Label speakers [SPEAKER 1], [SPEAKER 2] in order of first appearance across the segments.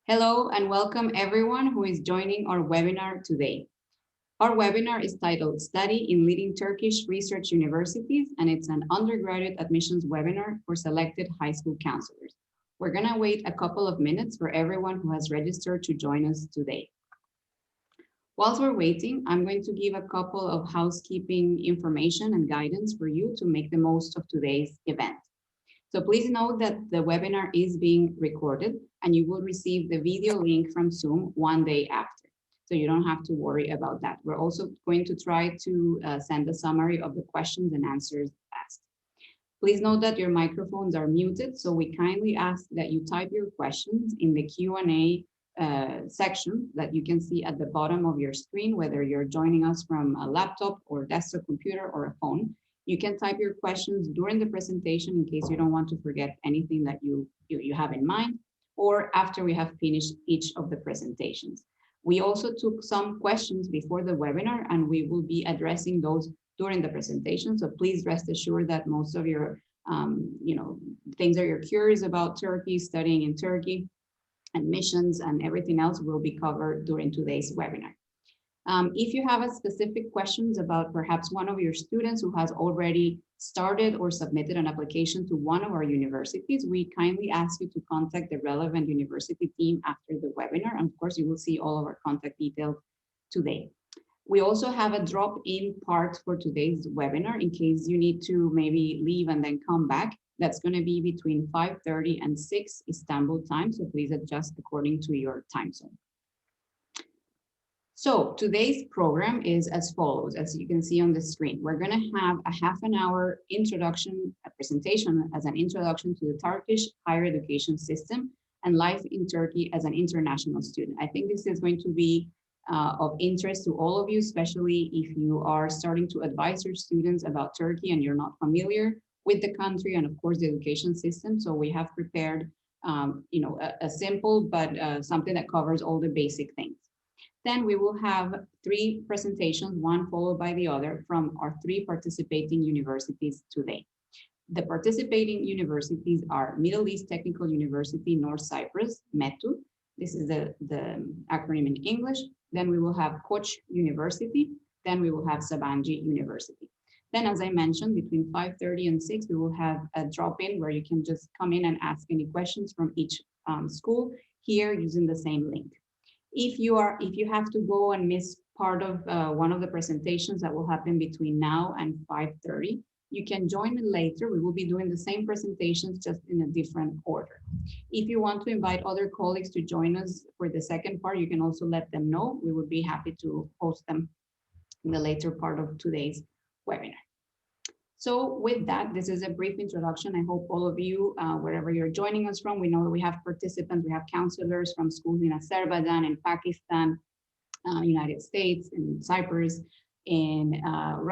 [SPEAKER 1] Hello and welcome everyone who is joining our webinar today. Our webinar is titled Study in Leading Turkish Research Universities, and it's an undergraduate admissions webinar for selected high school counselors. We're gonna wait a couple of minutes for everyone who has registered to join us today. Whilst we're waiting, I'm going to give a couple of housekeeping information and guidance for you to make the most of today's event. So please note that the webinar is being recorded and you will receive the video link from Zoom one day after. So you don't have to worry about that. We're also going to try to send a summary of the questions and answers asked. Please note that your microphones are muted, so we kindly ask that you type your questions in the Q&A section that you can see at the bottom of your screen, whether you're joining us from a laptop or desktop computer or a phone. You can type your questions during the presentation in case you don't want to forget anything that you have in mind, or after we have finished each of the presentations. We also took some questions before the webinar and we will be addressing those during the presentation. So please rest assured that most of your things that you're curious about Turkey, studying in Turkey, admissions and everything else will be covered during today's webinar. If you have specific questions about perhaps one of your students who has already started or submitted an application to one of our universities, we kindly ask you to contact the relevant university team after the webinar. And of course, you will see all of our contact details today. We also have a drop-in part for today's webinar in case you need to maybe leave and then come back. That's going to be between 5:30 and 6 Istanbul time, so please adjust according to your time zone. So today's program is as follows, as you can see on the screen. We're going to have a half-an-hour introduction, a presentation as an introduction to the Turkish higher education system and life in Turkey as an international student. I think this is going to be of interest to all of you, especially if you are starting to advise your students about Turkey and you're not familiar with the country and of course the education system. So we have prepared a simple but something that covers all the basic things. Then we will have 3 presentations, one followed by the other, from our 3 participating universities today. The participating universities are Middle East Technical University, North Cyprus, METU. This is the acronym in English. Then we will have Koç University. Then we will have Sabancı University. Then, as I mentioned, between 5:30 and 6, we will have a drop-in where you can just come in and ask any questions from each school here using the same link. If you have to go and miss part of one of the presentations that will happen between now and 5:30, you can join me later. We will be doing the same presentations just in a different order. If you want to invite other colleagues to join us for the second part, you can also let them know. We would be happy to host them in the later part of today's webinar. So with that, this is a brief introduction. I hope all of you, wherever you're joining us from, we know that we have participants, we have counselors from schools in Azerbaijan, in Pakistan, United States, in Cyprus, in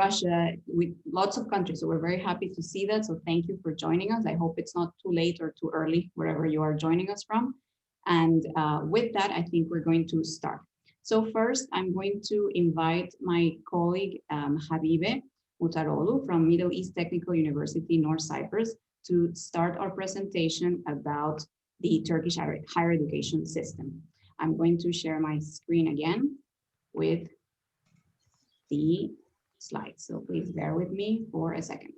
[SPEAKER 1] Russia, with lots of countries. So we're very happy to see that. So thank you for joining us. I hope it's not too late or too early, wherever you are joining us from. And with that, I think we're going to start. So first, I'm going to invite my colleague, Habibe Muhtaroğlu from Middle East Technical University, North Cyprus, to start our presentation about the Turkish higher education system. I'm going to share my screen again with the slides. So please bear with me for a second.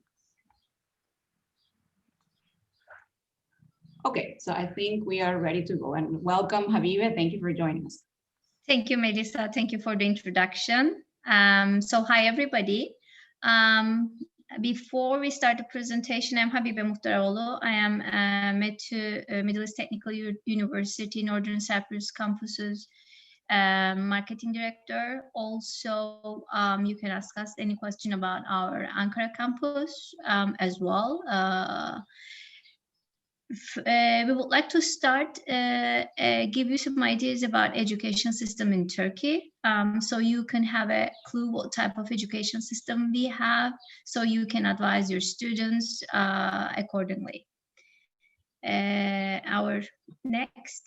[SPEAKER 1] Okay, so I think we are ready to go. And welcome, Habibe. Thank you for joining us.
[SPEAKER 2] Thank you, Melissa. Thank you for the introduction. So hi, everybody. Before we start the presentation, I'm Habibe Muhtaroğlu. I am METU, Middle East Technical University, Northern Cyprus campus's marketing director. Also, you can ask us any question about our Ankara campus as well. We would like to start, give you some ideas about education system in Turkey, so you can have a clue what type of education system we have, so you can advise your students accordingly. Our next.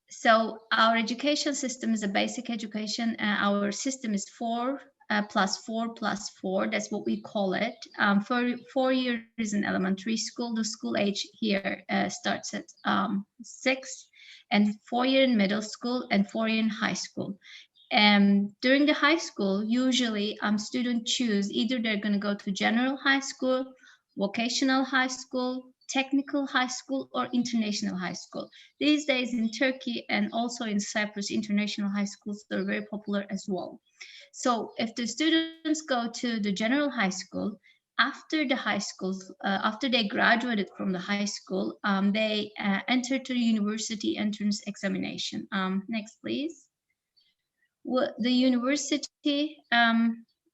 [SPEAKER 2] So our education system is a basic education. Our system is 4 +4+4, that's what we call it. For 4 years in elementary school, the school age here starts at 6, and 4 year in middle school, and 4 year in high school. During the high school, usually students choose either they're going to go to general high school, vocational high school, technical high school, or international high school. These days in Turkey and also in Cyprus, international high schools are very popular as well. So if the students go to the general high school, after the high school, after they graduated from the high school, they enter to the university entrance examination. Next, please. The university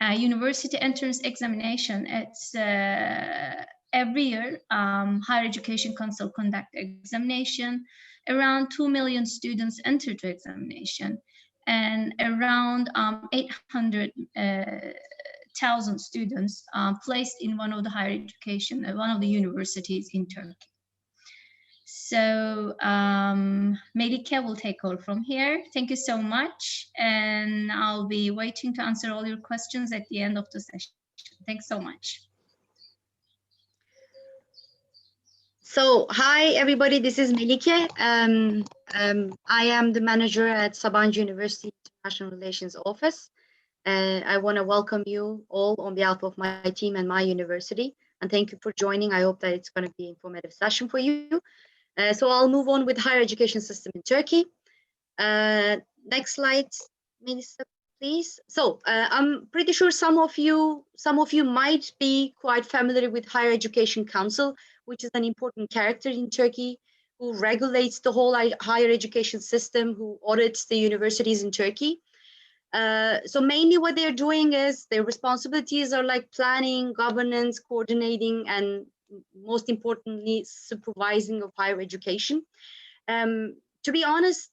[SPEAKER 2] entrance examination, it's every year Higher Education Council conduct examination. Around 2 million students enter to examination, and around 800,000 students placed in one of the higher education, one of the universities in Turkey. So Melike will take over from here. Thank you so much, and I'll be waiting to answer all your questions at the end of the session. Thanks so much.
[SPEAKER 3] So, hi everybody, this is Melike. I am the manager at Sabancı University International Relations Office. I want to welcome you all on behalf of my team and my university, and thank you for joining. I hope that it's going to be an informative session for you. So I'll move on with higher education system in Turkey. Next slide, Melissa, please. So I'm pretty sure some of you might be quite familiar with Higher Education Council, which is an important character in Turkey who regulates the whole higher education system, who audits the universities in Turkey. So mainly what they're doing is their responsibilities are like planning, governance, coordinating, and most importantly, supervising of higher education. To be honest,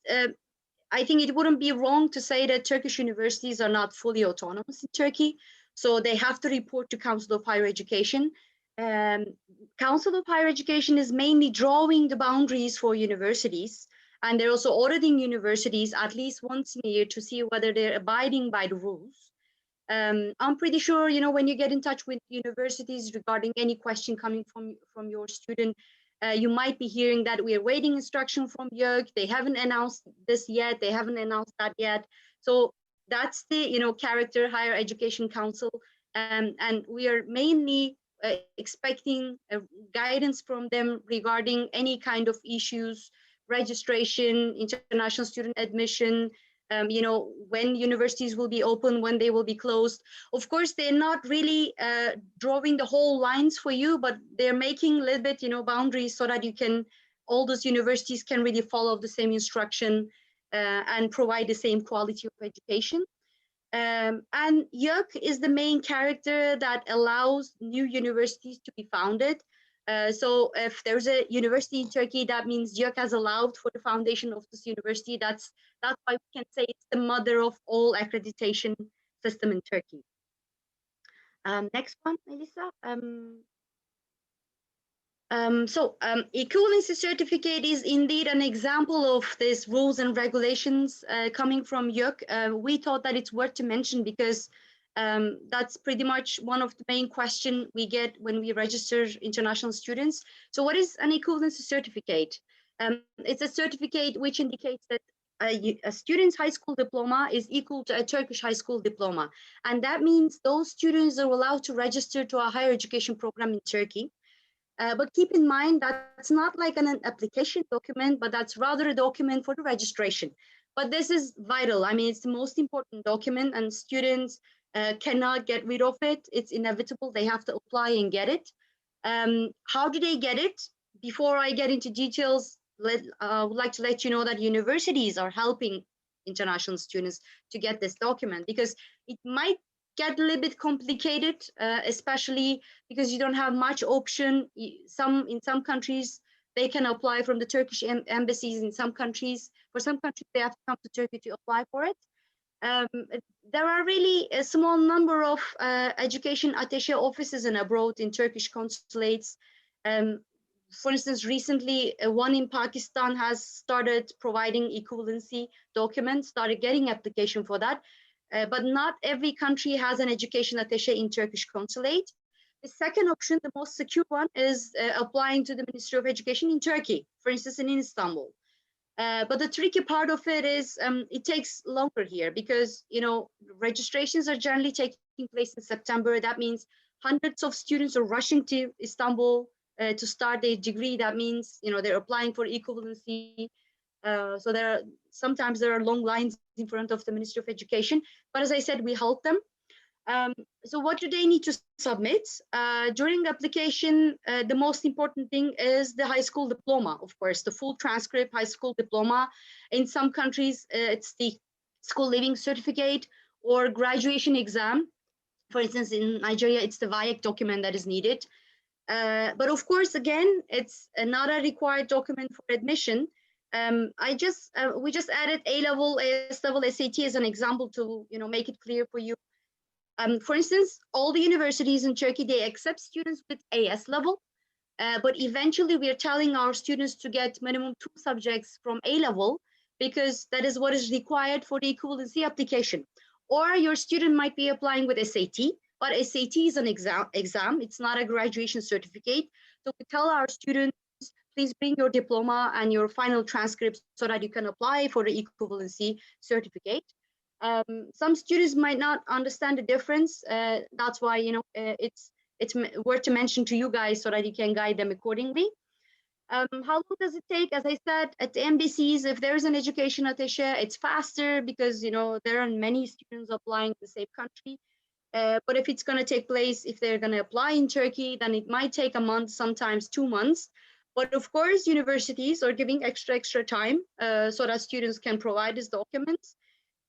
[SPEAKER 3] I think it wouldn't be wrong to say that Turkish universities are not fully autonomous in Turkey. So they have to report to Council of Higher Education. Council of Higher Education is mainly drawing the boundaries for universities, and they're also auditing universities at least once a year to see whether they're abiding by the rules. I'm pretty sure, you know, when you get in touch with universities regarding any question coming from your student, you might be hearing that we are waiting instruction from YÖK. They haven't announced this yet. They haven't announced that yet. So that's the, you know, character Higher Education Council. And we are mainly expecting guidance from them regarding any kind of issues, registration, international student admission, you know, when universities will be open, when they will be closed. Of course, they're not really drawing the whole lines for you, but they're making a little bit, you know, boundaries so that you can, all those universities can really follow the same instruction and provide the same quality of education. And YÖK is the main character that allows new universities to be founded. So if there's a university in Turkey, that means YÖK has allowed for the foundation of this university. That's why we can say it's the mother of all accreditation system in Turkey. Next one, Melissa. Equivalency certificate is indeed an example of these rules and regulations coming from YÖK. We thought that it's worth to mention because that's pretty much one of the main questions we get when we register international students. So what is an equivalency certificate? It's a certificate which indicates that a student's high school diploma is equal to a Turkish high school diploma. And that means those students are allowed to register to a higher education program in Turkey. But keep in mind that's not like an application document, but that's rather a document for the registration. But this is vital. I mean, it's the most important document, and students cannot get rid of it. It's inevitable. They have to apply and get it. How do they get it? Before I get into details, I would like to let you know that universities are helping international students to get this document, because it might get a little bit complicated, especially because you don't have much option. In some countries, they can apply from the Turkish embassies. In some countries, for some countries, they have to come to Turkey to apply for it. There are really a small number of education attaché offices and abroad in Turkish consulates. For instance, recently, one in Pakistan has started providing equivalency documents, started getting application for that. but not every country has an education attaché in Turkish consulate. The second option, the most secure one, is applying to the Ministry of Education in Turkey, for instance, in Istanbul. But the tricky part of it is it takes longer here because, you know, registrations are generally taking place in September. That means hundreds of students are rushing to Istanbul to start their degree. That means, you know, they're applying for equivalency. So sometimes there are long lines in front of the Ministry of Education. But as I said, we help them. So what do they need to submit? During application, the most important thing is the high school diploma, of course, the full transcript, high school diploma. In some countries, it's the school leaving certificate or graduation exam. For instance, in Nigeria, it's the WAEC document that is needed. But of course, again, it's not a required document for admission. We just added A-level, AS-level, SAT as an example to, you know, make it clear for you. For instance, all the universities in Turkey, they accept students with AS level, but eventually we are telling our students to get minimum 2 subjects from A level because that is what is required for the equivalency application. Or your student might be applying with SAT, but SAT is an exam. It's not a graduation certificate. So we tell our students, please bring your diploma and your final transcripts so that you can apply for the equivalency certificate. Some students might not understand the difference. That's why, you know, it's worth to mention to you guys so that you can guide them accordingly. How long does it take? As I said, at the embassies, if there's an education attaché, it's faster because, you know, there are many students applying to the same country. But if it's going to take place, if they're going to apply in Turkey, then it might take a month, sometimes 2 months. But of course, universities are giving extra time so that students can provide these documents.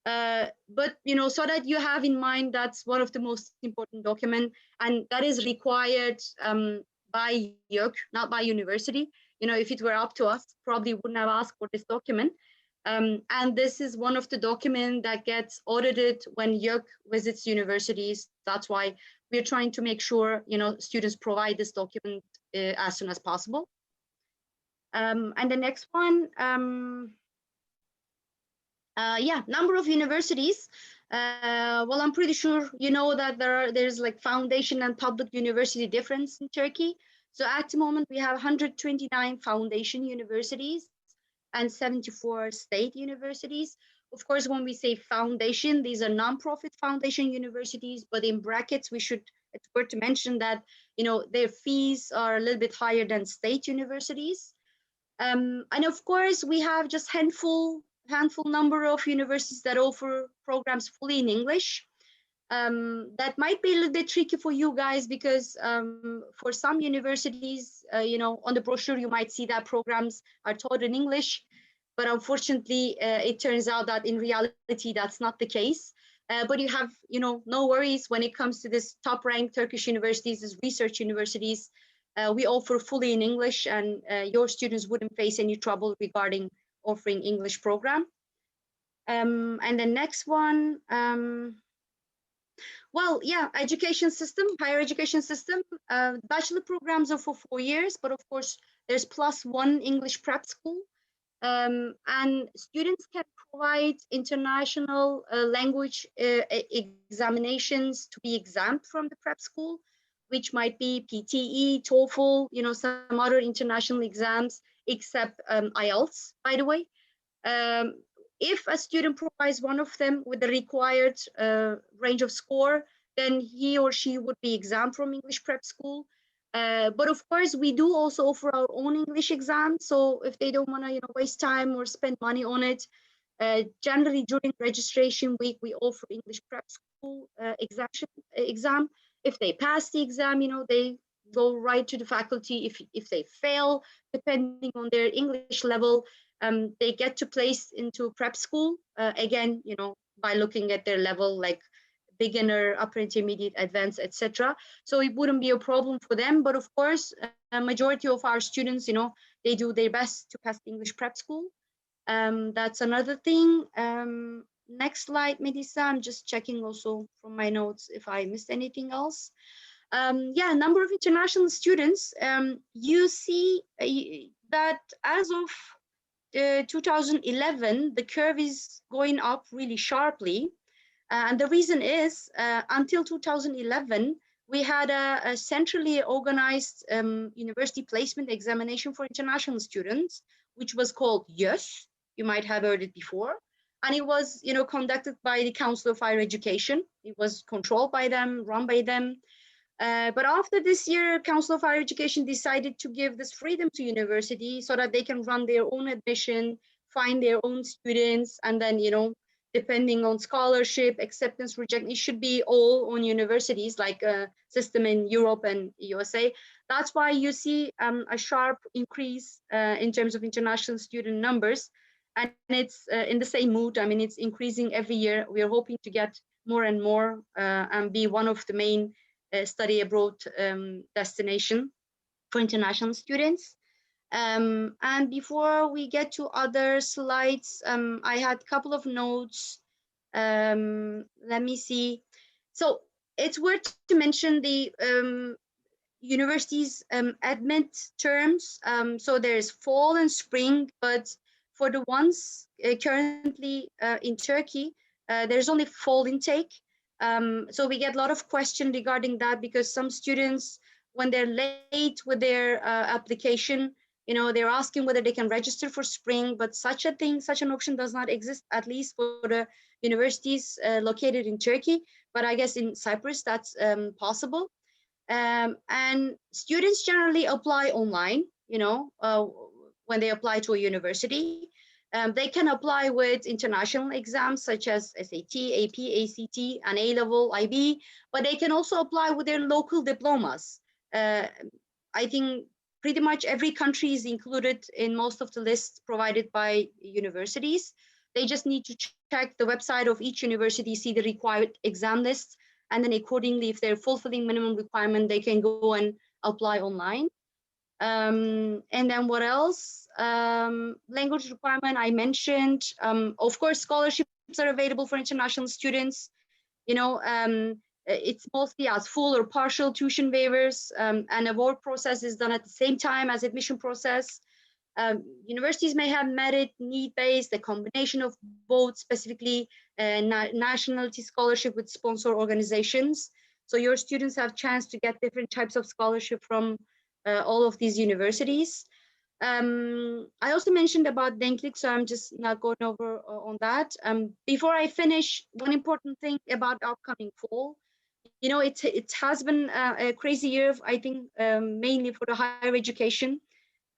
[SPEAKER 3] But, you know, so that you have in mind, that's one of the most important documents, and that is required by YÖK, not by university. You know, if it were up to us, probably wouldn't have asked for this document. And this is one of the documents that gets audited when YÖK visits universities. That's why we're trying to make sure, you know, students provide this document as soon as possible. And the next one, number of universities. Well, I'm pretty sure you know that there's like foundation and public university difference in Turkey. So at the moment we have 129 foundation universities and 74 state universities. Of course, when we say foundation, these are non-profit foundation universities, but in brackets, it's worth to mention that, you know, their fees are a little bit higher than state universities. And of course, we have just handful number of universities that offer programs fully in English. That might be a little bit tricky for you guys because for some universities, you know, on the brochure, you might see that programs are taught in English, but unfortunately, it turns out that in reality, that's not the case. But you have, you know, no worries when it comes to this top ranked Turkish universities, these research universities. We offer fully in English, and your students wouldn't face any trouble regarding offering English program. And the next one, well, yeah, education system, higher education system. Bachelor programs are for 4 years, but of course, there's +1 English prep school. And students can provide international language examinations to be exempt from the prep school, which might be PTE, TOEFL, you know, some other international exams, except IELTS, by the way. If a student provides one of them with the required range of score, then he or she would be exempt from English prep school. But of course, we do also offer our own English exam. So if they don't want to, you know, waste time or spend money on it, generally during registration week, we offer English prep school exam. If they pass the exam, you know, they go right to the faculty. If they fail, depending on their English level, they get to place into prep school, again, you know, by looking at their level, like beginner, upper intermediate, advanced, etc. So it wouldn't be a problem for them. But of course, a majority of our students, you know, they do their best to pass the English prep school. That's another thing. Next slide, Melissa. I'm just checking also from my notes if I missed anything else. Yeah, number of international students. You see that as of 2011, the curve is going up really sharply. And the reason is, until 2011, we had a centrally organized university placement examination for international students, which was called YÖS. You might have heard it before. And it was, conducted by the Council of Higher Education. It was controlled by them, run by them. But after this year, Council of Higher Education decided to give this freedom to universities so that they can run their own admission, find their own students, and then, depending on scholarship, acceptance, rejection, it should be all on universities, like a system in Europe and USA. That's why you see a sharp increase in terms of international student numbers. And it's in the same mood. I mean, it's increasing every year. We are hoping to get more and more and be one of the main study abroad destination for international students. And before we get to other slides, I had a couple of notes. Let me see. So it's worth to mention the universities admit terms. So there's fall and spring, but for the ones currently in Turkey, there's only fall intake. So we get a lot of questions regarding that, because some students, when they're late with their application, they're asking whether they can register for spring, but such an option does not exist, at least for the universities located in Turkey. But I guess in Cyprus, that's possible. And students generally apply online, when they apply to a university. They can apply with international exams such as SAT, AP, ACT, and A-level, IB, but they can also apply with their local diplomas. I think pretty much every country is included in most of the lists provided by universities. They just need to check the website of each university, see the required exam list, and then accordingly, if they're fulfilling minimum requirement, they can go and apply online. And then what else? Language requirement I mentioned. Of course, scholarships are available for international students. It's mostly as full or partial tuition waivers, and award process is done at the same time as admission process. Universities may have merit, need-based, a combination of both, specifically nationality scholarship with sponsor organizations. So your students have chance to get different types of scholarship from all of these universities. I also mentioned about denklik, so I'm just not going over on that. Before I finish, one important thing about upcoming fall, it has been a crazy year, I think, mainly for the higher education.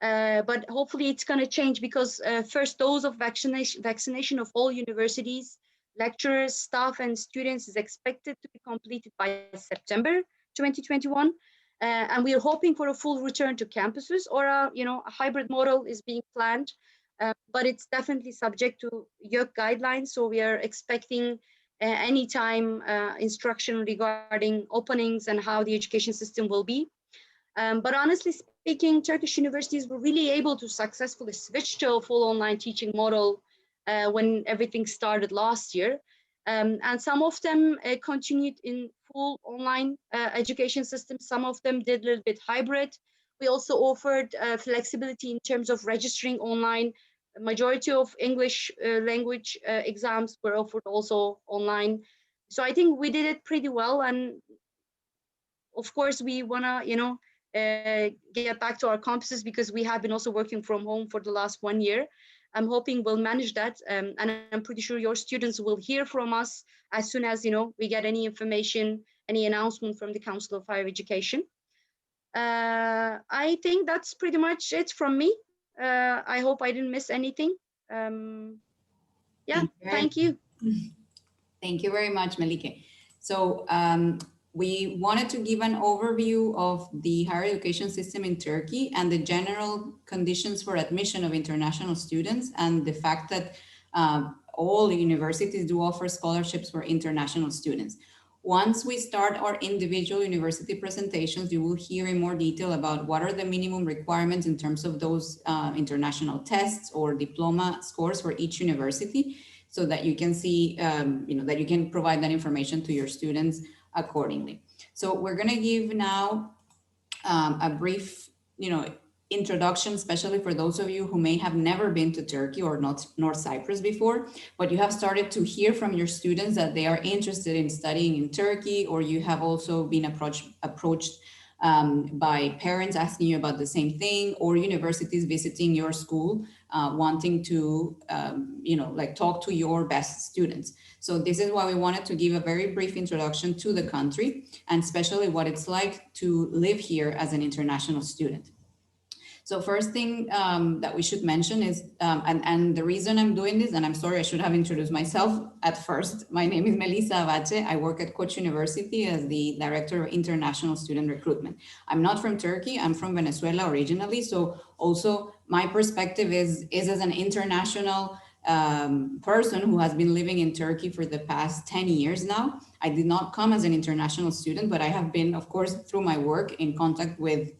[SPEAKER 3] But hopefully it's going to change, because first dose of vaccination of all universities, lecturers, staff, and students is expected to be completed by September 2021. And we are hoping for a full return to campuses, or a hybrid model is being planned, but it's definitely subject to YÖK guidelines. So we are expecting anytime instruction regarding openings and how the education system will be. But honestly speaking, Turkish universities were really able to successfully switch to a full online teaching model when everything started last year. And some of them continued in full online education system. Some of them did a little bit hybrid. We also offered flexibility in terms of registering online. A majority of English language exams were offered also online. So I think we did it pretty well. And of course, we want to, get back to our campuses, because we have been also working from home for the last 1 year. I'm hoping we'll manage that, and I'm pretty sure your students will hear from us as soon as we get any information, any announcement from the Council of Higher Education. I think that's pretty much it from me. I hope I didn't miss anything. Yeah, thank you.
[SPEAKER 1] Thank you very much, Melike. So we wanted to give an overview of the higher education system in Turkey and the general conditions for admission of international students, and the fact that all the universities do offer scholarships for international students. Once we start our individual university presentations, you will hear in more detail about what are the minimum requirements in terms of those international tests or diploma scores for each university, so that you can see, that you can provide that information to your students accordingly. So we're going to give now a brief, introduction, especially for those of you who may have never been to Turkey or not North Cyprus before, but you have started to hear from your students that they are interested in studying in Turkey, or you have also been approached by parents asking you about the same thing, or universities visiting your school, wanting to, like talk to your best students. So this is why we wanted to give a very brief introduction to the country, and especially what it's like to live here as an international student. So first thing that we should mention is, and the reason I'm doing this, and I'm sorry, I should have introduced myself at first. My name is Melissa Avace. I work at Koç University as the Director of International Student Recruitment. I'm not from Turkey, I'm from Venezuela originally. So also my perspective is as an international person who has been living in Turkey for the past 10 years now. I did not come as an international student, but I have been, of course, through my work in contact with,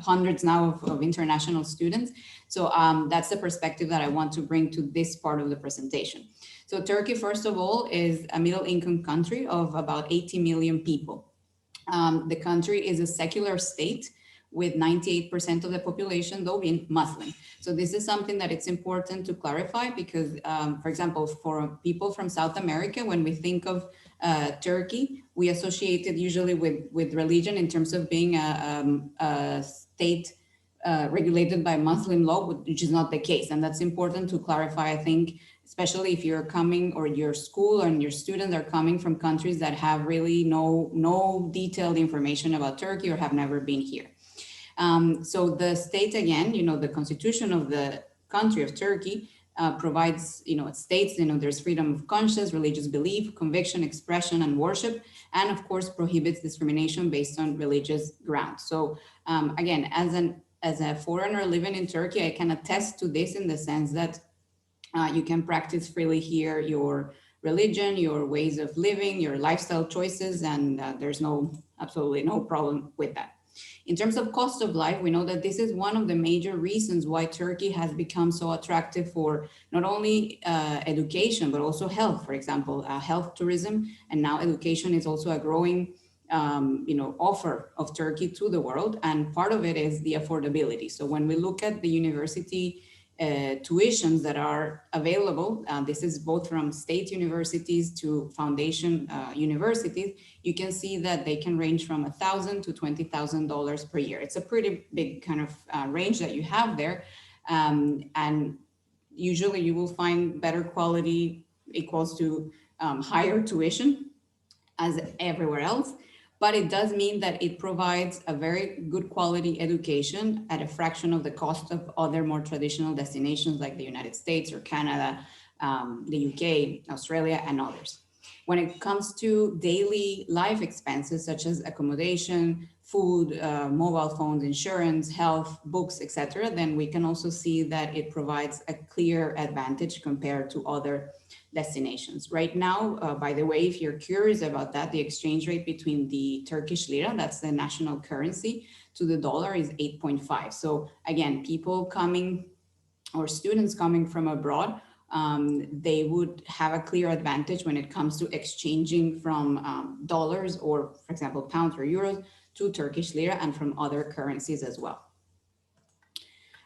[SPEAKER 1] hundreds now of international students. So that's the perspective that I want to bring to this part of the presentation. So Turkey, first of all, is a middle income country of about 80 million people. The country is a secular state with 98% of the population, though, being Muslim. So this is something that it's important to clarify because, for example, for people from South America, when we think of Turkey, we associate it usually with religion in terms of being a state regulated by Muslim law, which is not the case. And that's important to clarify, I think, especially if you're coming, or your school and your students are coming from countries that have really no detailed information about Turkey or have never been here. So the state, again, the constitution of the country of Turkey provides, it states, there's freedom of conscience, religious belief, conviction, expression, and worship, and of course prohibits discrimination based on religious grounds. So again, as a foreigner living in Turkey, I can attest to this in the sense that you can practice freely here your religion, your ways of living, your lifestyle choices, and there's absolutely no problem with that. In terms of cost of life, we know that this is one of the major reasons why Turkey has become so attractive for not only education, but also health, for example, health tourism. And now education is also a growing offer of Turkey to the world. And part of it is the affordability. So when we look at the university tuitions that are available, this is both from state universities to foundation universities, you can see that they can range from $1,000 to $20,000 per year. It's a pretty big kind of range that you have there. And usually you will find better quality equals to higher tuition as everywhere else. But it does mean that it provides a very good quality education at a fraction of the cost of other more traditional destinations like the United States or Canada, the UK, Australia, and others. When it comes to daily life expenses, such as accommodation, food, mobile phones, insurance, health, books, etc., then we can also see that it provides a clear advantage compared to other destinations. Right now, by the way, if you're curious about that, the exchange rate between the Turkish lira, that's the national currency, to the dollar is 8.5. So again, people coming or students coming from abroad, they would have a clear advantage when it comes to exchanging from dollars or, for example, pounds or euros to Turkish lira and from other currencies as well.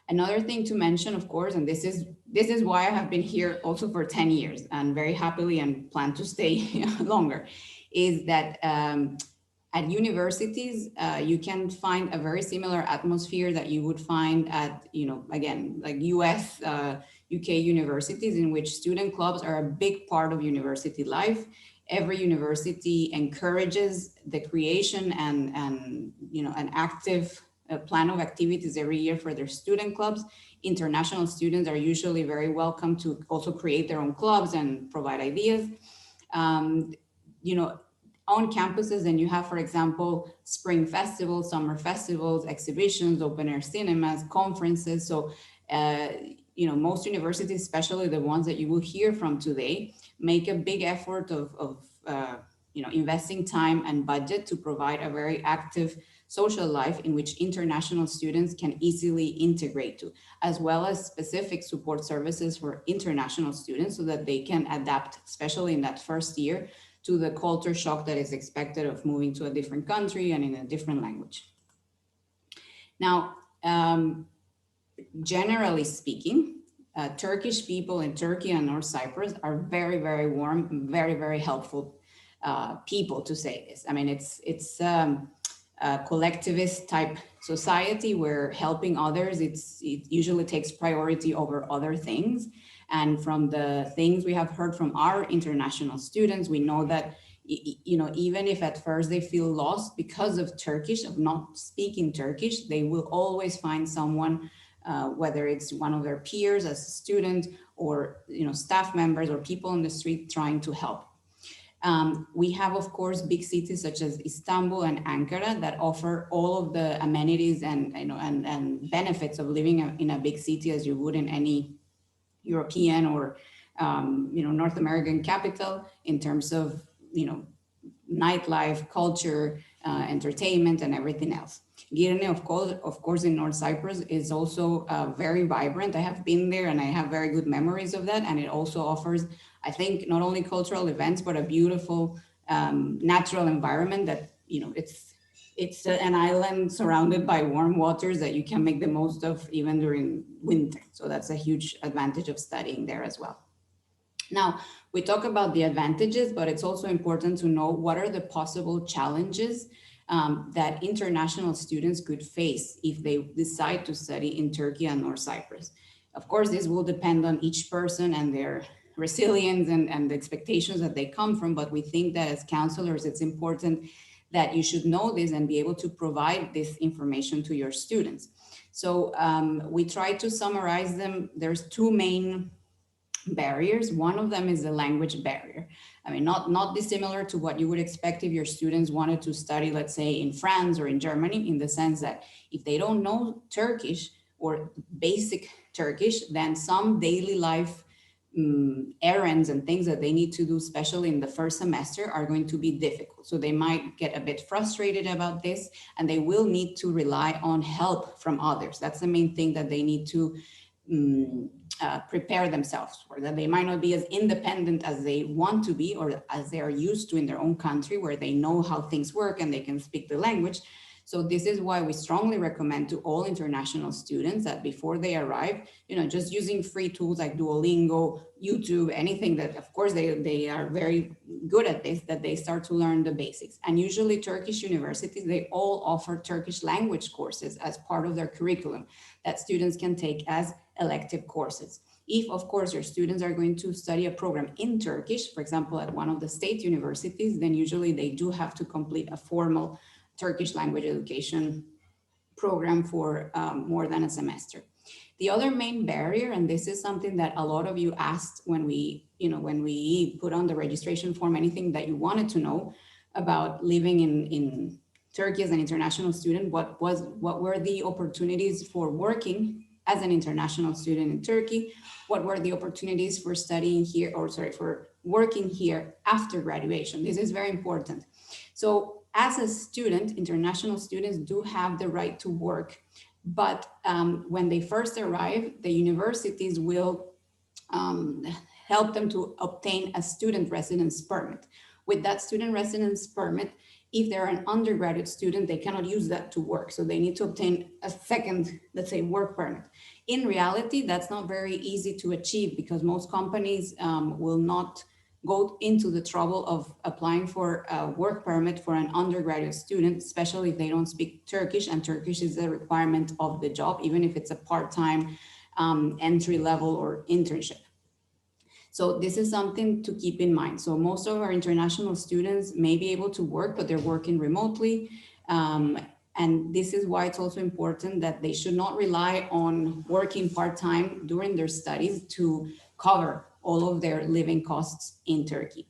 [SPEAKER 1] Another thing to mention, of course, and this is why I have been here also for 10 years and very happily and plan to stay longer, is that at universities, you can find a very similar atmosphere that you would find at, again, like US, UK universities, in which student clubs are a big part of university life. Every university encourages the creation and an active plan of activities every year for their student clubs. International students are usually very welcome to also create their own clubs and provide ideas. On campuses, and you have, for example, spring festivals, summer festivals, exhibitions, open air cinemas, conferences. So, most universities, especially the ones that you will hear from today, make a big effort of investing time and budget to provide a very active social life in which international students can easily integrate to, as well as specific support services for international students so that they can adapt, especially in that first year, to the culture shock that is expected of moving to a different country and in a different language. Now, generally speaking, Turkish people in Turkey and North Cyprus are very, very warm, very, very helpful people, to say this. I mean, it's a collectivist type society where helping others, it usually takes priority over other things. And from the things we have heard from our international students, we know that, you know, even if at first they feel lost because of Turkish, of not speaking Turkish, they will always find someone, whether it's one of their peers as a student, or, you know, staff members or people on the street trying to help. We have, of course, big cities such as Istanbul and Ankara that offer all of the amenities and, you know, and benefits of living in a big city as you would in any European or you know, North American capital, in terms of, you know, nightlife, culture, entertainment, and everything else. Girne, of course, in North Cyprus is also very vibrant. I have been there and I have very good memories of that. And it also offers, I think, not only cultural events, but a beautiful natural environment that, you know, it's an island surrounded by warm waters that you can make the most of even during winter. So that's a huge advantage of studying there as well. Now, we talk about the advantages, but it's also important to know what are the possible challenges that international students could face if they decide to study in Turkey and North Cyprus. Of course, this will depend on each person and their resilience and the expectations that they come from, but we think that as counselors, it's important that you should know this and be able to provide this information to your students. So we try to summarize them. There's two main barriers. One of them is the language barrier. I mean, not dissimilar to what you would expect if your students wanted to study, let's say, in France or in Germany, in the sense that if they don't know Turkish or basic Turkish, then some daily life errands and things that they need to do, especially in the first semester, are going to be difficult. So they might get a bit frustrated about this, and they will need to rely on help from others. That's the main thing that they need to prepare themselves for, that they might not be as independent as they want to be or as they are used to in their own country, where they know how things work and they can speak the language. So this is why we strongly recommend to all international students that before they arrive, you know, just using free tools like Duolingo, YouTube, anything that, of course, they are very good at this, that they start to learn the basics. And usually Turkish universities, they all offer Turkish language courses as part of their curriculum that students can take as elective courses. If, of course, your students are going to study a program in Turkish, for example, at one of the state universities, then usually they do have to complete a formal Turkish language education program for more than a semester. The other main barrier, and this is something that a lot of you asked when we put on the registration form, anything that you wanted to know about living in Turkey as an international student, what were the opportunities for working as an international student in Turkey? What were the opportunities for studying here, for working here after graduation? This is very important. So as a student, international students do have the right to work, but when they first arrive, the universities will help them to obtain a student residence permit. With that student residence permit, if they're an undergraduate student, they cannot use that to work. So they need to obtain a second, let's say, work permit. In reality, that's not very easy to achieve because most companies will not go into the trouble of applying for a work permit for an undergraduate student, especially if they don't speak Turkish, and Turkish is a requirement of the job, even if it's a part-time entry level or internship. So this is something to keep in mind. So most of our international students may be able to work, but they're working remotely. And this is why it's also important that they should not rely on working part-time during their studies to cover all of their living costs in Turkey.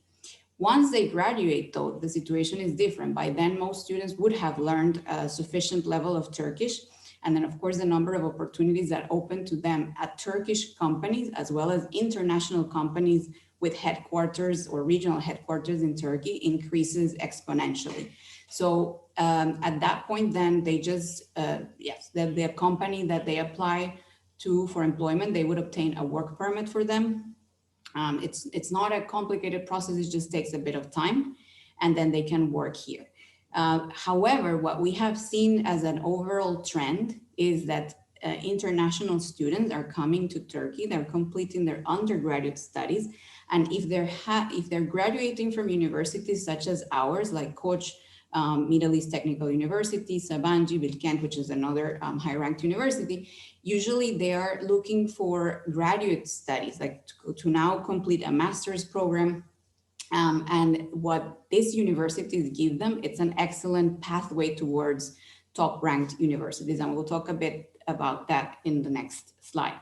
[SPEAKER 1] Once they graduate, though, the situation is different. By then, most students would have learned a sufficient level of Turkish. And then, of course, the number of opportunities that open to them at Turkish companies, as well as international companies with headquarters or regional headquarters in Turkey, increases exponentially. So at that point, then they just, the company that they apply to for employment, they would obtain a work permit for them. It's not a complicated process, it just takes a bit of time, and then they can work here. However, what we have seen as an overall trend is that international students are coming to Turkey, they're completing their undergraduate studies. And if they're graduating from universities such as ours, like Koç, Middle East Technical University, Sabancı, Bilkent, which is another high-ranked university, usually they are looking for graduate studies, like to now complete a master's program. And what these universities give them, it's an excellent pathway towards top-ranked universities. And we'll talk a bit about that in the next slide.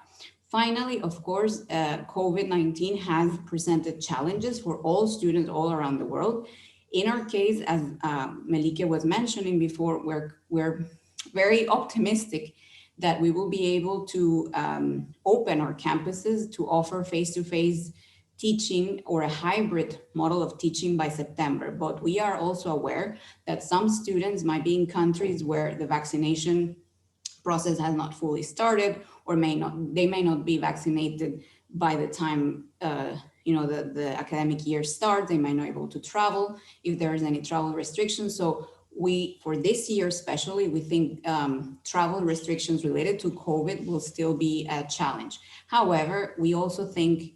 [SPEAKER 1] Finally, of course, COVID-19 has presented challenges for all students all around the world. In our case, as Melike was mentioning before, we're very optimistic that we will be able to open our campuses to offer face-to-face teaching or a hybrid model of teaching by September. But we are also aware that some students might be in countries where the vaccination process has not fully started, or they may not be vaccinated by the time the academic year starts. They might not be able to travel if there is any travel restrictions. So for this year especially, we think travel restrictions related to COVID will still be a challenge. However, we also think,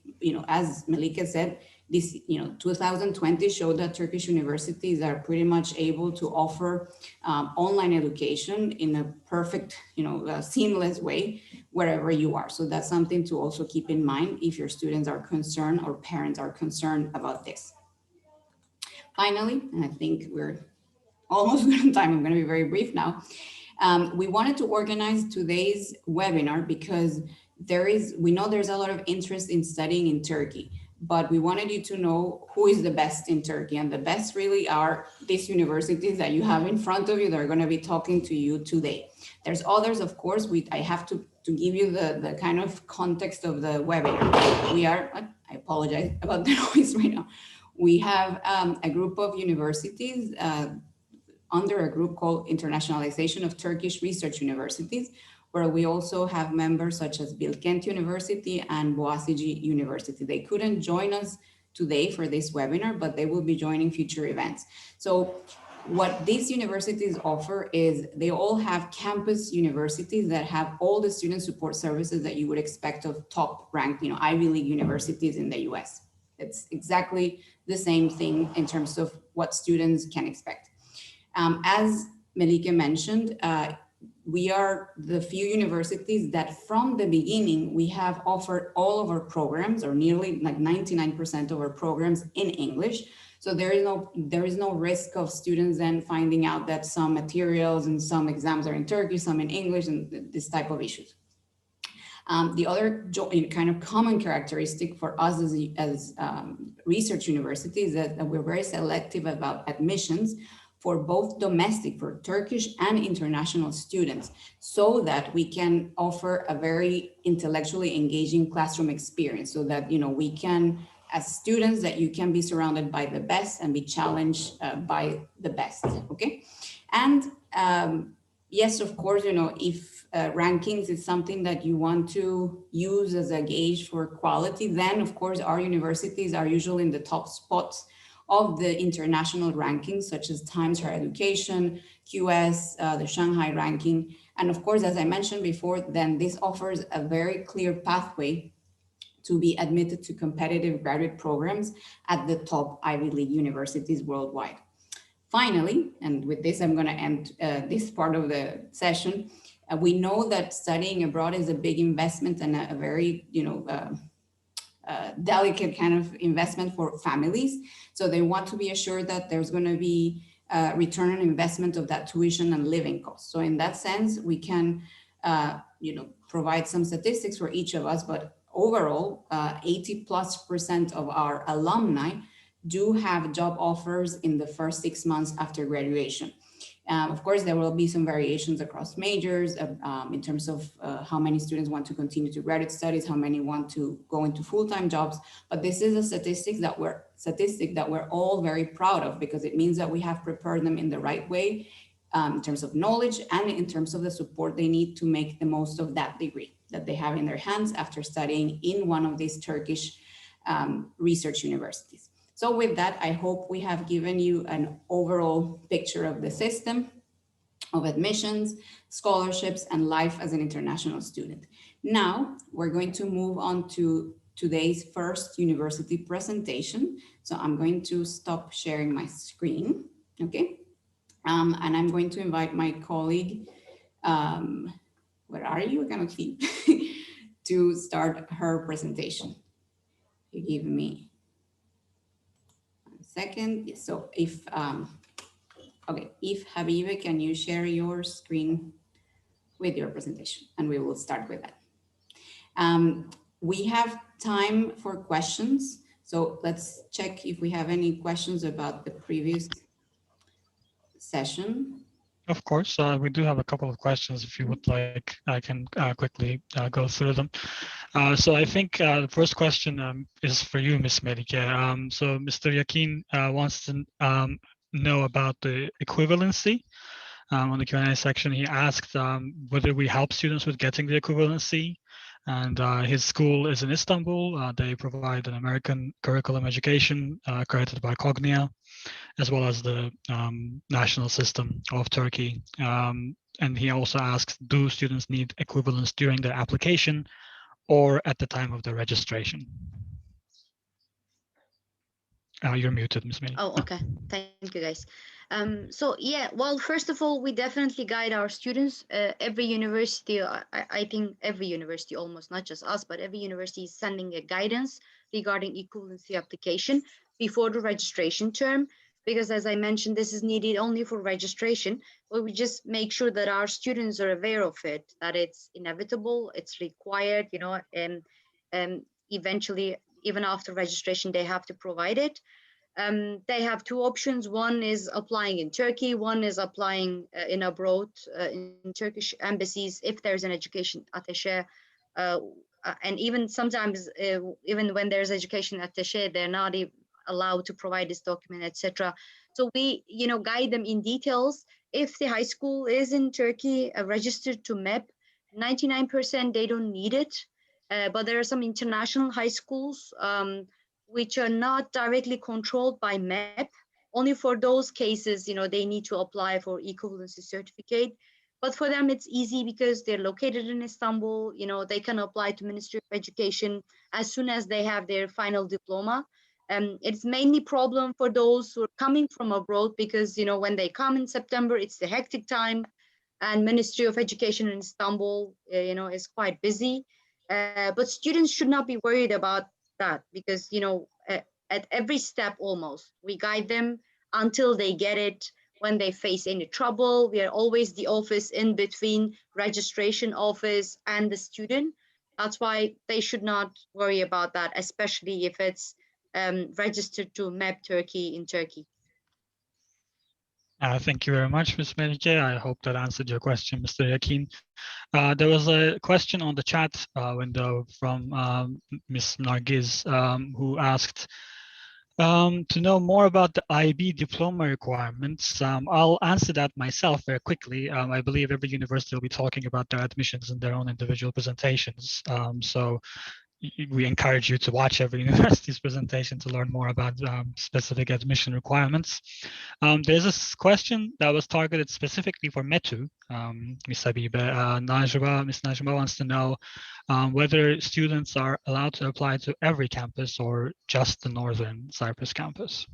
[SPEAKER 1] as Melike said, this 2020 showed that Turkish universities are pretty much able to offer online education in a perfect, seamless way wherever you are. So that's something to also keep in mind if your students are concerned or parents are concerned about this. Finally, and I think we're almost out of time, I'm going to be very brief now. We wanted to organize today's webinar because we know there's a lot of interest in studying in Turkey, but we wanted you to know who is the best in Turkey, and the best really are these universities that you have in front of you that are going to be talking to you today. There's others, of course. I have to give you the kind of context of the webinar. I apologize about the noise right now. We have a group of universities under a group called Internationalization of Turkish Research Universities, where we also have members such as Bilkent University and Boğaziçi University. They couldn't join us today for this webinar, but they will be joining future events. So what these universities offer is they all have campus universities that have all the student support services that you would expect of top-ranked, Ivy League universities in the US. It's exactly the same thing in terms of what students can expect. As Melike mentioned, we are the few universities that from the beginning, we have offered all of our programs, or nearly like 99% of our programs, in English. So there is no risk of students then finding out that some materials and some exams are in Turkish, some in English, and this type of issues. The other kind of common characteristic for us as research universities is that we're very selective about admissions for both domestic, for Turkish and international students, so that we can offer a very intellectually engaging classroom experience, so that we can, as students, that you can be surrounded by the best and be challenged by the best, okay? And yes, of course, if rankings is something that you want to use as a gauge for quality, then of course our universities are usually in the top spots of the international rankings, such as Times Higher Education, QS, the Shanghai ranking. And of course, as I mentioned before, then this offers a very clear pathway to be admitted to competitive graduate programs at the top Ivy League universities worldwide. Finally, and with this, I'm going to end this part of the session. We know that studying abroad is a big investment and a very, delicate kind of investment for families. So they want to be assured that there's going to be a return on investment of that tuition and living costs. So in that sense, we can, provide some statistics for each of us, but overall, 80+% of our alumni do have job offers in the first 6 months after graduation. Of course, there will be some variations across majors in terms of how many students want to continue to graduate studies, how many want to go into full-time jobs. But this is a statistic that we're all very proud of, because it means that we have prepared them in the right way in terms of knowledge and in terms of the support they need to make the most of that degree that they have in their hands after studying in one of these Turkish research universities. So with that, I hope we have given you an overall picture of the system. of admissions, scholarships, and life as an international student. Now, we're going to move on to today's first university presentation. So I'm going to stop sharing my screen, okay? And I'm going to invite my colleague, where are you, Kanoki, to start her presentation. You give me 1 second. Yes, so if, okay, if Habibe, can you share your screen with your presentation? And we will start with that. We have time for questions. So let's check if we have any questions about the previous session.
[SPEAKER 4] Of course, we do have a couple of questions. If you would like, I can quickly go through them. So I think the first question is for you, Ms. Melike. So Mr. Yakin wants to know about the equivalency. On the Q&A section, he asked whether we help students with getting the equivalency. And his school is in Istanbul. They provide an American curriculum education accredited by Cognia, as well as the national system of Turkey. And he also asks, do students need equivalence during their application or at the time of the registration? You're muted, Ms. Melike.
[SPEAKER 3] Oh, okay. Thank you, guys. So yeah, well, first of all, we definitely guide our students. Every university, I think every university, almost not just us, but every university is sending a guidance regarding equivalency application before the registration term. Because as I mentioned, this is needed only for registration, but we just make sure that our students are aware of it, that it's inevitable, it's required, you know, and eventually, even after registration, they have to provide it. They have two options. One is applying in Turkey. One is applying in abroad in Turkish embassies if there's an education attaché. And even sometimes, even when there's education attaché, they're not allowed to provide this document, etc. So we, you know, guide them in details. If the high school is in Turkey, registered to MEP, 99% they don't need it. But there are some international high schools which are not directly controlled by MEP. Only for those cases, you know, they need to apply for equivalency certificate. But for them, it's easy because they're located in Istanbul. You know, they can apply to Ministry of Education as soon as they have their final diploma. It's mainly problem for those who are coming from abroad because, you know, when they come in September, it's the hectic time, and Ministry of Education in Istanbul, you know, is quite busy. But students should not be worried about that because, you know, at every step almost, we guide them until they get it. When they face any trouble, we are always the office in between registration office and the student. That's why they should not worry about that, especially if it's registered to MEP Turkey in Turkey.
[SPEAKER 4] Thank you very much, Ms. Melike. I hope that answered your question, Mr. Yakin. There was a question on the chat window from Ms. Nargiz, who asked to know more about the IB diploma requirements. I'll answer that myself very quickly. I believe every university will be talking about their admissions in their own individual presentations. So we encourage you to watch every university's presentation to learn more about specific admission requirements. There's a question that was targeted specifically for METU, Ms. Habibe. Ms. Najwa wants to know whether students are allowed to apply to every campus or just the Northern Cyprus campus.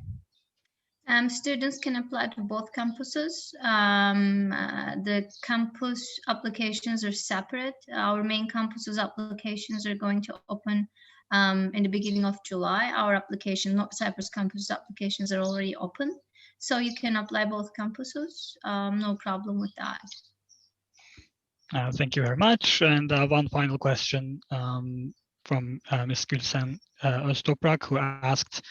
[SPEAKER 2] Students can apply to both campuses. The campus applications are separate. Our main campus's applications are going to open in the beginning of July. Our application, North Cyprus campus applications are already open. So you can apply both campuses, no problem with that.
[SPEAKER 4] Thank you very much. And one final question from Ms. Gülsen Öztoprak, who asked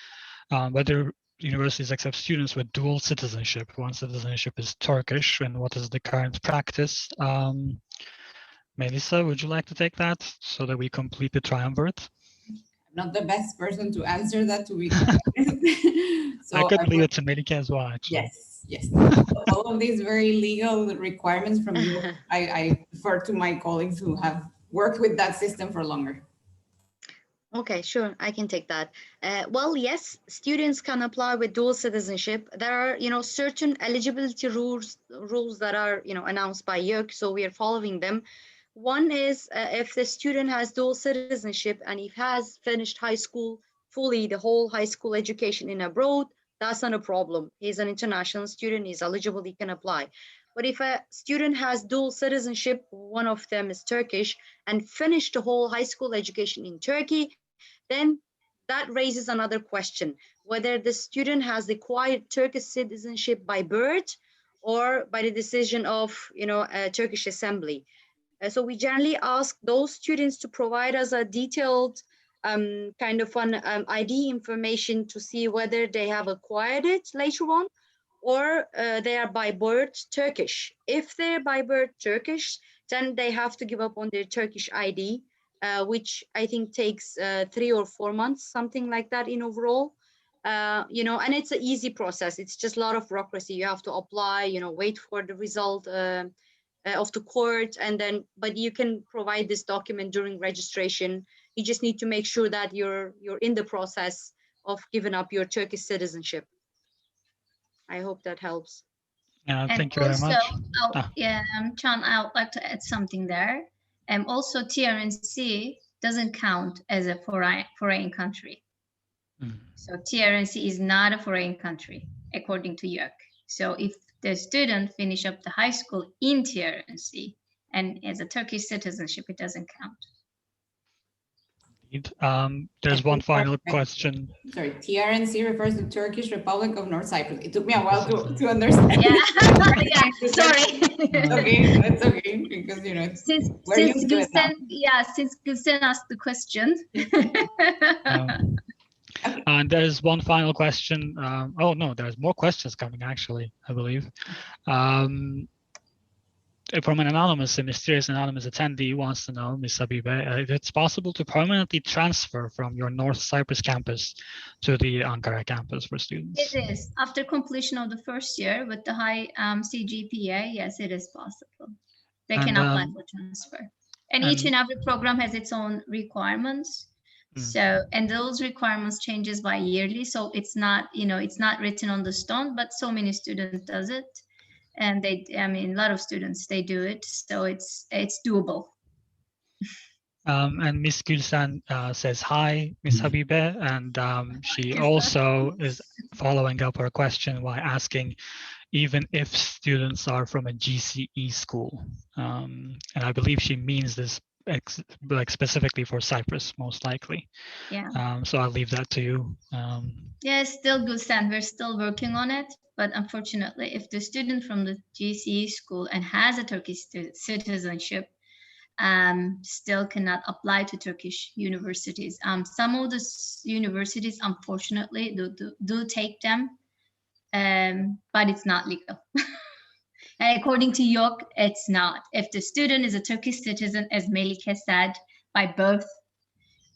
[SPEAKER 4] whether universities accept students with dual citizenship. One citizenship is Turkish, and what is the current practice? Melissa, would you like to take that so that we complete the triumvirate?
[SPEAKER 1] I'm not the best person to answer that, to be honest. So
[SPEAKER 4] I could leave it to Melike as well, actually.
[SPEAKER 1] Yes. All of these very legal requirements from you, I defer to my colleagues who have worked with that system for longer.
[SPEAKER 3] Okay, sure, I can take that. Well, yes, students can apply with dual citizenship. There are, certain eligibility rules that are, announced by YÖK, so we are following them. One is if the student has dual citizenship and he has finished high school fully, the whole high school education in abroad, that's not a problem. He's an international student, he's eligible, he can apply. But if a student has dual citizenship, one of them is Turkish, and finished the whole high school education in Turkey, then that raises another question, whether the student has acquired Turkish citizenship by birth or by the decision of, a Turkish assembly. So we generally ask those students to provide us a detailed kind of an ID information to see whether they have acquired it later on, or they are by birth Turkish. If they're by birth Turkish, then they have to give up on their Turkish ID, which I think takes 3 or 4 months, something like that in overall. And it's an easy process. It's just a lot of bureaucracy. You have to apply, wait for the result of the court, but you can provide this document during registration. You just need to make sure that you're in the process of giving up your Turkish citizenship. I hope that helps.
[SPEAKER 4] Thank you very much.
[SPEAKER 2] Can, I would like to add something there. Also, TRNC doesn't count as a foreign country. So TRNC is not a foreign country, according to YÖK. So if the student finish up the high school in TRNC and as a Turkish citizenship, it doesn't count.
[SPEAKER 4] There's one final question.
[SPEAKER 1] Sorry, TRNC refers to Turkish Republic of North Cyprus. It took me a while to understand.
[SPEAKER 2] Yeah, sorry.
[SPEAKER 1] Okay, that's okay, because
[SPEAKER 2] since Gülsen asked the question.
[SPEAKER 4] And there's one final question. Oh no, there's more questions coming actually, I believe. From an anonymous and mysterious anonymous attendee wants to know, Ms. Habibe, if it's possible to permanently transfer from your North Cyprus campus to the Ankara campus for students.
[SPEAKER 2] It is. After completion of the first year with the high CGPA, yes, it is possible. They can apply for transfer. And each and every program has its own requirements. So, and those requirements changes by yearly. So it's not, it's not written on the stone, but so many students does it. And a lot of students, they do it. So it's doable.
[SPEAKER 4] And Ms. Gülsen says, hi, Ms. Habibe. And she also is following up her question by asking, even if students are from a GCE school. And I believe she means this like specifically for Cyprus, most likely.
[SPEAKER 2] Yeah.
[SPEAKER 4] So I'll leave that to you.
[SPEAKER 2] Yeah, still Gülsen, we're still working on it. But unfortunately, if the student from the GCE school and has a Turkish citizenship, still cannot apply to Turkish universities. Some of the universities, unfortunately, do take them, but it's not legal. And according to YÖK, it's not. If the student is a Turkish citizen, as Melike said, by birth,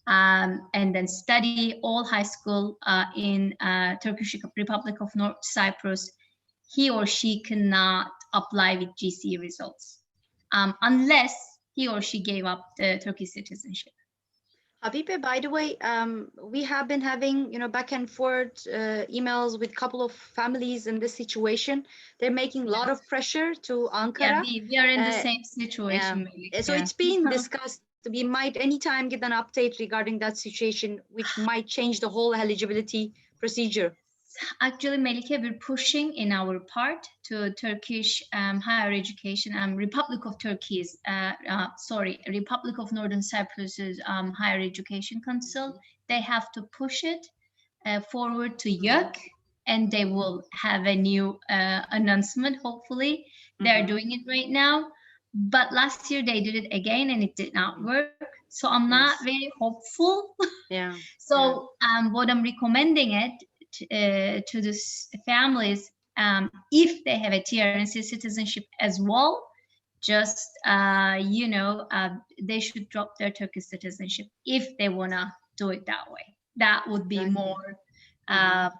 [SPEAKER 2] and then study all high school in Turkish Republic of North Cyprus, he or she cannot apply with GCE results unless he or she gave up the Turkish citizenship.
[SPEAKER 3] Habibe, by the way, we have been having, back and forth emails with a couple of families in this situation. They're making a lot of pressure to Ankara.
[SPEAKER 2] Yeah, we are in the same situation.
[SPEAKER 3] Yeah. So it's been discussed. We might anytime get an update regarding that situation, which might change the whole eligibility procedure.
[SPEAKER 2] Actually, Melike, we're pushing in our part to Turkish higher education, Republic of Turkey's, Republic of Northern Cyprus's higher education council. They have to push it forward to YÖK, and they will have a new announcement, hopefully. They're doing it right now. But last year they did it again and it did not work. So I'm not very hopeful.
[SPEAKER 3] Yeah.
[SPEAKER 2] So what I'm recommending it to the families, if they have a TRNC citizenship as well, just, they should drop their Turkish citizenship if they want to do it that way. That would be more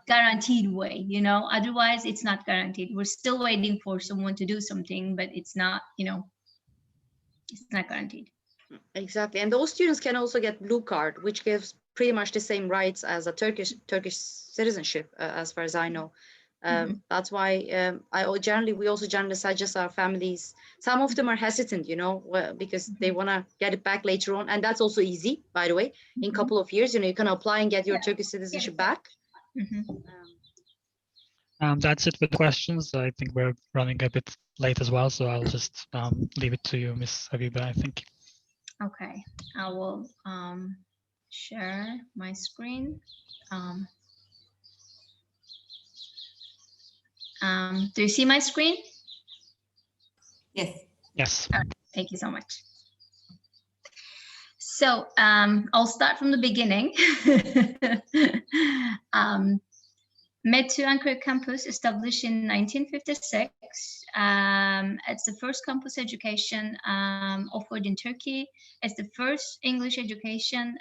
[SPEAKER 2] guaranteed way, otherwise it's not guaranteed. We're still waiting for someone to do something, but it's not, it's not guaranteed.
[SPEAKER 3] Exactly. And those students can also get blue card, which gives pretty much the same rights as a Turkish citizenship, as far as I know. That's why we also generally suggest our families. Some of them are hesitant, you know, because they want to get it back later on, and that's also easy, by the way. In a couple of years, you know, you can apply and get your Turkish citizenship back.
[SPEAKER 4] That's it with the questions. I think we're running a bit late as well, so I'll just leave it to you, Miss Habiba, I think.
[SPEAKER 2] Okay, I will share my screen. Do you see my screen?
[SPEAKER 1] Yes.
[SPEAKER 4] Yes.
[SPEAKER 2] Thank you so much. So I'll start from the beginning. METÜ Ankara campus established in 1956. It's the first campus education offered in Turkey. It's the first English education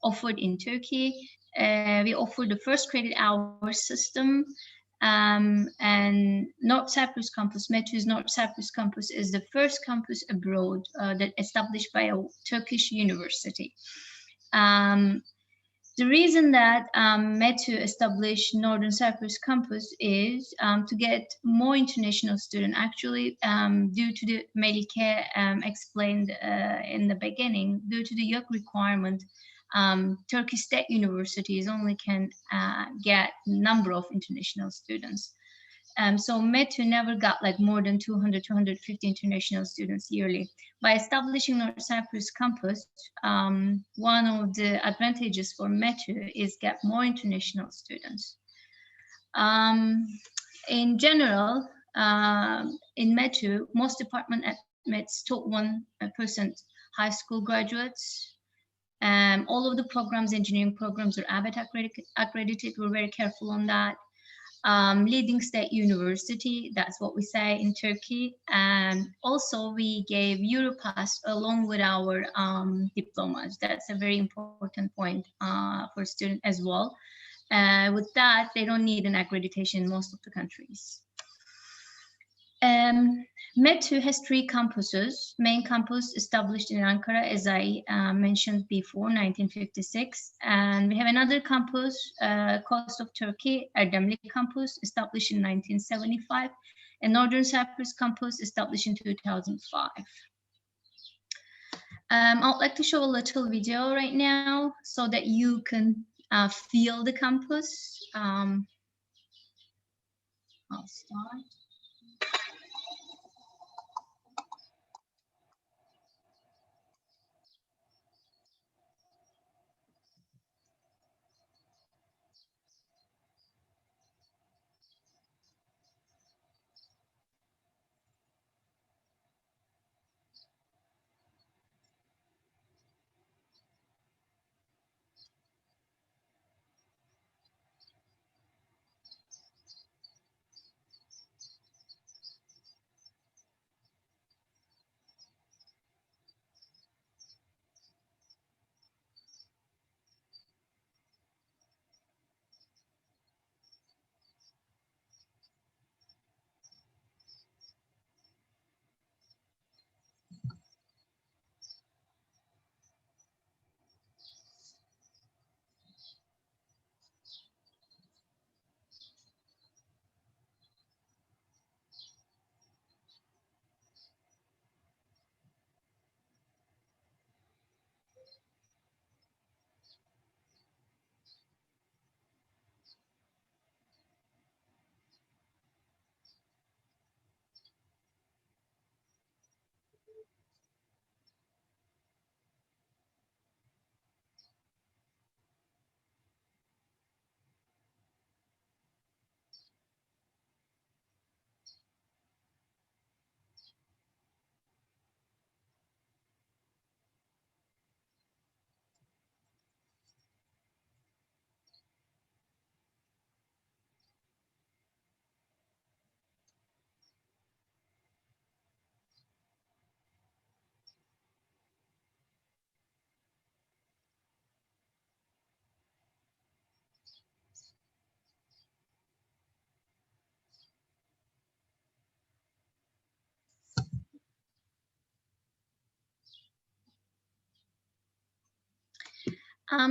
[SPEAKER 2] offered in Turkey. We offer the first credit hour system. And North Cyprus campus, METÜ's North Cyprus campus, is the first campus abroad that established by a Turkish university. The reason that METÜ established Northern Cyprus campus is to get more international students. Actually, due to the Melike explained in the beginning, due to the YÖK requirement, Turkish state universities only can get number of international students. So METÜ never got like more than 200, 250 international students yearly. By establishing North Cyprus campus, one of the advantages for METÜ is get more international students. In general, in METÜ, most department admits top 1% high school graduates. All of the programs, engineering programs, are ABET accredited. We're very careful on that. Leading state university, that's what we say in Turkey. And also we gave Europass along with our diplomas. That's a very important point for students as well. With that, they don't need an accreditation in most of the countries. METÜ has 3 campuses. Main campus established in Ankara, as I mentioned before, 1956. And we have another campus, coast of Turkey, Erdemli campus, established in 1975. And Northern Cyprus campus, established in 2005. I'd like to show a little video right now so that you can feel the campus. I'll start.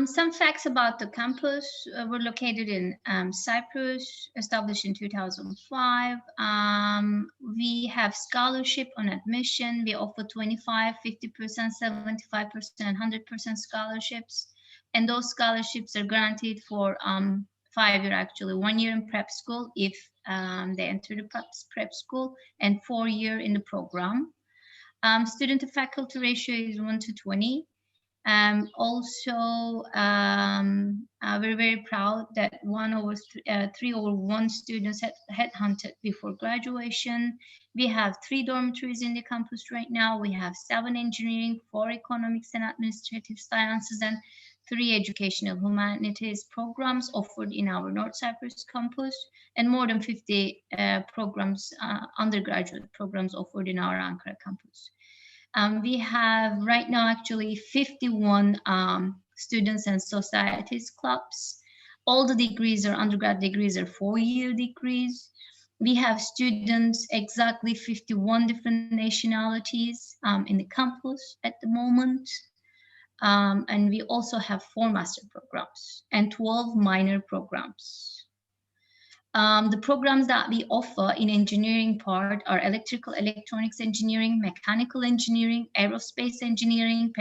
[SPEAKER 2] Some facts about the campus. We're located in Cyprus, established in 2005. We have scholarship on admission. We offer 25, 50%, 75%, 100% scholarships. And those scholarships are granted for 5 years, actually, 1 year in prep school if they enter the prep school, and 4 years in the program. Student to faculty ratio is 1 to 20. Also, we're very proud that 3/1 students headhunted before graduation. We have 3 dormitories in the campus right now. We have 7 engineering, 4 economics and administrative sciences, and 3 educational humanities programs offered in our North Cyprus campus, and more than 50 programs, undergraduate programs offered in our Ankara campus. We have right now actually 51 students and societies clubs. All the degrees are undergrad degrees are 4-year degrees. We have students, exactly 51 different nationalities in the campus at the moment. And we also have 4 master programs and 12 minor programs. The programs that we offer in engineering part are electrical electronics engineering, mechanical engineering, aerospace engineering,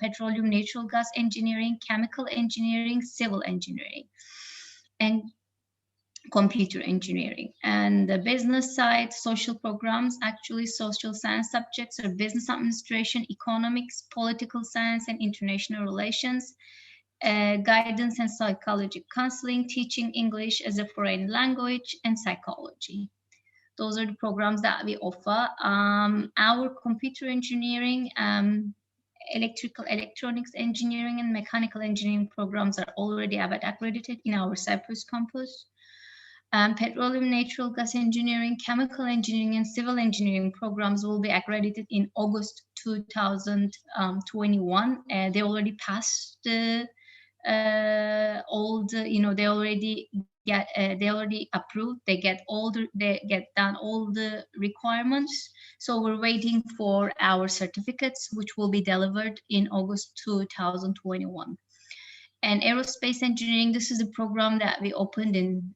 [SPEAKER 2] petroleum natural gas engineering, chemical engineering, civil engineering, and computer engineering. And the business side, social programs, actually social science subjects are business administration, economics, political science, and international relations. Guidance and psychology counseling, teaching English as a foreign language, and psychology. Those are the programs that we offer. Our computer engineering, electrical electronics engineering, and mechanical engineering programs are already accredited in our Cyprus campus. Petroleum natural gas engineering, chemical engineering, and civil engineering programs will be accredited in August 2021. They already passed the they already approved, they get done all the requirements. So we're waiting for our certificates, which will be delivered in August 2021. And aerospace engineering, this is a program that we opened in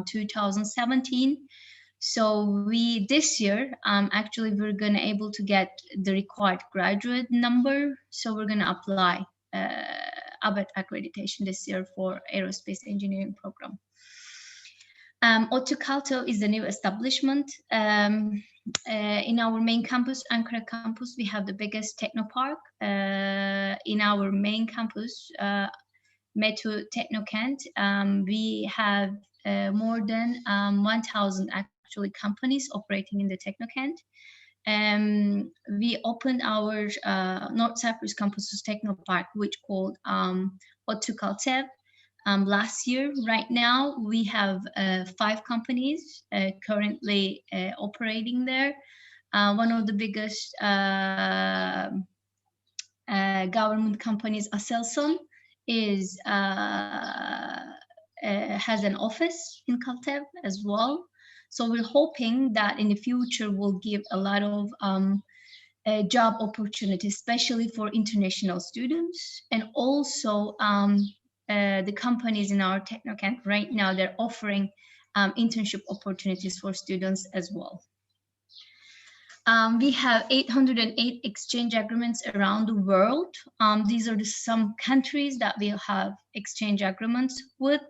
[SPEAKER 2] 2017. So this year, actually, we're gonna able to get the required graduate number. So we're gonna apply ABET accreditation this year for aerospace engineering program. Otokalto is a new establishment. In our main campus, Ankara campus, we have the biggest technopark. In our main campus, Metu Technokent, we have more than 1,000 actually companies operating in the Technokent. We opened our North Cyprus campus's Technopark, which called Otokaltev, last year. Right now, we have 5 companies currently operating there. One of the biggest government companies, Aselson, has an office in Kaltev as well. So we're hoping that in the future we'll give a lot of job opportunities, especially for international students. And also the companies in our Technocamp right now, they're offering internship opportunities for students as well. We have 808 exchange agreements around the world. These are some countries that we have exchange agreements with.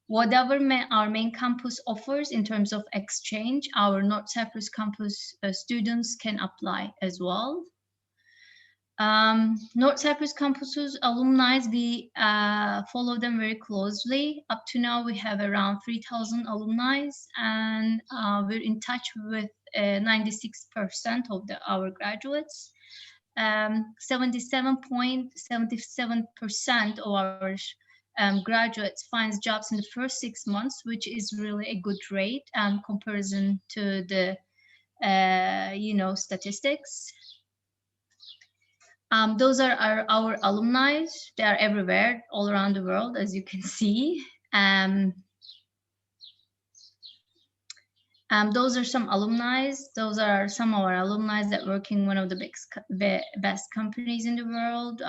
[SPEAKER 2] Whatever our main campus offers in terms of exchange, our North Cyprus campus students can apply as well. North Cyprus campus's alumni, we follow them very closely. Up to now, we have around 3,000 alumni, and we're in touch with 96% of our graduates. 77.77% of our graduates finds jobs in the first 6 months, which is really a good rate in comparison to the statistics. Those are our alumni. They are everywhere, all around the world, as you can see. Those are some alumni. Those are some of our alumni that work in one of the best companies in the world.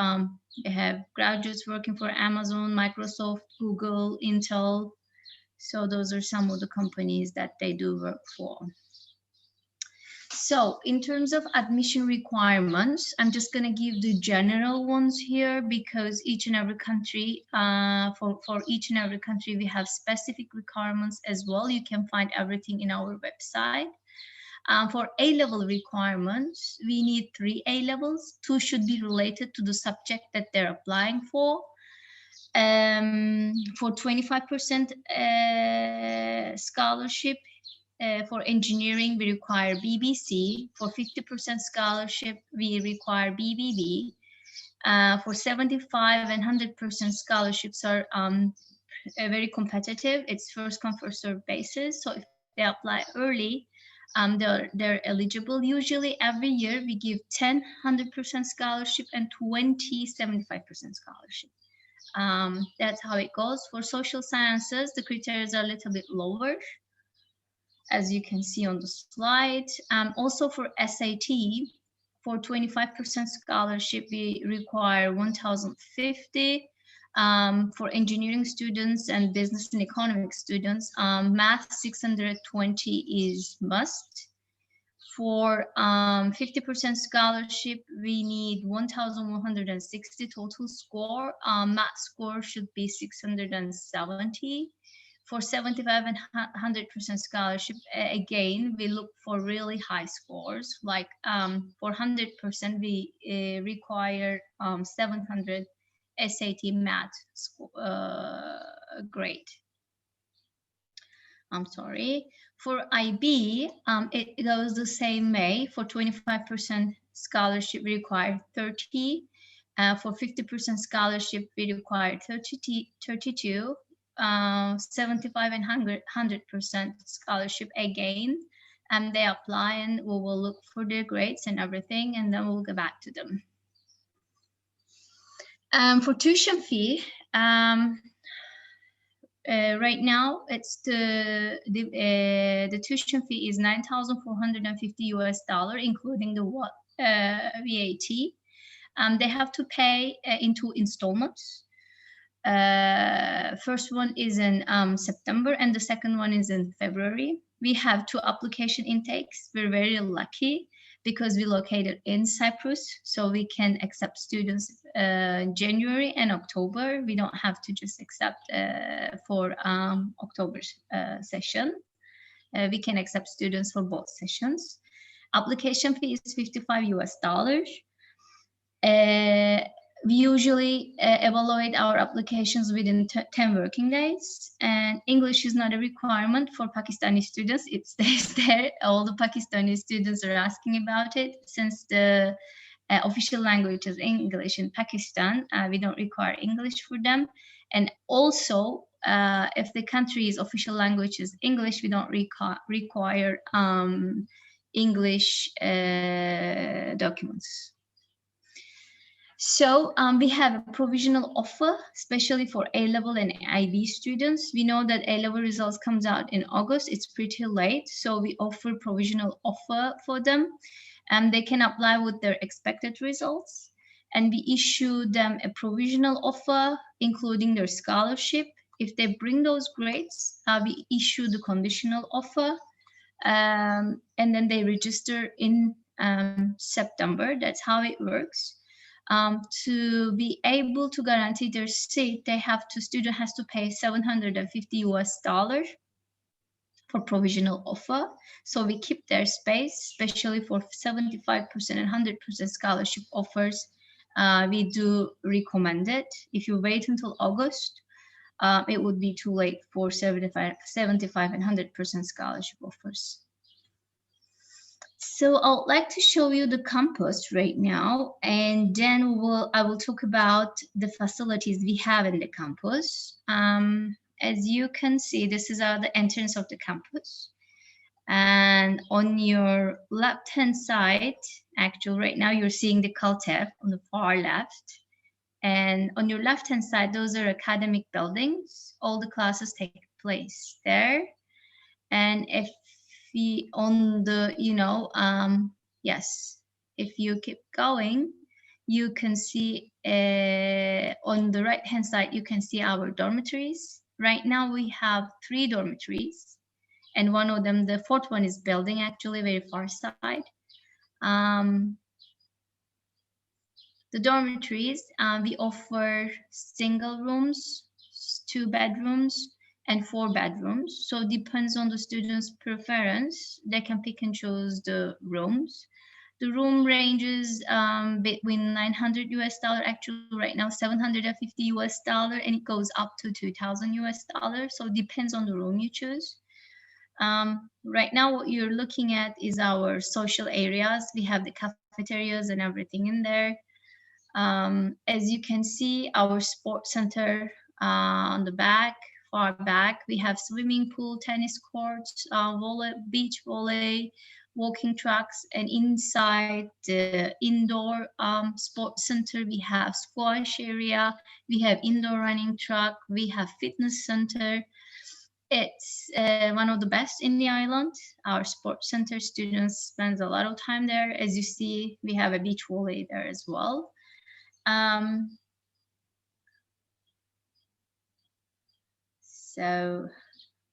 [SPEAKER 2] We have graduates working for Amazon, Microsoft, Google, Intel. So those are some of the companies that they do work for. So in terms of admission requirements, I'm just going to give the general ones here because each and every country, for each and every country, we have specific requirements as well. You can find everything in our website. For A-level requirements, we need 3 A-levels. 2 should be related to the subject that they're applying for. For 25% scholarship, for engineering, we require BBC. For 50% scholarship, we require BBB. For 75 and 100% scholarships are very competitive. It's first come, first served basis. So if they apply early, they're eligible. Usually every year we give 10, 100% scholarship and 20, 75% scholarship. That's how it goes. For social sciences, the criteria are a little bit lower, as you can see on the slide. Also for SAT, for 25% scholarship, we require 1,050. For engineering students and business and economic students, math 620 is must. For 50% scholarship, we need 1,160 total score. Math score should be 670. For 75 and 100% scholarship, again, we look for really high scores. Like for 100%, we require 700 SAT math grade. I'm sorry. For IB, it goes the same way. For 25% scholarship, we require 30. For 50% scholarship, we require 32. 75 and 100% scholarship again, and they apply, and we will look for their grades and everything, and then we'll go back to them. For tuition fee, right now it's the tuition fee is $9,450 including the VAT. They have to pay in 2 installments. First one is in September and the second one is in February. We have 2 application intakes. We're very lucky because we located in Cyprus, so we can accept students January and October. We don't have to just accept for October's session. We can accept students for both sessions. Application fee is $55. We usually evaluate our applications within 10 working days, and English is not a requirement for Pakistani students. It stays there. All the Pakistani students are asking about it. Since the official language is English in Pakistan, we don't require English for them. And also, if the country's official language is English, we don't require English documents. So we have a provisional offer, especially for A-level and IB students. We know that A-level results comes out in August. It's pretty late, so we offer provisional offer for them, and they can apply with their expected results. And we issue them a provisional offer, including their scholarship. If they bring those grades, we issue the conditional offer, and then they register in September. That's how it works. To be able to guarantee their seat, student has to pay $750 for provisional offer. So we keep their space, especially for 75% and 100% scholarship offers. We do recommend it. If you wait until August, it would be too late for 75 and 100% scholarship offers. So I would like to show you the campus right now, and then I will talk about the facilities we have in the campus. As you can see, this is the entrance of the campus. And on your left-hand side, actually right now you're seeing the Caltech on the far left. And on your left-hand side, those are academic buildings. All the classes take place there. And if we on the, yes, if you keep going, you can see on the right hand side, you can see our dormitories. Right now we have 3 dormitories, and one of them, the 4th one, is building actually very far side. The dormitories, we offer single rooms, 2 bedrooms, and 4 bedrooms. So depends on the student's preference. They can pick and choose the rooms. The room ranges between $900 US, actually right now $750 US, and it goes up to $2,000 US. So it depends on the room you choose. Right now what you're looking at is our social areas. We have the cafeterias and everything in there. As you can see, our sports center on the back, far back, we have swimming pool, tennis courts, beach volley, walking tracks, and inside the indoor sports center, we have squash area, we have indoor running track, we have fitness center. It's one of the best in the island. Our sports center students spend a lot of time there. As you see, we have a beach volley there as well. And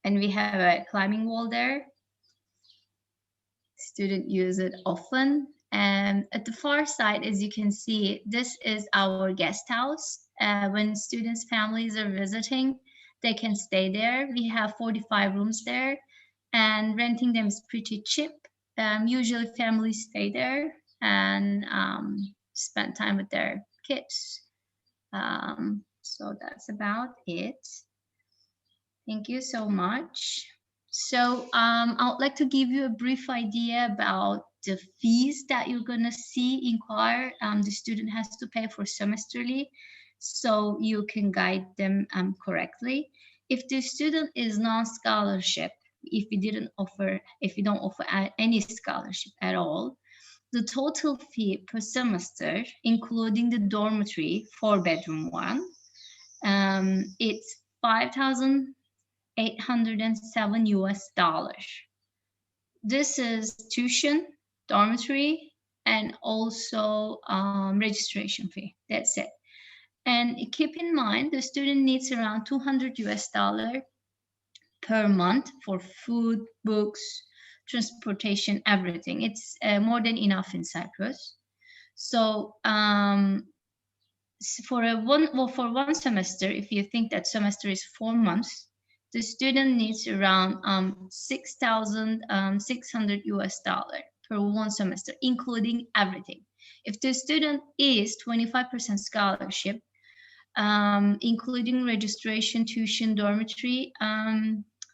[SPEAKER 2] we have a climbing wall there. Students use it often. And at the far side, as you can see, this is our guest house. When students' families are visiting, they can stay there. We have 45 rooms there, and renting them is pretty cheap. Usually families stay there and spend time with their kids. So that's about it. Thank you so much. So I would like to give you a brief idea about the fees that you're gonna see inquire. The student has to pay for semesterly, so you can guide them correctly. If the student is non-scholarship, if you don't offer any scholarship at all, the total fee per semester, including the dormitory, 4-bedroom one, it's $5,807 US. This is tuition, dormitory, and also registration fee. That's it. And keep in mind, the student needs around $200 US per month for food, books, transportation, everything. It's more than enough in Cyprus. So for one semester, if you think that semester is 4 months, the student needs around $6,600 US per one semester, including everything. If the student is 25% scholarship, including registration, tuition, dormitory,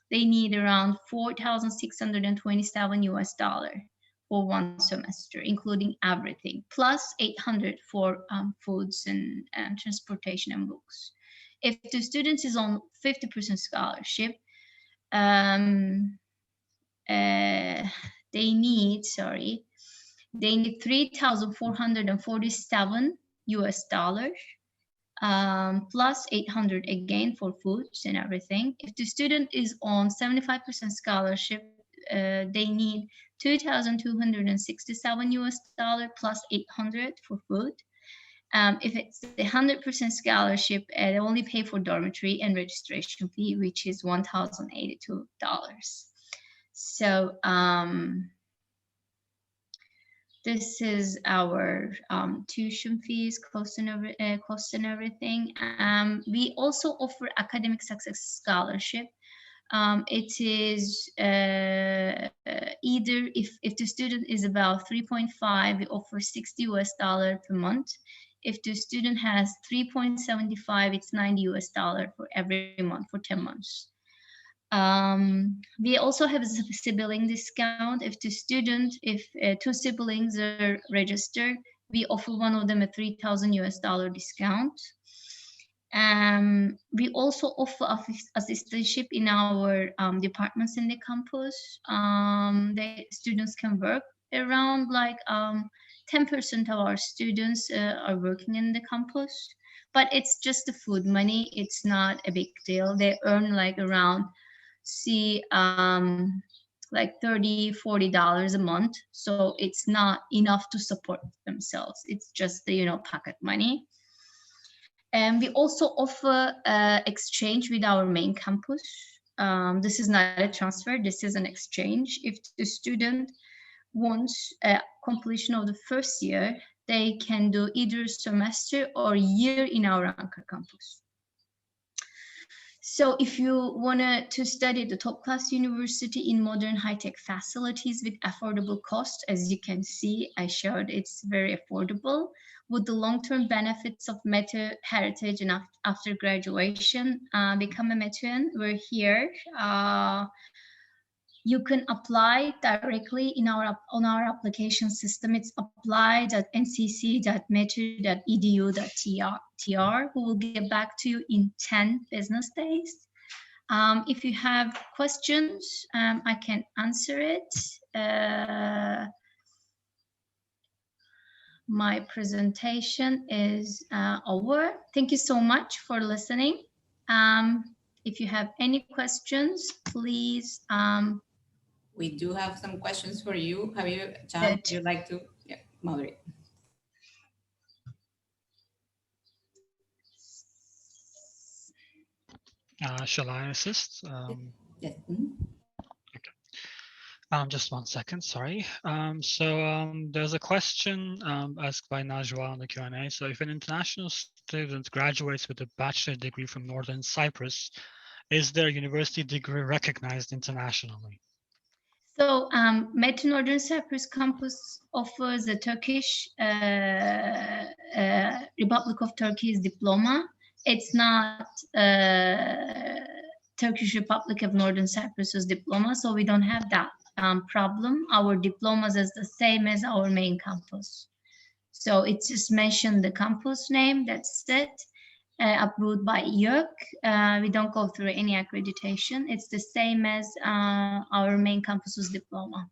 [SPEAKER 2] they need around $4,627 US for one semester, including everything, plus 800 for foods and transportation and books. If the student is on 50% scholarship, they need $3,447 US, plus 800 again for foods and everything. If the student is on 75% scholarship, they need $2,267 US plus 800 for food. If it's the 100% scholarship, they only pay for dormitory and registration fee, which is $1,082. So this is our tuition fees, cost and everything. We also offer academic success scholarship. It is either if the student is about 3.5, we offer $60 US per month. If the student has 3.75, it's $90 US for every month for 10 months. We also have a sibling discount. If the student, if 2 siblings are registered, we offer one of them a $3,000 US discount. We also offer assistantship in our departments in the campus. The students can work around like 10% of our students are working in the campus, but it's just the food money. It's not a big deal. They earn like around like $30–40 a month. So it's not enough to support themselves. It's just the, pocket money. And we also offer exchange with our main campus. This is not a transfer, this is an exchange. If the student wants completion of the first year, they can do either semester or year in our anchor campus. So if you want to study at the top class university in modern high-tech facilities with affordable cost, as you can see, I showed it's very affordable, with the long-term benefits of METÜ heritage and after graduation, become a METÜ'an. We're here. You can apply directly on our application system. It's apply.ncc.metu.edu.tr. We will get back to you in 10 business days. If you have questions, I can answer it. My presentation is over. Thank you so much for listening. If you have any questions, please.
[SPEAKER 1] We do have some questions for you. Can would you like to moderate?
[SPEAKER 4] Shall I assist?
[SPEAKER 1] Yes.
[SPEAKER 4] Okay. Just 1 second, sorry. There's a question asked by Najwa on the Q&A. So if an international student graduates with a bachelor degree from Northern Cyprus, is their university degree recognized internationally?
[SPEAKER 2] So METÜ Northern Cyprus campus offers the Turkish Republic of Turkey's diploma. It's not Turkish Republic of Northern Cyprus's diploma, so we don't have that problem. Our diplomas is the same as our main campus. So it's just mentioned the campus name, that's it. Approved by YÖK. We don't go through any accreditation. It's the same as our main campus's diploma.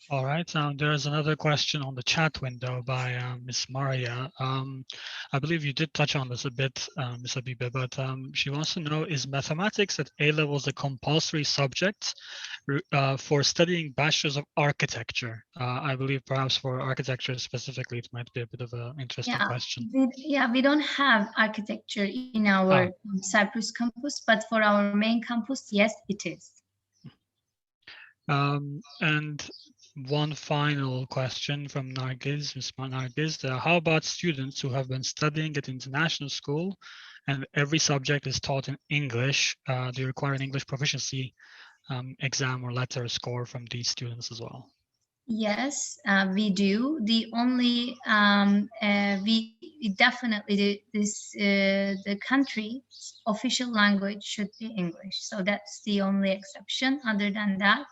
[SPEAKER 4] All right, there is another question on the chat window by Ms. Maria. I believe you did touch on this a bit, Ms. Habibe, but she wants to know, is mathematics at A-levels a compulsory subject for studying Bachelors of Architecture? I believe perhaps for architecture specifically, it might be a bit of an interesting question.
[SPEAKER 2] We don't have architecture in our Cyprus campus, but for our main campus, yes, it is.
[SPEAKER 4] And one final question from Nargiz, Ms. Nargiz. How about students who have been studying at international school and every subject is taught in English? Do you require an English proficiency exam or letter score from these students as well?
[SPEAKER 2] Yes, we do. The only, we definitely, the country's official language should be English. So that's the only exception. Other than that,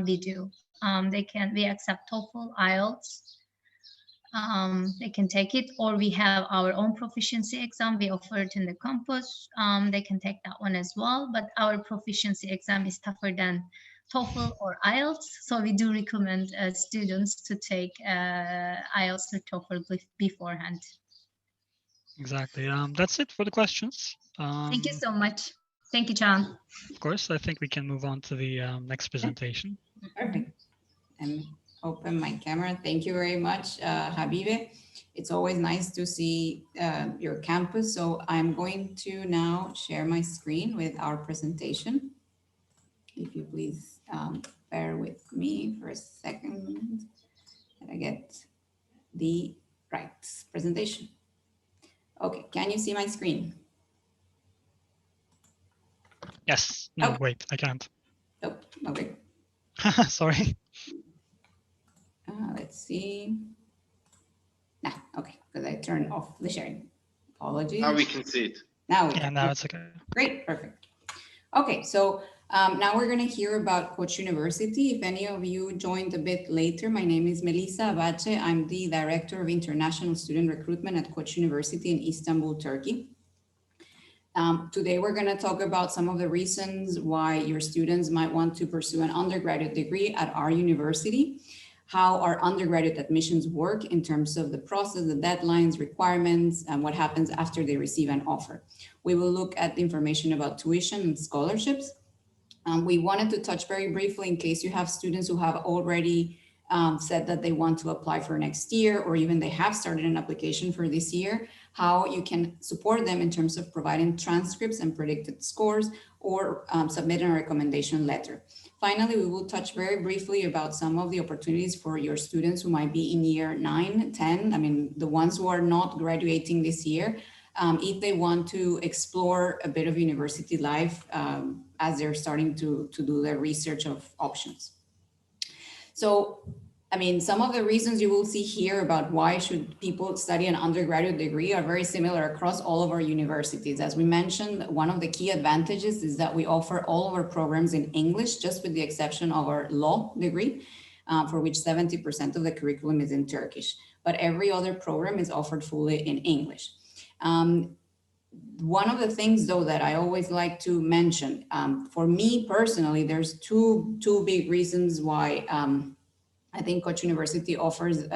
[SPEAKER 2] we do. We accept TOEFL, IELTS. They can take it, or we have our own proficiency exam. We offer it in the campus. They can take that one as well, but our proficiency exam is tougher than TOEFL or IELTS. So we do recommend students to take IELTS or TOEFL beforehand.
[SPEAKER 4] Exactly. That's it for the questions.
[SPEAKER 2] Thank you so much. Thank you, Can.
[SPEAKER 4] Of course, I think we can move on to the next presentation.
[SPEAKER 1] Perfect. And open my camera. Thank you very much, Habibe. It's always nice to see your campus. So I'm going to now share my screen with our presentation. If you please bear with me for a second. And I get the right presentation. Okay, can you see my screen?
[SPEAKER 4] Yes. No, wait, I can't.
[SPEAKER 1] Oh, okay.
[SPEAKER 4] Sorry.
[SPEAKER 1] Let's see. Nah, okay, because I turned off the sharing. Apologies.
[SPEAKER 5] Now we can see it.
[SPEAKER 1] Now
[SPEAKER 4] it's okay.
[SPEAKER 1] Great, perfect. Okay, so now we're going to hear about Koç University. If any of you joined a bit later, my name is Melisa Abace. I'm the Director of International Student Recruitment at Koç University in Istanbul, Turkey. Today, we're going to talk about some of the reasons why your students might want to pursue an undergraduate degree at our university, how our undergraduate admissions work in terms of the process, the deadlines, requirements, and what happens after they receive an offer. We will look at the information about tuition and scholarships. We wanted to touch very briefly, in case you have students who have already said that they want to apply for next year, or even they have started an application for this year, how you can support them in terms of providing transcripts and predicted scores, or submitting a recommendation letter. Finally, we will touch very briefly about some of the opportunities for your students who might be in year 9, 10, I mean, the ones who are not graduating this year, if they want to explore a bit of university life as they're starting to do their research of options. So, I mean, some of the reasons you will see here about why should people study an undergraduate degree are very similar across all of our universities. As we mentioned, one of the key advantages is that we offer all of our programs in English, just with the exception of our law degree, for which 70% of the curriculum is in Turkish. But every other program is offered fully in English. One of the things, though, that I always like to mention, for me personally, there's two big reasons why I think Koç University offers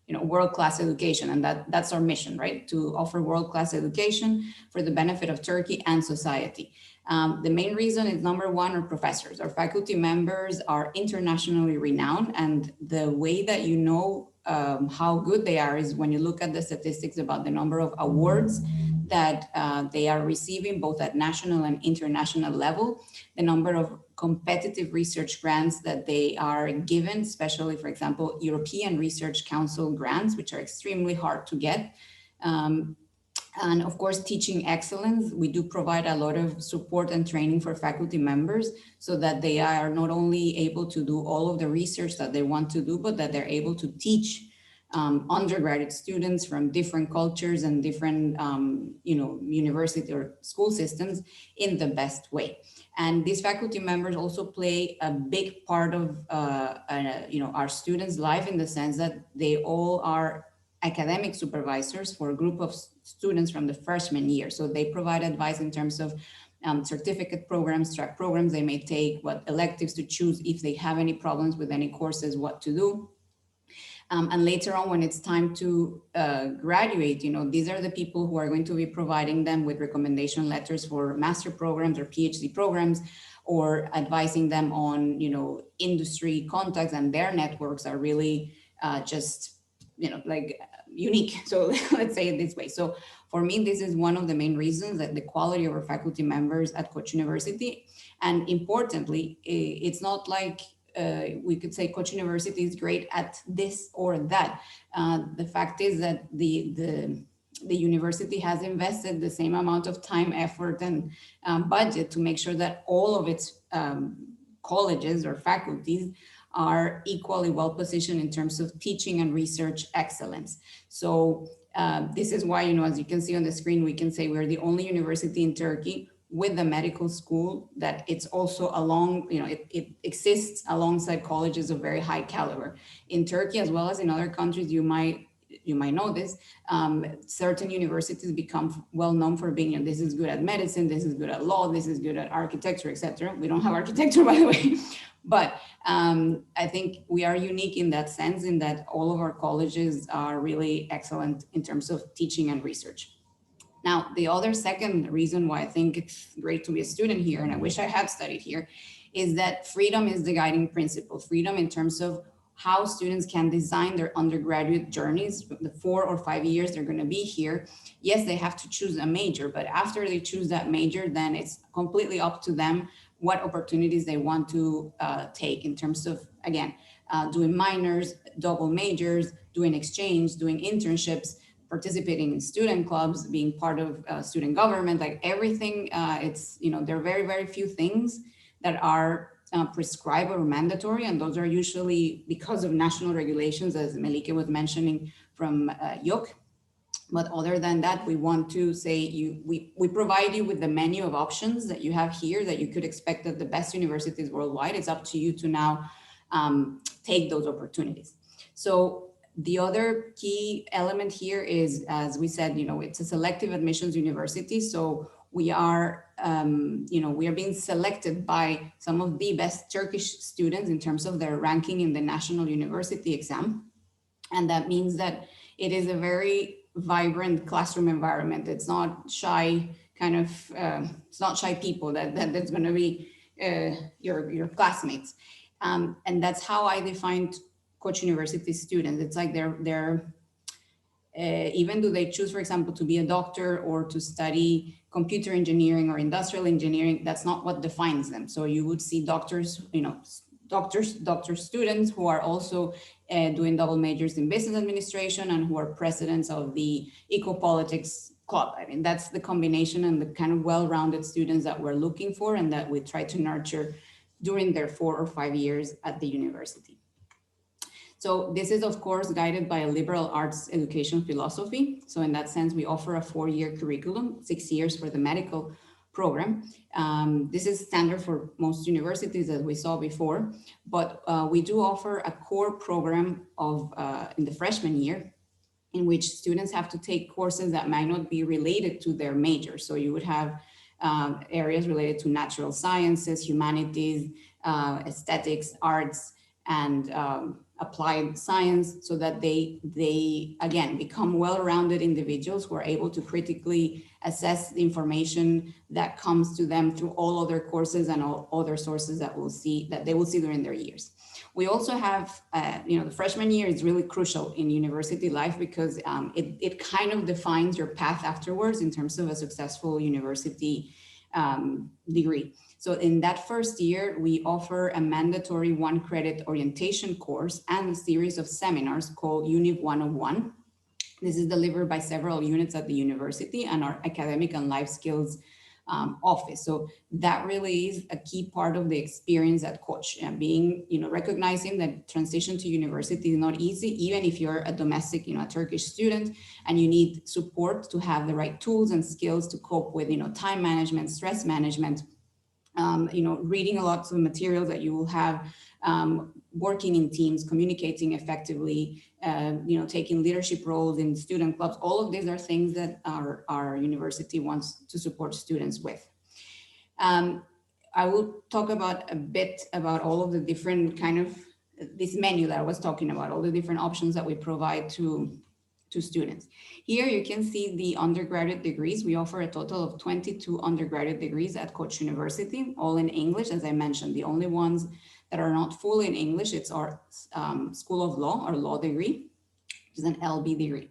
[SPEAKER 1] world-class education, and that's our mission, right? To offer world-class education for the benefit of Turkey and society. The main reason is, number one, our professors. Our faculty members are internationally renowned, and the way that you know how good they are is when you look at the statistics about the number of awards that they are receiving, both at national and international level, the number of competitive research grants that they are given, especially, for example, European Research Council grants, which are extremely hard to get. And of course, teaching excellence. We do provide a lot of support and training for faculty members so that they are not only able to do all of the research that they want to do, but that they're able to teach undergraduate students from different cultures and different university or school systems in the best way. And these faculty members also play a big part of our students' life, in the sense that they all are academic supervisors for a group of students from the freshman year. So they provide advice in terms of certificate programs, track programs they may take, what electives to choose, if they have any problems with any courses, what to do. And later on, when it's time to graduate, these are the people who are going to be providing them with recommendation letters for master programs or PhD programs, or advising them on, industry contacts, and their networks are really just, like unique. So let's say it this way. So for me, this is one of the main reasons, that the quality of our faculty members at Koç University. And importantly, it's not like we could say Koç University is great at this or that. The fact is that the university has invested the same amount of time, effort, and budget to make sure that all of its colleges or faculties are equally well positioned in terms of teaching and research excellence. So this is why, as you can see on the screen, we can say we're the only university in Turkey with a medical school that it's also it exists alongside colleges of very high caliber. In Turkey, as well as in other countries, you might know this, certain universities become well known for being, this is good at medicine, this is good at law, this is good at architecture, etc. We don't have architecture, by the way. But I think we are unique in that sense, in that all of our colleges are really excellent in terms of teaching and research. Now, the other second reason why I think it's great to be a student here, and I wish I had studied here, is that freedom is the guiding principle. Freedom in terms of how students can design their undergraduate journeys, the 4 or 5 years they're going to be here. Yes, they have to choose a major, but after they choose that major, then it's completely up to them what opportunities they want to take in terms of, again, doing minors, double majors, doing exchange, doing internships, participating in student clubs, being part of student government, like everything. There are very, very few things that are prescribed or mandatory, and those are usually because of national regulations, as Melike was mentioning from YÖK. But other than that, we want to say we provide you with the menu of options that you have here that you could expect at the best universities worldwide. It's up to you to now take those opportunities. So the other key element here is, as we said, it's a selective admissions university. So we are, we are being selected by some of the best Turkish students in terms of their ranking in the national university exam. And that means that it is a very vibrant classroom environment. It's not shy kind of, it's not shy people that's going to be your classmates. And that's how I defined Koç University students. It's like even though they choose, for example, to be a doctor or to study computer engineering or industrial engineering, that's not what defines them. So you would see doctors, doctor students who are also doing double majors in business administration and who are presidents of the eco-politics club. I mean, that's the combination and the kind of well-rounded students that we're looking for and that we try to nurture during their 4 or 5 years at the university. So this is, of course, guided by a liberal arts education philosophy. So in that sense, we offer a 4-year curriculum, 6 years for the medical program. This is standard for most universities, as we saw before, but we do offer a core program of in the freshman year, in which students have to take courses that might not be related to their major. So you would have areas related to natural sciences, humanities, aesthetics, arts, and applied science, so that they again become well-rounded individuals who are able to critically assess the information that comes to them through all other courses and all other sources that they will see during their years. We also have, the freshman year is really crucial in university life because it kind of defines your path afterwards in terms of a successful university degree. So in that first year, we offer a mandatory 1-credit orientation course and a series of seminars called Univ 101. This is delivered by several units at the university and our academic and life skills office. So that really is a key part of the experience at Koç, and being, recognizing that transition to university is not easy, even if you're a domestic, a Turkish student, and you need support to have the right tools and skills to cope with, time management, stress management, reading a lot of materials that you will have, working in teams, communicating effectively, taking leadership roles in student clubs. All of these are things that our university wants to support students with. I will talk a bit about all of the different this menu that I was talking about, all the different options that we provide to students. Here you can see the undergraduate degrees. We offer a total of 22 undergraduate degrees at Koç University, all in English. As I mentioned, the only ones that are not fully in English, it's our School of Law, our law degree, which is an LB degree.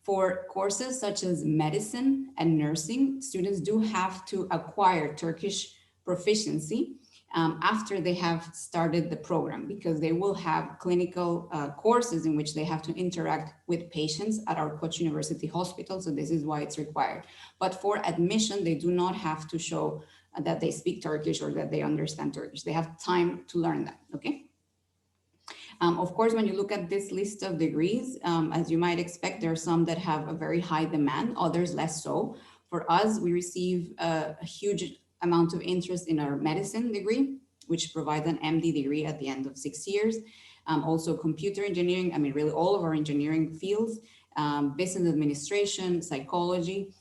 [SPEAKER 1] For courses such as medicine and nursing, students do have to acquire Turkish proficiency after they have started the program, because they will have clinical courses in which they have to interact with patients at our Koç University hospital. So this is why it's required. But for admission, they do not have to show that they speak Turkish or that they understand Turkish. They have time to learn that, okay? Of course, when you look at this list of degrees, as you might expect, there are some that have a very high demand, others less so. For us, we receive a huge amount of interest in our medicine degree, which provides an MD degree at the end of 6 years. Also computer engineering, really all of our engineering fields, business administration, psychology.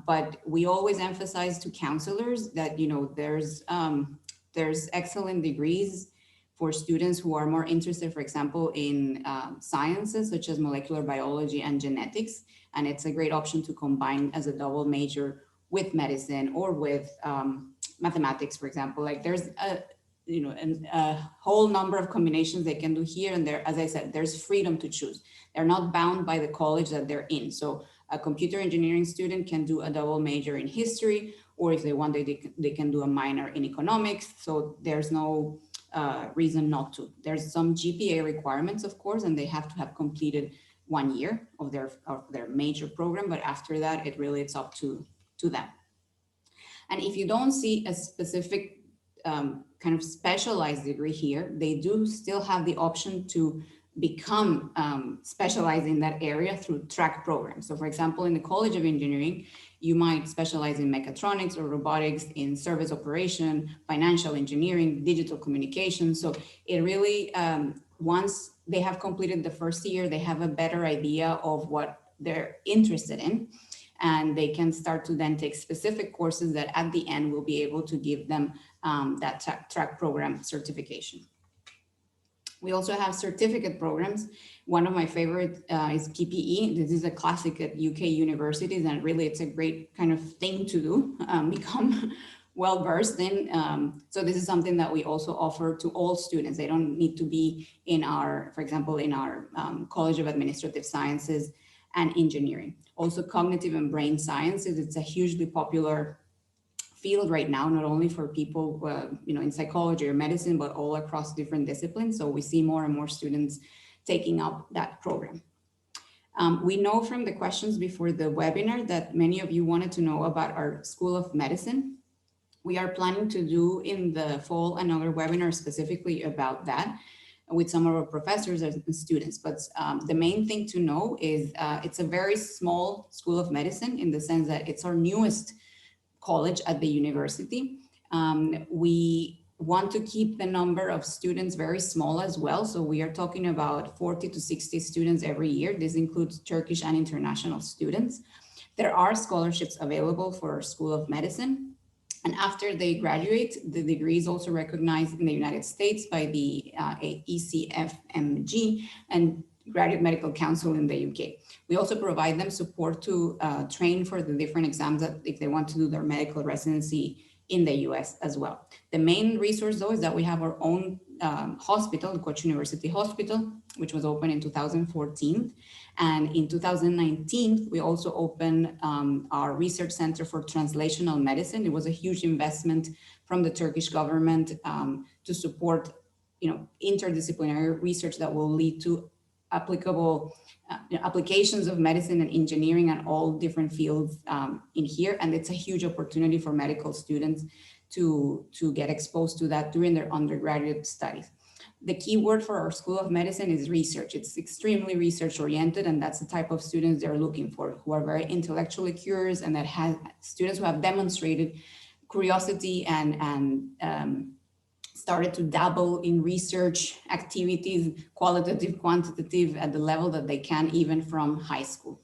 [SPEAKER 1] But we always emphasize to counselors that, there's excellent degrees for students who are more interested, for example, in sciences such as molecular biology and genetics. And it's a great option to combine as a double major with medicine or with mathematics, for example. Like there's a whole number of combinations they can do here and there. As I said, there's freedom to choose. They're not bound by the college that they're in. So a computer engineering student can do a double major in history, or if they want, they can do a minor in economics. So there's no reason not to. There's some GPA requirements, of course, and they have to have completed 1 year of their major program. But after that, it's up to them. And if you don't see a specific kind of specialized degree here, they do still have the option to become specialized in that area through track programs. So for example, in the College of Engineering, you might specialize in mechatronics or robotics, in service operation, financial engineering, digital communication. So it really, once they have completed the first year, they have a better idea of what they're interested in. And they can start to then take specific courses that at the end will be able to give them that track program certification. We also have certificate programs. One of my favorite is PPE. This is a classic at UK universities, and really it's a great kind of thing to do, become well versed in. So this is something that we also offer to all students. They don't need to be in our, for example, in our College of Administrative Sciences and Engineering. Also cognitive and brain sciences, it's a hugely popular field right now, not only for people in psychology or medicine, but all across different disciplines. So we see more and more students taking up that program. We know from the questions before the webinar that many of you wanted to know about our School of Medicine. We are planning to do in the fall another webinar specifically about that with some of our professors and students. But the main thing to know is it's a very small School of Medicine in the sense that it's our newest college at the university. We want to keep the number of students very small as well. So we are talking about 40 to 60 students every year. This includes Turkish and international students. There are scholarships available for School of Medicine. And after they graduate, the degree is also recognized in the United States by the ECFMG and Graduate Medical Council in the UK. We also provide them support to train for the different exams that if they want to do their medical residency in the US as well. The main resource though is that we have our own hospital, the Koç University Hospital, which was opened in 2014. And in 2019, we also opened our research center for translational medicine. It was a huge investment from the Turkish government to support, interdisciplinary research that will lead to applicable applications of medicine and engineering and all different fields in here. And it's a huge opportunity for medical students to get exposed to that during their undergraduate studies. The key word for our School of Medicine is research. It's extremely research oriented, and that's the type of students they're looking for, who are very intellectually curious and that have students who have demonstrated curiosity and started to dabble in research activities, qualitative, quantitative, at the level that they can even from high school.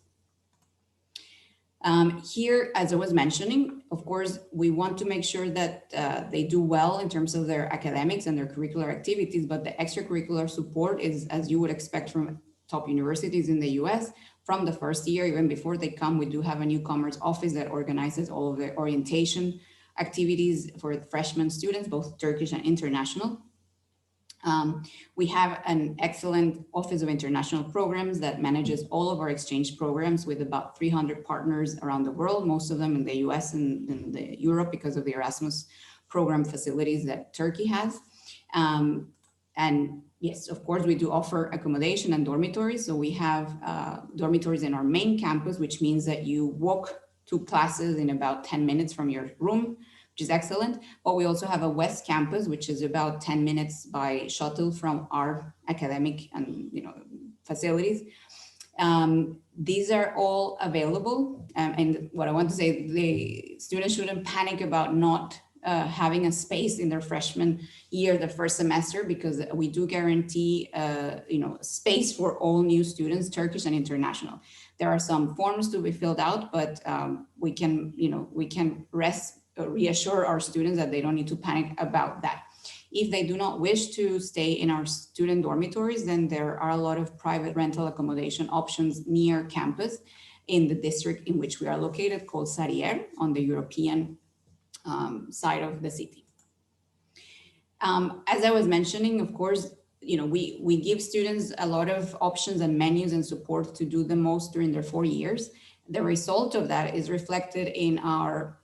[SPEAKER 1] Here, as I was mentioning, of course, we want to make sure that they do well in terms of their academics and their curricular activities, but the extracurricular support is, as you would expect from top universities in the US, from the first year, even before they come, we do have a newcomers office that organizes all of the orientation activities for freshman students, both Turkish and international. We have an excellent Office of International Programs that manages all of our exchange programs with about 300 partners around the world, most of them in the US and in Europe because of the Erasmus program facilities that Turkey has. And yes, of course, we do offer accommodation and dormitories. So we have dormitories in our main campus, which means that you walk to classes in about 10 minutes from your room, which is excellent. But we also have a West campus, which is about 10 minutes by shuttle from our academic and facilities. These are all available. And what I want to say, the students shouldn't panic about not having a space in their freshman year, the first semester, because we do guarantee space for all new students, Turkish and international. There are some forms to be filled out, but we can reassure our students that they don't need to panic about that. If they do not wish to stay in our student dormitories, then there are a lot of private rental accommodation options near campus in the district in which we are located, called Sarıyer, on the European side of the city. As I was mentioning, of course, we give students a lot of options and menus and support to do the most during their 4 years. The result of that is reflected in our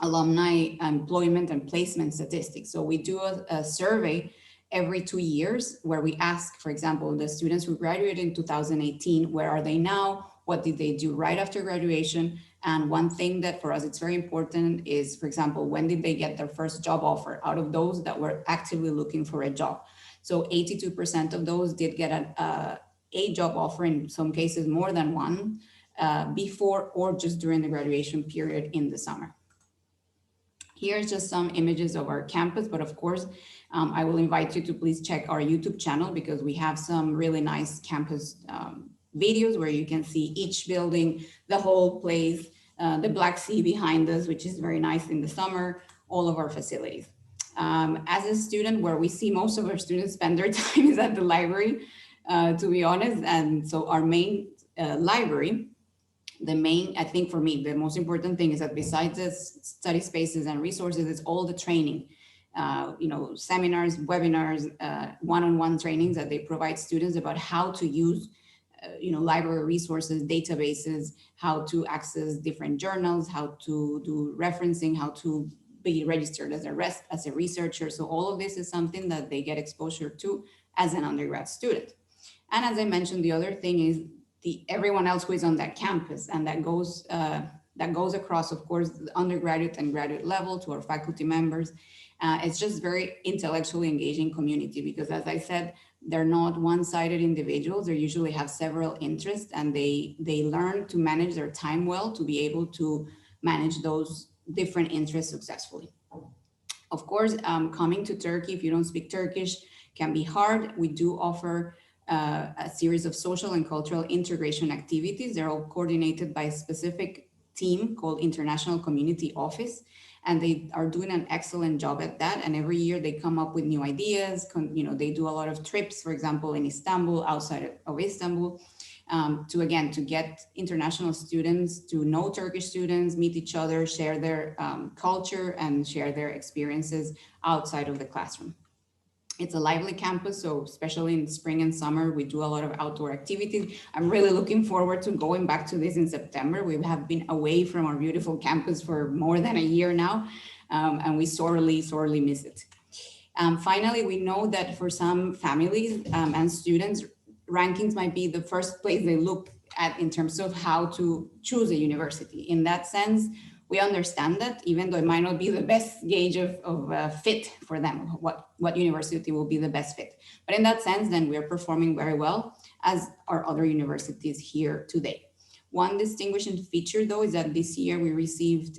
[SPEAKER 1] alumni employment and placement statistics. So we do a survey every 2 years where we ask, for example, the students who graduated in 2018, where are they now? What did they do right after graduation? And one thing that for us it's very important is, for example, when did they get their first job offer out of those that were actively looking for a job? So 82% of those did get a job offer, in some cases more than one, before or just during the graduation period in the summer. Here's just some images of our campus, but of course, I will invite you to please check our YouTube channel because we have some really nice campus videos where you can see each building, the whole place, the Black Sea behind us, which is very nice in the summer, all of our facilities. As a student, where we see most of our students spend their time is at the library, to be honest. And so our main library the main, I think for me, the most important thing is that besides the study spaces and resources, it's all the training, seminars, webinars, one-on-one trainings that they provide students about how to use library resources, databases, how to access different journals, how to do referencing, how to be registered as a researcher. So all of this is something that they get exposure to as an undergrad student. And as I mentioned, the other thing is everyone else who is on that campus, and that goes across, of course, the undergraduate and graduate level to our faculty members. It's just very intellectually engaging community because, as I said, they're not one-sided individuals. They usually have several interests, and they learn to manage their time well to be able to manage those different interests successfully. Of course, coming to Turkey, if you don't speak Turkish, can be hard. We do offer a series of social and cultural integration activities. They're all coordinated by a specific team called International Community Office, and they are doing an excellent job at that. And every year they come up with new ideas. They do a lot of trips, for example, in Istanbul, outside of Istanbul, to get international students to know Turkish students, meet each other, share their culture, and share their experiences outside of the classroom. It's a lively campus, so especially in spring and summer, we do a lot of outdoor activities. I'm really looking forward to going back to this in September. We have been away from our beautiful campus for more than a year now, and we sorely miss it. Finally, we know that for some families and students, rankings might be the first place they look at in terms of how to choose a university. In that sense, we understand that, even though it might not be the best gauge of fit for them, what university will be the best fit. But in that sense, then we're performing very well, as are other universities here today. One distinguishing feature, though, is that this year we received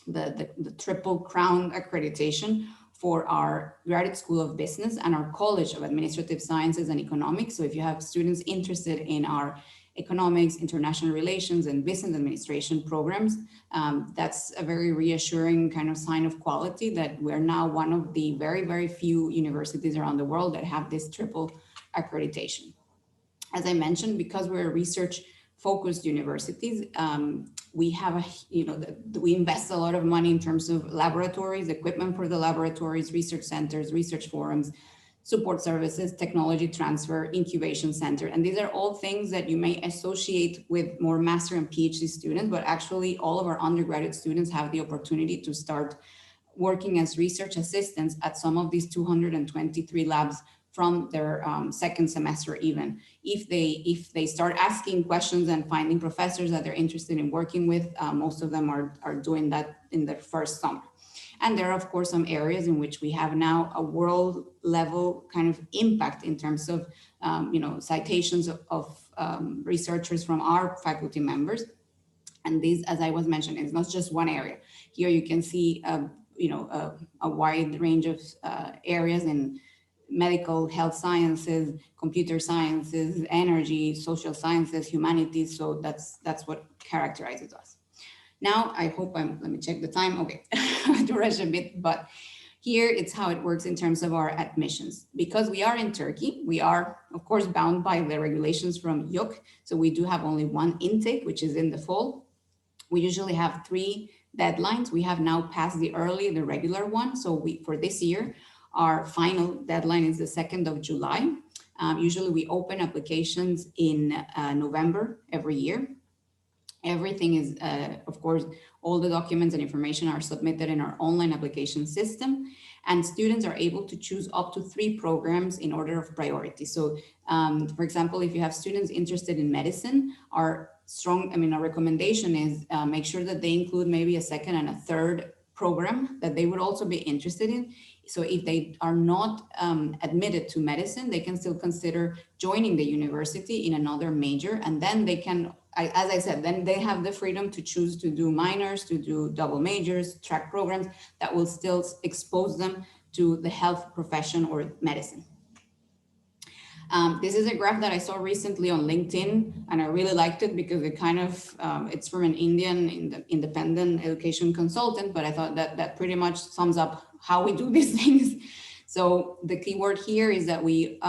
[SPEAKER 1] the Triple Crown accreditation for our Graduate School of Business and our College of Administrative Sciences and Economics. So if you have students interested in our economics, international relations, and business administration programs, that's a very reassuring kind of sign of quality that we're now one of the very, very few universities around the world that have this triple accreditation. As I mentioned, because we're research-focused universities, we have we invest a lot of money in terms of laboratories, equipment for the laboratories, research centers, research forums, support services, technology transfer, incubation center. And these are all things that you may associate with more master and PhD students, but actually all of our undergraduate students have the opportunity to start working as research assistants at some of these 223 labs from their second semester even. If they start asking questions and finding professors that they're interested in working with, most of them are doing that in their first summer. And there are, of course, some areas in which we have now a world level kind of impact in terms of, citations of researchers from our faculty members. And these, as I was mentioning, it's not just one area. Here you can see, a wide range of areas in medical, health sciences, computer sciences, energy, social sciences, humanities. So that's what characterizes us. Now, I hope let me check the time. Okay, to rush a bit, but here it's how it works in terms of our admissions. Because we are in Turkey, we are, of course, bound by the regulations from YÖK. So we do have only one intake, which is in the fall. We usually have 3 deadlines. We have now passed the regular one. So for this year, our final deadline is the 2nd of July. Usually we open applications in November every year. Everything is, of course, all the documents and information are submitted in our online application system, and students are able to choose up to 3 programs in order of priority. So, for example, if you have students interested in medicine, our recommendation is make sure that they include maybe a second and a third program that they would also be interested in. So if they are not admitted to medicine, they can still consider joining the university in another major, and then they can, as I said, then they have the freedom to choose to do minors, to do double majors, track programs that will still expose them to the health profession or medicine. This is a graph that I saw recently on LinkedIn, and I really liked it because it kind of, it's from an Indian independent education consultant, but I thought that pretty much sums up how we do these things. So the key word here is that we,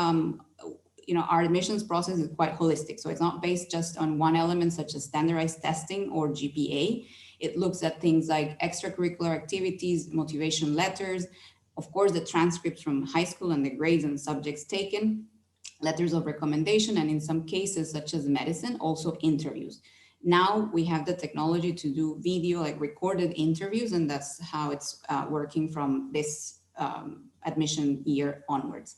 [SPEAKER 1] our admissions process is quite holistic. So it's not based just on one element such as standardized testing or GPA. It looks at things like extracurricular activities, motivation letters, of course, the transcripts from high school and the grades and subjects taken, letters of recommendation, and in some cases, such as medicine, also interviews. Now we have the technology to do video, like recorded interviews, and that's how it's working from this admission year onwards.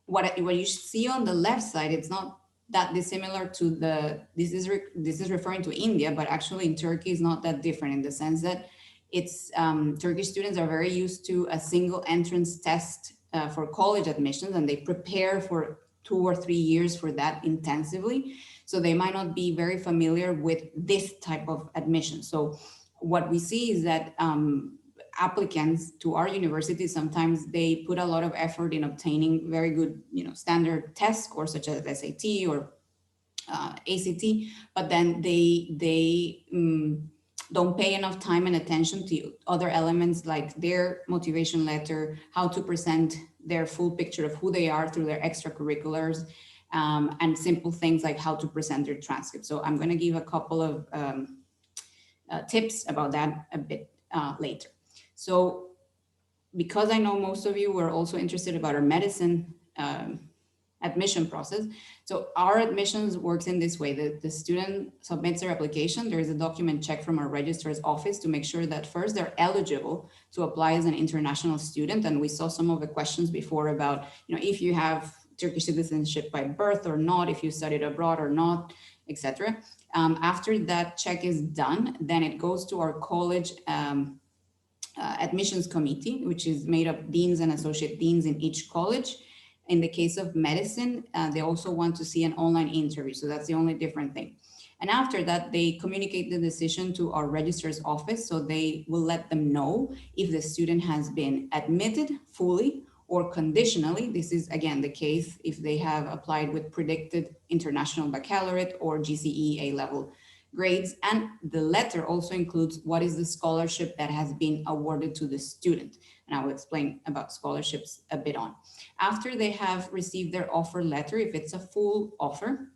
[SPEAKER 1] What you see on the left side, it's not that dissimilar to this is referring to India, but actually in Turkey is not that different in the sense that it's Turkish students are very used to a single entrance test for college admissions, and they prepare for 2 or 3 years for that intensively. So they might not be very familiar with this type of admission. So what we see is that applicants to our university, sometimes they put a lot of effort in obtaining very good, standard test scores such as SAT or ACT, but then they don't pay enough time and attention to other elements like their motivation letter, how to present their full picture of who they are through their extracurriculars, and simple things like how to present their transcript. So I'm going to give a couple of tips about that a bit later. So because I know most of you were also interested about our medicine admission process. So our admissions works in this way. The student submits their application. There is a document check from our registrar's office to make sure that first they're eligible to apply as an international student. And we saw some of the questions before about, if you have Turkish citizenship by birth or not, if you studied abroad or not, etc. After that check is done, then it goes to our college admissions committee, which is made of deans and associate deans in each college. In the case of medicine, they also want to see an online interview. So that's the only different thing. And after that, they communicate the decision to our registrar's office. So they will let them know if the student has been admitted fully or conditionally. This is again the case if they have applied with predicted international baccalaureate or GCE A-level grades. And the letter also includes what is the scholarship that has been awarded to the student. And I will explain about scholarships a bit on. After they have received their offer letter, if it's a full offer,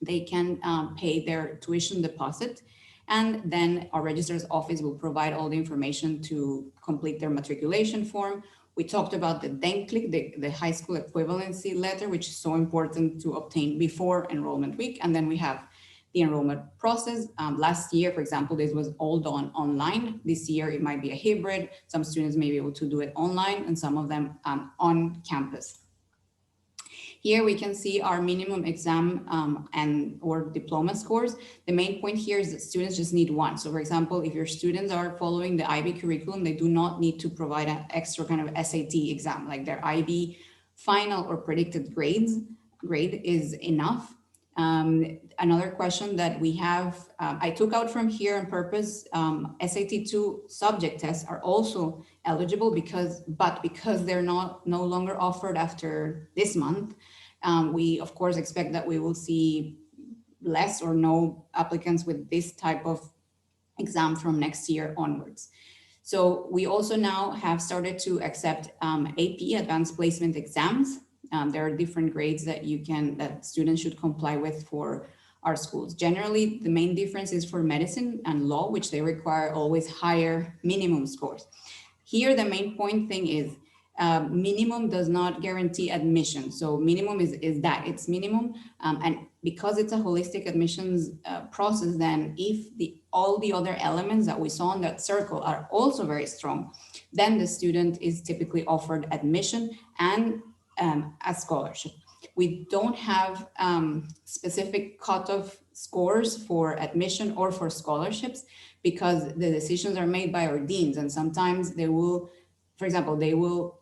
[SPEAKER 1] they can pay their tuition deposit. And then our registrar's office will provide all the information to complete their matriculation form. We talked about the denklik, the high school equivalency letter, which is so important to obtain before enrollment week. And then we have the enrollment process. Last year, for example, this was all done online. This year, it might be a hybrid. Some students may be able to do it online and some of them on campus. Here we can see our minimum exam or diploma scores. The main point here is that students just need one. So for example, if your students are following the IB curriculum, they do not need to provide an extra kind of SAT exam, like their IB final or predicted grade is enough. Another question that we have, I took out from here on purpose, SAT2 subject tests are also eligible because they're no longer offered after this month. We of course expect that we will see less or no applicants with this type of exam from next year onwards. So we also now have started to accept AP, advanced placement exams. There are different grades that students should comply with for our schools. Generally, the main difference is for medicine and law, which they require always higher minimum scores. Here, the main point thing is minimum does not guarantee admission. So minimum is that it's minimum. And because it's a holistic admissions process, then if all the other elements that we saw in that circle are also very strong, then the student is typically offered admission and a scholarship. We don't have specific cutoff scores for admission or for scholarships because the decisions are made by our deans, and sometimes they will, for example, they will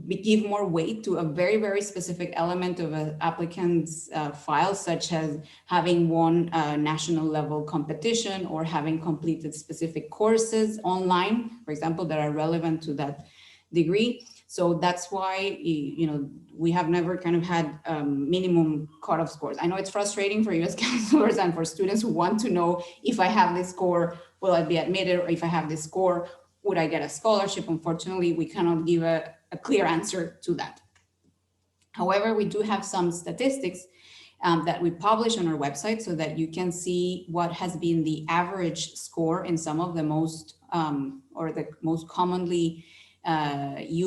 [SPEAKER 1] give more weight to a very, very specific element of an applicant's file, such as having won a national level competition or having completed specific courses online, for example, that are relevant to that degree. So that's why, we have never kind of had minimum cutoff scores. I know it's frustrating for you as counselors and for students who want to know, if I have this score, will I be admitted? Or if I have this score, would I get a scholarship? Unfortunately, we cannot give a clear answer to that. However, we do have some statistics that we publish on our website so that you can see what has been the average score in some of the most or the most commonly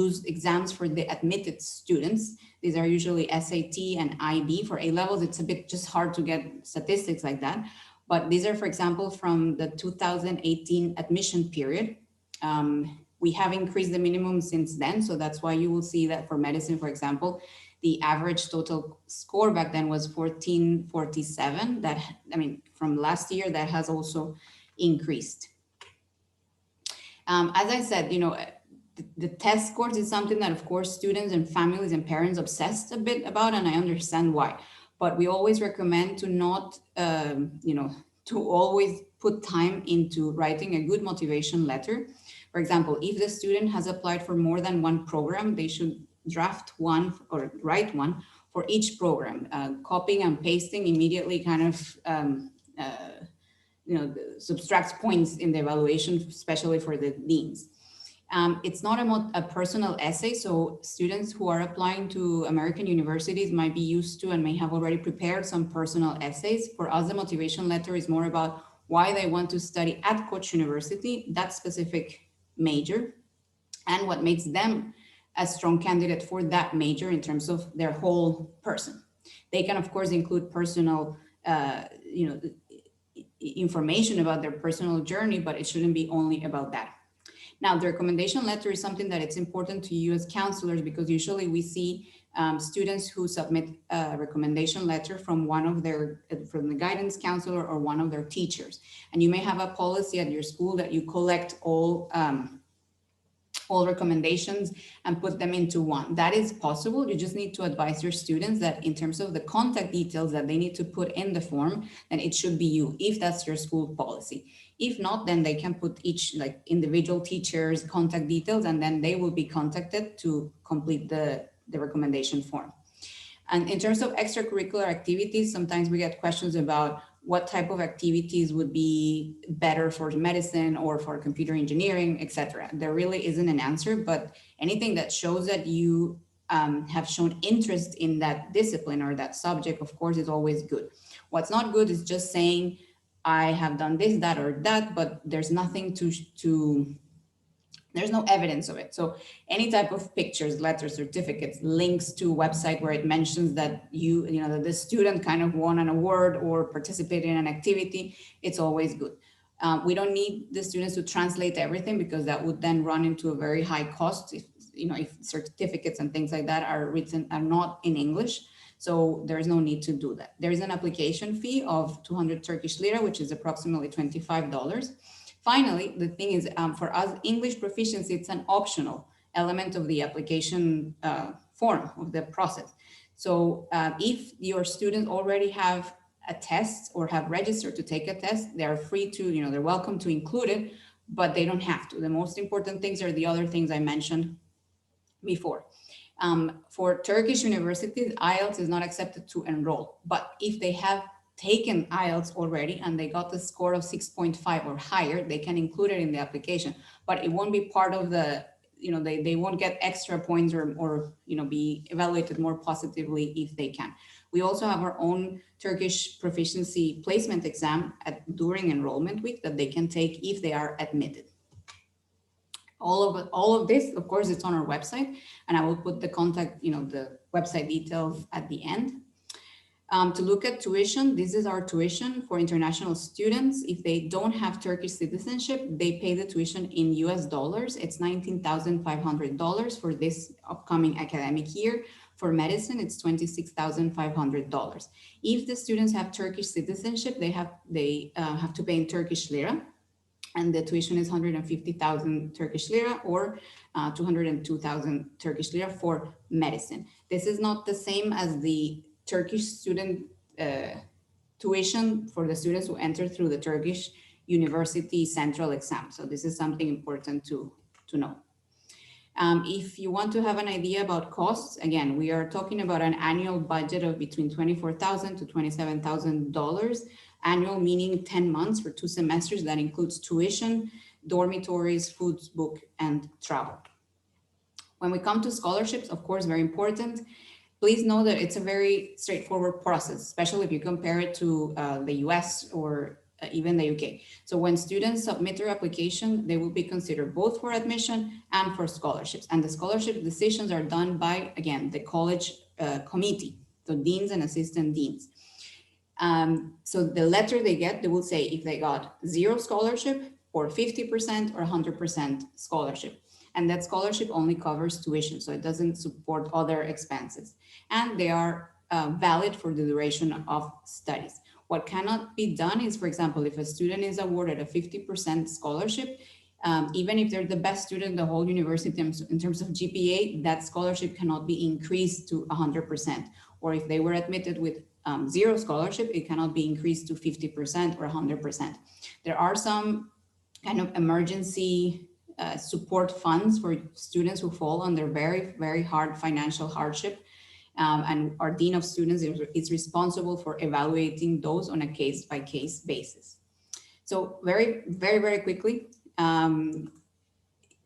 [SPEAKER 1] used exams for the admitted students. These are usually SAT and IB. For A levels, it's a bit just hard to get statistics like that. But these are, for example, from the 2018 admission period. We have increased the minimum since then. So that's why you will see that for medicine, for example, the average total score back then was 1447. That, I mean, from last year, that has also increased. As I said, you know, the test scores is something that, of course, students and families and parents obsessed a bit about, and I understand why. But we always recommend to not, you know, to always put time into writing a good motivation letter. For example, if the student has applied for more than one program, they should draft one or write one for each program. Copying and pasting immediately kind of, you know, subtracts points in the evaluation, especially for the deans. It's not a personal essay, so students who are applying to American universities might be used to and may have already prepared some personal essays. For us, the motivation letter is more about why they want to study at Koç University, that specific major, and what makes them a strong candidate for that major in terms of their whole person. They can, of course, include personal, you know, information about their personal journey, but it shouldn't be only about that. Now, the recommendation letter is something that it's important to you as counselors, because usually we see students who submit a recommendation letter from one of their, from the guidance counselor or one of their teachers. And you may have a policy at your school that you collect all recommendations and put them into one. That is possible. You just need to advise your students that in terms of the contact details that they need to put in the form, then it should be you, if that's your school policy. If not, then they can put each, like, individual teachers' contact details, and then they will be contacted to complete the recommendation form. And in terms of extracurricular activities, sometimes we get questions about what type of activities would be better for medicine or for computer engineering, etc. There really isn't an answer, but anything that shows that you have shown interest in that discipline or that subject, of course, is always good. What's not good is just saying, I have done this, that, or that, but there's nothing there's no evidence of it. So any type of pictures, letters, certificates, links to a website where it mentions that you know, that the student kind of won an award or participated in an activity, it's always good. We don't need the students to translate everything, because that would then run into a very high cost if, you know, if certificates and things like that are not in English. So there is no need to do that. There is an application fee of 200 Turkish lira, which is approximately $25. Finally, the thing is, for us, English proficiency, it's an optional element of the application form of the process. So if your students already have a test or have registered to take a test, they're free to, you know, they're welcome to include it, but they don't have to. The most important things are the other things I mentioned before. For Turkish universities, IELTS is not accepted to enroll, but if they have taken IELTS already and they got the score of 6.5 or higher, they can include it in the application, but it won't be part of the, you know, they won't get extra points or you know, be evaluated more positively if they can. We also have our own Turkish proficiency placement exam during enrollment week that they can take if they are admitted. All of this, of course, it's on our website, and I will put the contact, you know, the website details at the end. To look at tuition, this is our tuition for international students. If they don't have Turkish citizenship, they pay the tuition in US dollars. It's $19,500 for this upcoming academic year. For medicine, it's $26,500. If the students have Turkish citizenship, they have to pay in Turkish lira, and the tuition is 150,000 Turkish lira or 202,000 Turkish lira for medicine. This is not the same as the Turkish student tuition for the students who enter through the Turkish University central exam. So this is something important to know. If you want to have an idea about costs, again, we are talking about an annual budget of between $24,000 to $27,000. Annual meaning 10 months for 2 semesters. That includes tuition, dormitories, foods, book, and travel. When we come to scholarships, of course, very important. please know that it's a very straightforward process, especially if you compare it to the US or even the UK. So when students submit their application, they will be considered both for admission and for scholarships. And the scholarship decisions are done by, again, the college committee, so deans and assistant deans. So the letter they get, they will say if they got 0 scholarship or 50% or 100% scholarship. And that scholarship only covers tuition, so it doesn't support other expenses. And they are valid for the duration of studies. What cannot be done is, for example, if a student is awarded a 50% scholarship, even if they're the best student in the whole university in terms of GPA, that scholarship cannot be increased to 100%. Or if they were admitted with 0 scholarship, it cannot be increased to 50% or 100%. There are some kind of emergency support funds for students who fall under very, very hard financial hardship. And our Dean of Students is responsible for evaluating those on a case-by-case basis. So very, very, very quickly,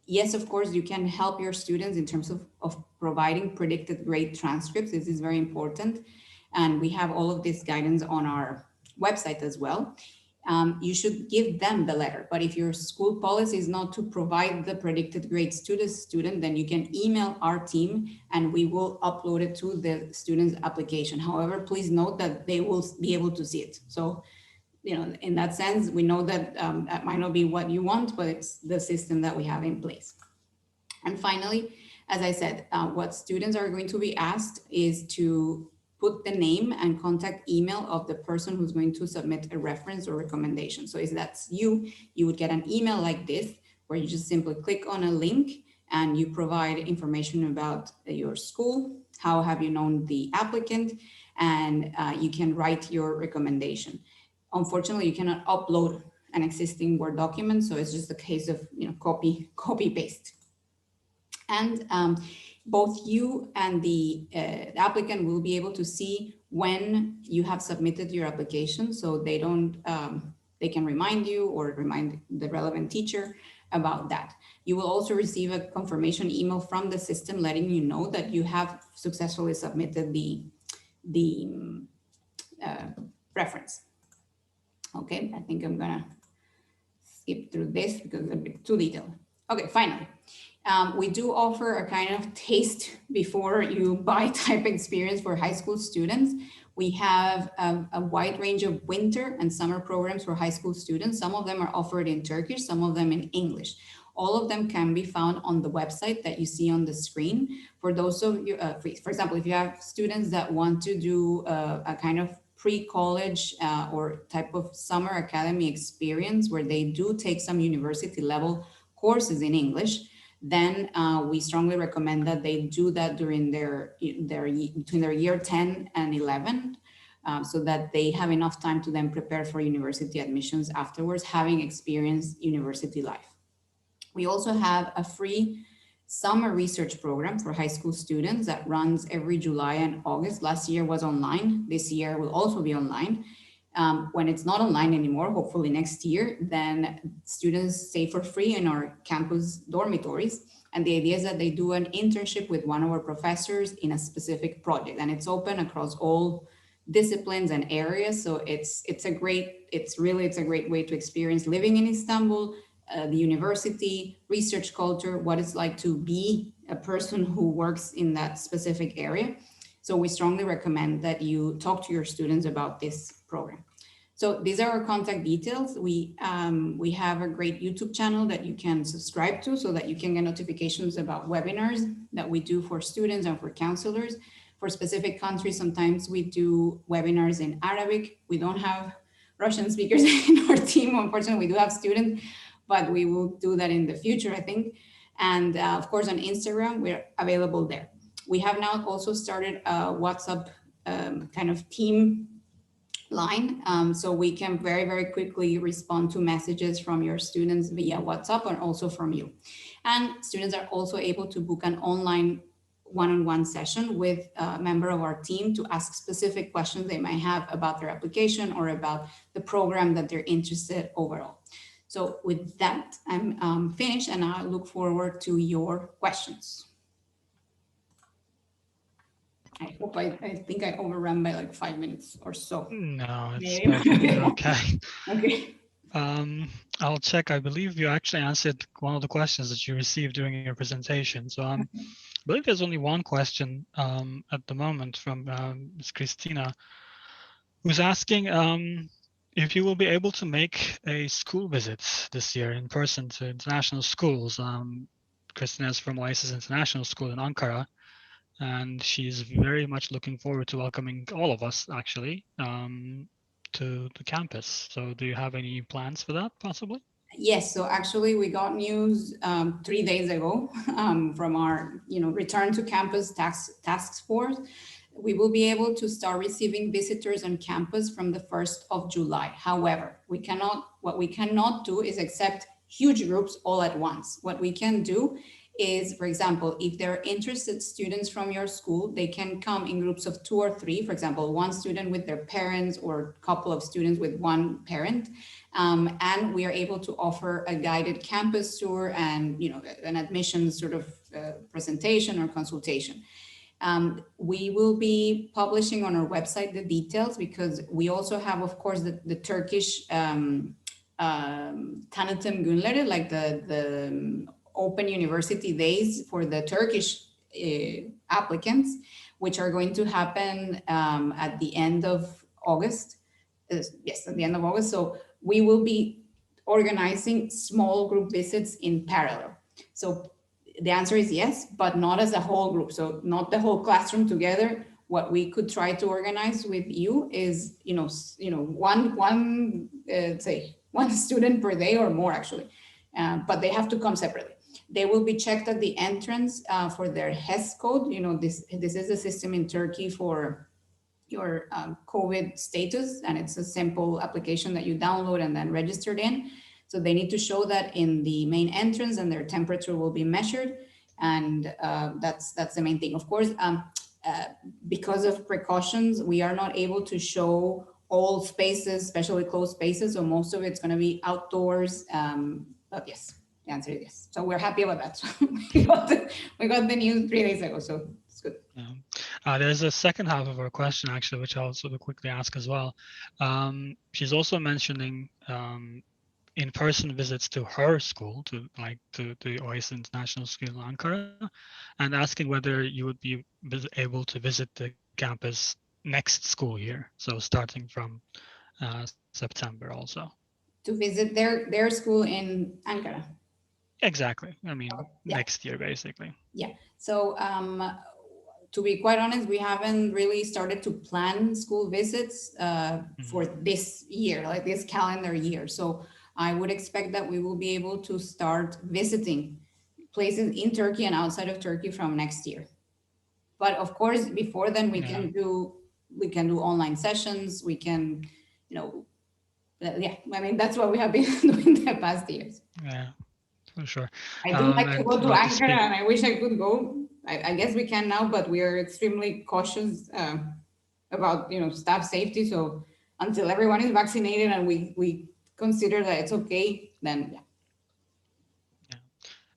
[SPEAKER 1] yes, of course, you can help your students in terms of providing predicted grade transcripts. This is very important. And we have all of this guidance on our website as well. You should give them the letter, but if your school policy is not to provide the predicted grades to the student, then you can email our team and we will upload it to the student's application. However, please note that they will be able to see it. So, you know, in that sense, we know that that might not be what you want, but it's the system that we have in place. And finally, as I said, what students are going to be asked is to put the name and contact email of the person who's going to submit a reference or recommendation. So if that's you, you would get an email like this, where you just simply click on a link and you provide information about your school, how have you known the applicant, and you can write your recommendation. Unfortunately, you cannot upload an existing Word document, so it's just a case of, you know, copy paste. And both you and the applicant will be able to see when you have submitted your application, so they don't, they can remind you or remind the relevant teacher about that. You will also receive a confirmation email from the system letting you know that you have successfully submitted the reference. Okay, I think I'm gonna skip through this because it's a bit too detailed. Okay, finally. We do offer a kind of taste before you buy type experience for high school students. We have a wide range of winter and summer programs for high school students. Some of them are offered in Turkish, some of them in English. All of them can be found on the website that you see on the screen. For those of you, for example, if you have students that want to do a kind of pre-college or type of summer academy experience where they do take some university level courses in English, then we strongly recommend that they do that during between their year 10 and 11, so that they have enough time to then prepare for university admissions afterwards, having experienced university life. We also have a free summer research program for high school students that runs every July and August. Last year was online. This year will also be online. When it's not online anymore, hopefully next year, then students stay for free in our campus dormitories. And the idea is that they do an internship with one of our professors in a specific project, and it's open across all disciplines and areas. So it's a great way to experience living in Istanbul, the university, research culture, what it's like to be a person who works in that specific area. So we strongly recommend that you talk to your students about this program. So these are our contact details. We have a great YouTube channel that you can subscribe to so that you can get notifications about webinars that we do for students and for counselors. For specific countries, sometimes we do webinars in Arabic. We don't have Russian speakers in our team. Unfortunately, we do have students, but we will do that in the future, I think. And of course, on Instagram, we're available there. We have now also started a WhatsApp kind of team line, so we can very, very quickly respond to messages from your students via WhatsApp and also from you. And students are also able to book an online one-on-one session with a member of our team to ask specific questions they might have about their application or about the program that they're interested overall. So with that, I'm finished, and I look forward to your questions. I hope I think I overran by like 5 minutes or so.
[SPEAKER 4] No, it's
[SPEAKER 1] Maybe.
[SPEAKER 4] perfectly okay.
[SPEAKER 1] Okay.
[SPEAKER 4] I'll check. I believe you actually answered one of the questions that you received during your presentation. So I believe there's only one question at the moment from Ms. Christina, who's asking if you will be able to make a school visit this year in person to international schools. Christina is from Oasis International School in Ankara, and she's very much looking forward to welcoming all of us, actually, to the campus. So do you have any plans for that, possibly?
[SPEAKER 1] Yes, so actually we got news 3 days ago from our, return to campus task force. We will be able to start receiving visitors on campus from the 1st of July. However, what we cannot do is accept huge groups all at once. What we can do is, for example, if there are interested students from your school, they can come in groups of 2 or 3, for example, one student with their parents or a couple of students with one parent. And we are able to offer a guided campus tour and, an admissions sort of presentation or consultation. We will be publishing on our website the details, because we also have, of course, the Turkish Tanıtım Günleri, like the Open University Days for the Turkish applicants, which are going to happen at the end of August. Yes, at the end of August. So we will be organizing small group visits in parallel. So the answer is yes, but not as a whole group. So not the whole classroom together. What we could try to organize with you is, one student per day or more, actually, but they have to come separately. They will be checked at the entrance for their HES code. This is a system in Turkey for your COVID status, and it's a simple application that you download and then registered in. So they need to show that in the main entrance, and their temperature will be measured. And that's the main thing. Of course, because of precautions, we are not able to show all spaces, especially closed spaces. So most of it's going to be outdoors. But yes, the answer is yes. So we're happy about that. So we got the news 3 days ago, so it's good.
[SPEAKER 4] There's a second half of our question, actually, which I'll sort of quickly ask as well. She's also mentioning in-person visits to her school, to the Oasis International School in Ankara, and asking whether you would be able to visit the campus next school year, so starting from September also.
[SPEAKER 1] To visit their school in Ankara.
[SPEAKER 4] Exactly. I mean,
[SPEAKER 1] yeah.
[SPEAKER 4] Next year, basically.
[SPEAKER 1] Yeah. So to be quite honest, we haven't really started to plan school visits for this year, like this calendar year. So I would expect that we will be able to start visiting places in Turkey and outside of Turkey from next year. But of course, before then, we can do online sessions. We can, I mean, that's what we have been doing the past years.
[SPEAKER 4] Yeah, for sure.
[SPEAKER 1] I do like to go to Ankara, and I wish I could go. I guess we can now, but we are extremely cautious about staff safety. So until everyone is vaccinated and we consider that it's okay, then yeah.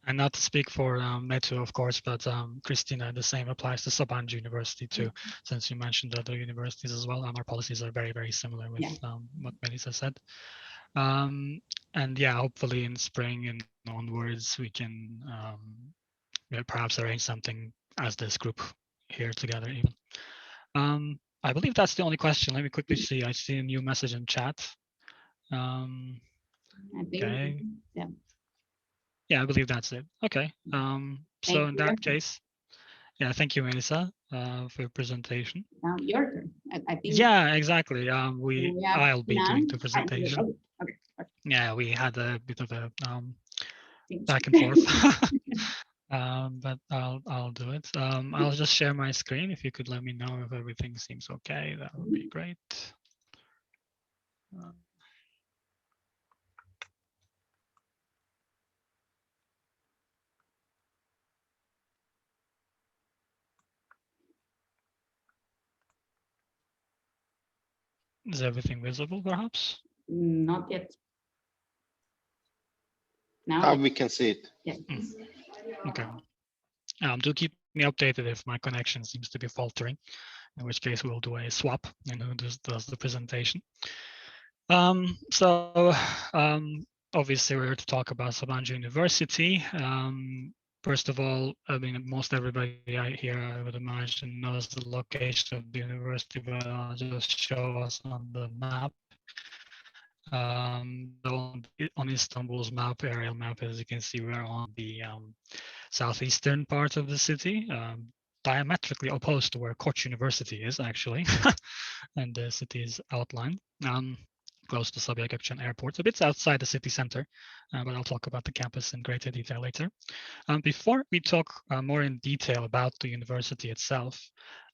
[SPEAKER 4] And not to speak for Metu, of course, but Christina, the same applies to Sabancı University too, since you mentioned other universities as well. Our policies are very, very similar with what Melissa said. And yeah, hopefully in spring and onwards, we can perhaps arrange something as this group here together even. I believe that's the only question. Let me quickly see. I see a new message in chat.
[SPEAKER 1] I think,
[SPEAKER 4] okay.
[SPEAKER 1] yeah.
[SPEAKER 4] Yeah, I believe that's it. Okay. So in that case, yeah, thank you, Melissa, for your presentation.
[SPEAKER 1] Now your turn. I think.
[SPEAKER 4] Yeah, exactly. I'll be doing the presentation.
[SPEAKER 1] Okay.
[SPEAKER 4] Yeah, we had a bit of a back and forth, but I'll do it. I'll just share my screen. If you could let me know if everything seems okay, that would be great. Is everything visible, perhaps?
[SPEAKER 1] Not yet. Now
[SPEAKER 5] we can see it.
[SPEAKER 1] Yes.
[SPEAKER 4] Okay. Do keep me updated if my connection seems to be faltering, in which case we'll do a swap and who does the presentation. Obviously we're here to talk about Sabancı University. First of all, I mean, most everybody here, I would imagine, knows the location of the university, but I'll just show us on the map. On Istanbul's map, aerial map, as you can see, we're on the southeastern part of the city, diametrically opposed to where Koç University is, actually, and the city is outlined. Close to Sabiha Gökçen Airport, a bit outside the city center, but I'll talk about the campus in greater detail later. Before we talk more in detail about the university itself,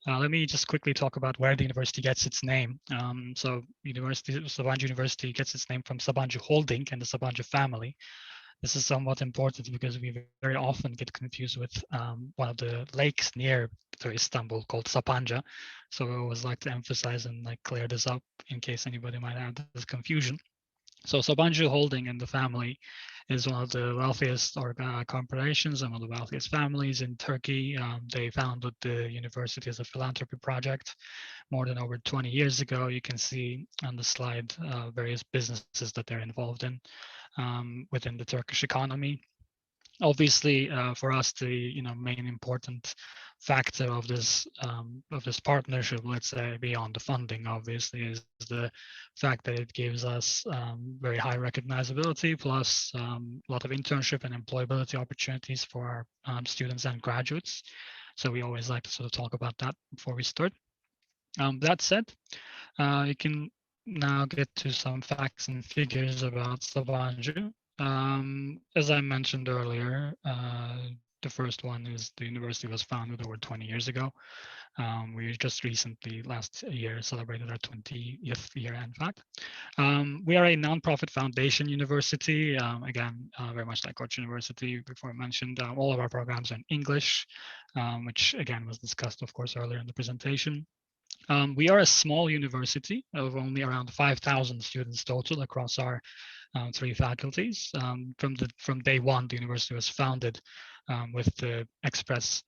[SPEAKER 4] let me just quickly talk about where the university gets its name. Sabancı University gets its name from Sabancı Holding and the Sabancı family. This is somewhat important because we very often get confused with one of the lakes near Istanbul called Sabancı. So I always like to emphasize and clear this up in case anybody might have this confusion. So Sabancı Holding and the family is one of the wealthiest corporations and one of the wealthiest families in Turkey. They founded the university as a philanthropy project more than over 20 years ago. You can see on the slide various businesses that they're involved in within the Turkish economy. Obviously, for us, the main important factor of this partnership, let's say beyond the funding, obviously, is the fact that it gives us very high recognizability, plus a lot of internship and employability opportunities for our students and graduates. So we always like to sort of talk about that before we start. That said, you can now get to some facts and figures about Sabancı. As I mentioned earlier, the first one is the university was founded over 20 years ago. We just recently, last year, celebrated our 20th year, in fact. We are a nonprofit foundation university, again, very much like Koç University before I mentioned. All of our programs are in English, which again was discussed, of course, earlier in the presentation. We are a small university of only around 5,000 students total across our 3 faculties. From day one, the university was founded with the express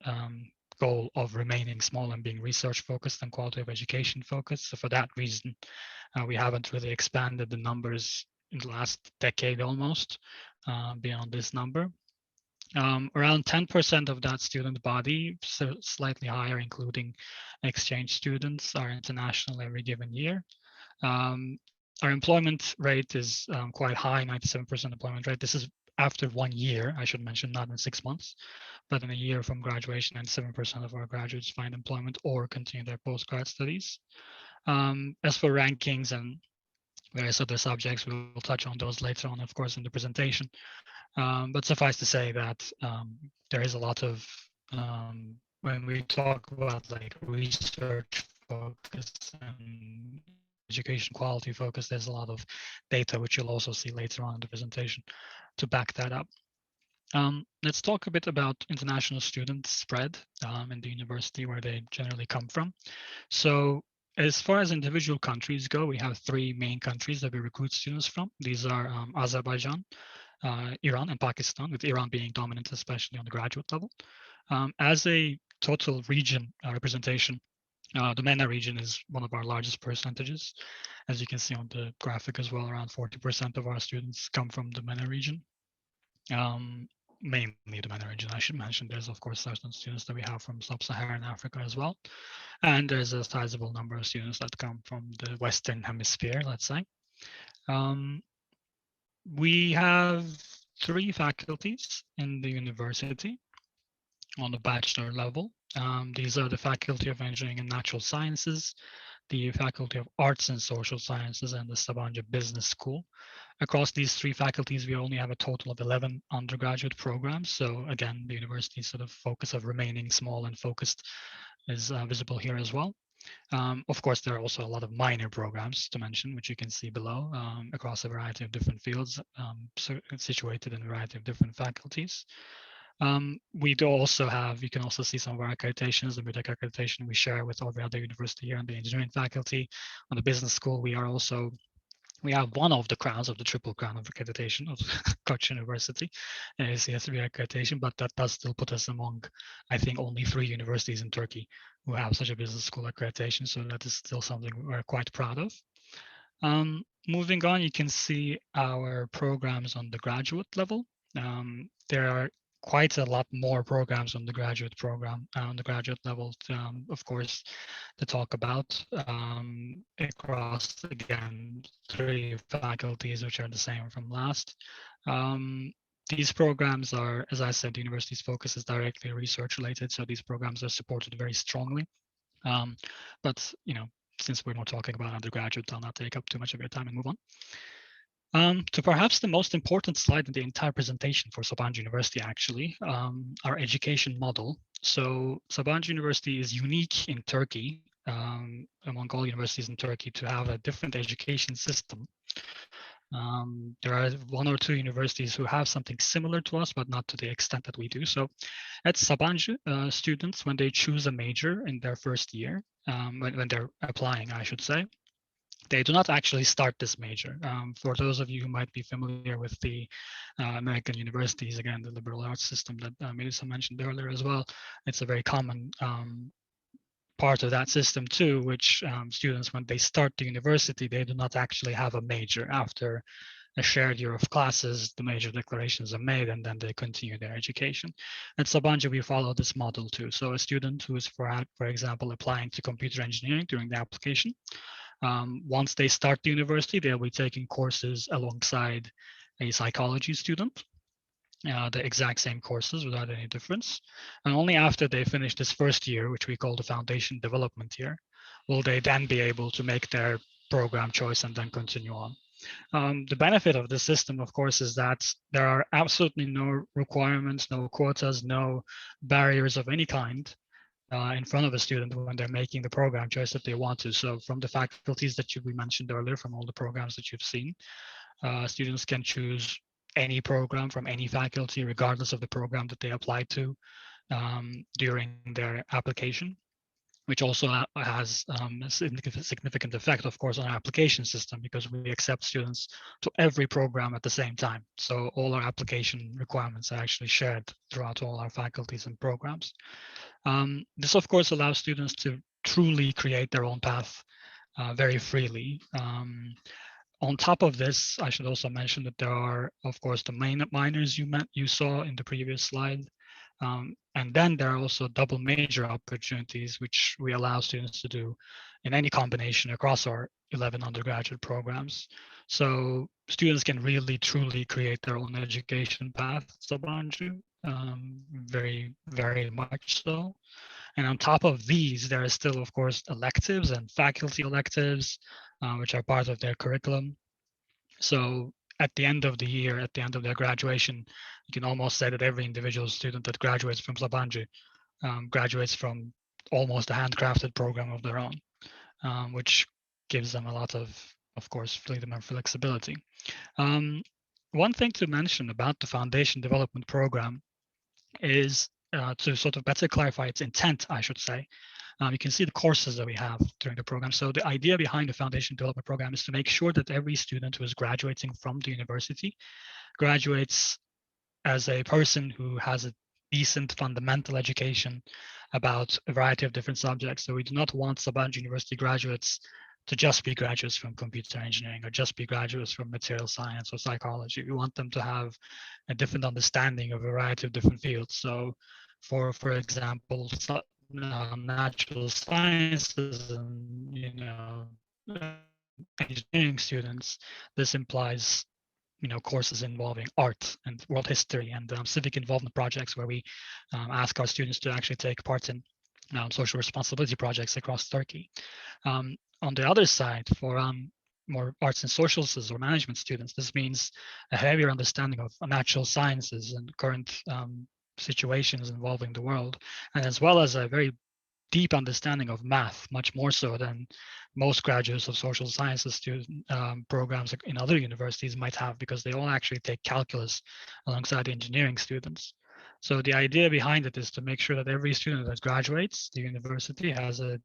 [SPEAKER 4] goal of remaining small and being research focused and quality of education focused. So for that reason, we haven't really expanded the numbers in the last decade almost beyond this number. Around 10% of that student body, so slightly higher, including exchange students, are international every given year. Our employment rate is quite high, 97% employment rate. This is after 1 year, I should mention, not in 6 months, but in a year from graduation, and 7% of our graduates find employment or continue their postgrad studies. As for rankings and various other subjects, we will touch on those later on, of course, in the presentation. But suffice to say that there is a lot of, when we talk about research focus and education quality focus, there's a lot of data, which you'll also see later on in the presentation, to back that up. Let's talk a bit about international student spread in the university, where they generally come from. So as far as individual countries go, we have 3 main countries that we recruit students from. These are Azerbaijan, Iran, and Pakistan, with Iran being dominant, especially on the graduate level. As a total region representation, the MENA region is one of our largest percentages. As you can see on the graphic as well, around 40% of our students come from the MENA region. Mainly the MENA region, I should mention. There's, of course, certain students that we have from sub-Saharan Africa as well. And there's a sizable number of students that come from the Western Hemisphere, let's say. We have 3 faculties in the university on the bachelor level. These are the Faculty of Engineering and Natural Sciences, the Faculty of Arts and Social Sciences, and the Sabancı Business School. Across these 3 faculties, we only have a total of 11 undergraduate programs. So again, the university's sort of focus of remaining small and focused is visible here as well. Of course, there are also a lot of minor programs to mention, which you can see below, across a variety of different fields, situated in a variety of different faculties. We do also have, you can also see some of our accreditations, the MUDEC accreditation we share with every other university here on the engineering faculty. On the business school, we are also We have one of the crowns of the triple crown of accreditation of Koç University, ACSB accreditation, but that does still put us among, I think, only 3 universities in Turkey who have such a business school accreditation. So that is still something we're quite proud of. Moving on, you can see our programs on the graduate level. There are quite a lot more programs on the graduate program, on the graduate level, of course, to talk about across, again, 3 faculties, which are the same from last. These programs are, as I said, the university's focus is directly research related, so these programs are supported very strongly. But, since we're not talking about undergraduate, I'll not take up too much of your time and move on. To perhaps the most important slide in the entire presentation for Sabancı University, actually, our education model. So Sabancı University is unique in Turkey, among all universities in Turkey, to have a different education system. There are 1 or 2 universities who have something similar to us, but not to the extent that we do. So at Sabancı, students, when they choose a major in their first year, when they're applying, I should say, they do not actually start this major. For those of you who might be familiar with the American universities, again, the liberal arts system that Melissa mentioned earlier as well, it's a very common part of that system too, which students, when they start the university, they do not actually have a major. After a shared year of classes, the major declarations are made, and then they continue their education. At Sabancı, we follow this model too. So a student who is, for example, applying to computer engineering during the application, once they start the university, they'll be taking courses alongside a psychology student, the exact same courses without any difference. And only after they finish this first year, which we call the foundation development year, will they then be able to make their program choice and then continue on. The benefit of this system, of course, is that there are absolutely no requirements, no quotas, no barriers of any kind in front of a student when they're making the program choice that they want to. So from the faculties that we mentioned earlier, from all the programs that you've seen, students can choose any program from any faculty, regardless of the program that they apply to during their application, which also has a significant effect, of course, on our application system, because we accept students to every program at the same time. So all our application requirements are actually shared throughout all our faculties and programs. This, of course, allows students to truly create their own path very freely. On top of this, I should also mention that there are, of course, the main minors you saw in the previous slide. And then there are also double major opportunities, which we allow students to do in any combination across our 11 undergraduate programs. So students can really, truly create their own education path at Sabancı, very, very much so. And on top of these, there are still, of course, electives and faculty electives, which are part of their curriculum. So at the end of the year, at the end of their graduation, you can almost say that every individual student that graduates from Sabancı graduates from almost a handcrafted program of their own, which gives them a lot of course, freedom and flexibility. One thing to mention about the Foundation Development Program is to sort of better clarify its intent, I should say. You can see the courses that we have during the program. So the idea behind the Foundation Development Program is to make sure that every student who is graduating from the university graduates as a person who has a decent fundamental education about a variety of different subjects. So we do not want Sabancı University graduates to just be graduates from computer engineering or just be graduates from material science or psychology. We want them to have a different understanding of a variety of different fields. So for example, natural sciences and engineering students, this implies courses involving art and world history and civic involvement projects, where we ask our students to actually take part in social responsibility projects across Turkey. On the other side, for more arts and social sciences or management students, this means a heavier understanding of natural sciences and current situations involving the world, and as well as a very deep understanding of math, much more so than most graduates of social sciences student programs in other universities might have, because they all actually take calculus alongside engineering students. So the idea behind it is to make sure that every student that graduates the university has a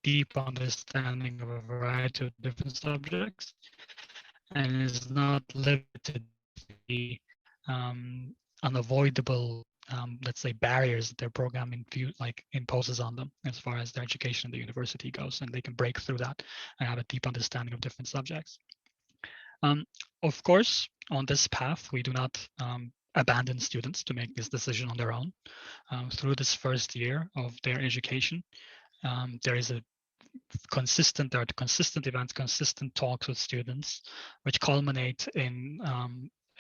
[SPEAKER 4] deep understanding of a variety of different subjects, and is not limited to the unavoidable, let's say, barriers that their program imposes on them as far as their education at the university goes, and they can break through that and have a deep understanding of different subjects. Of course, on this path, we do not abandon students to make this decision on their own. Through this first year of their education, there are consistent events, consistent talks with students, which culminate in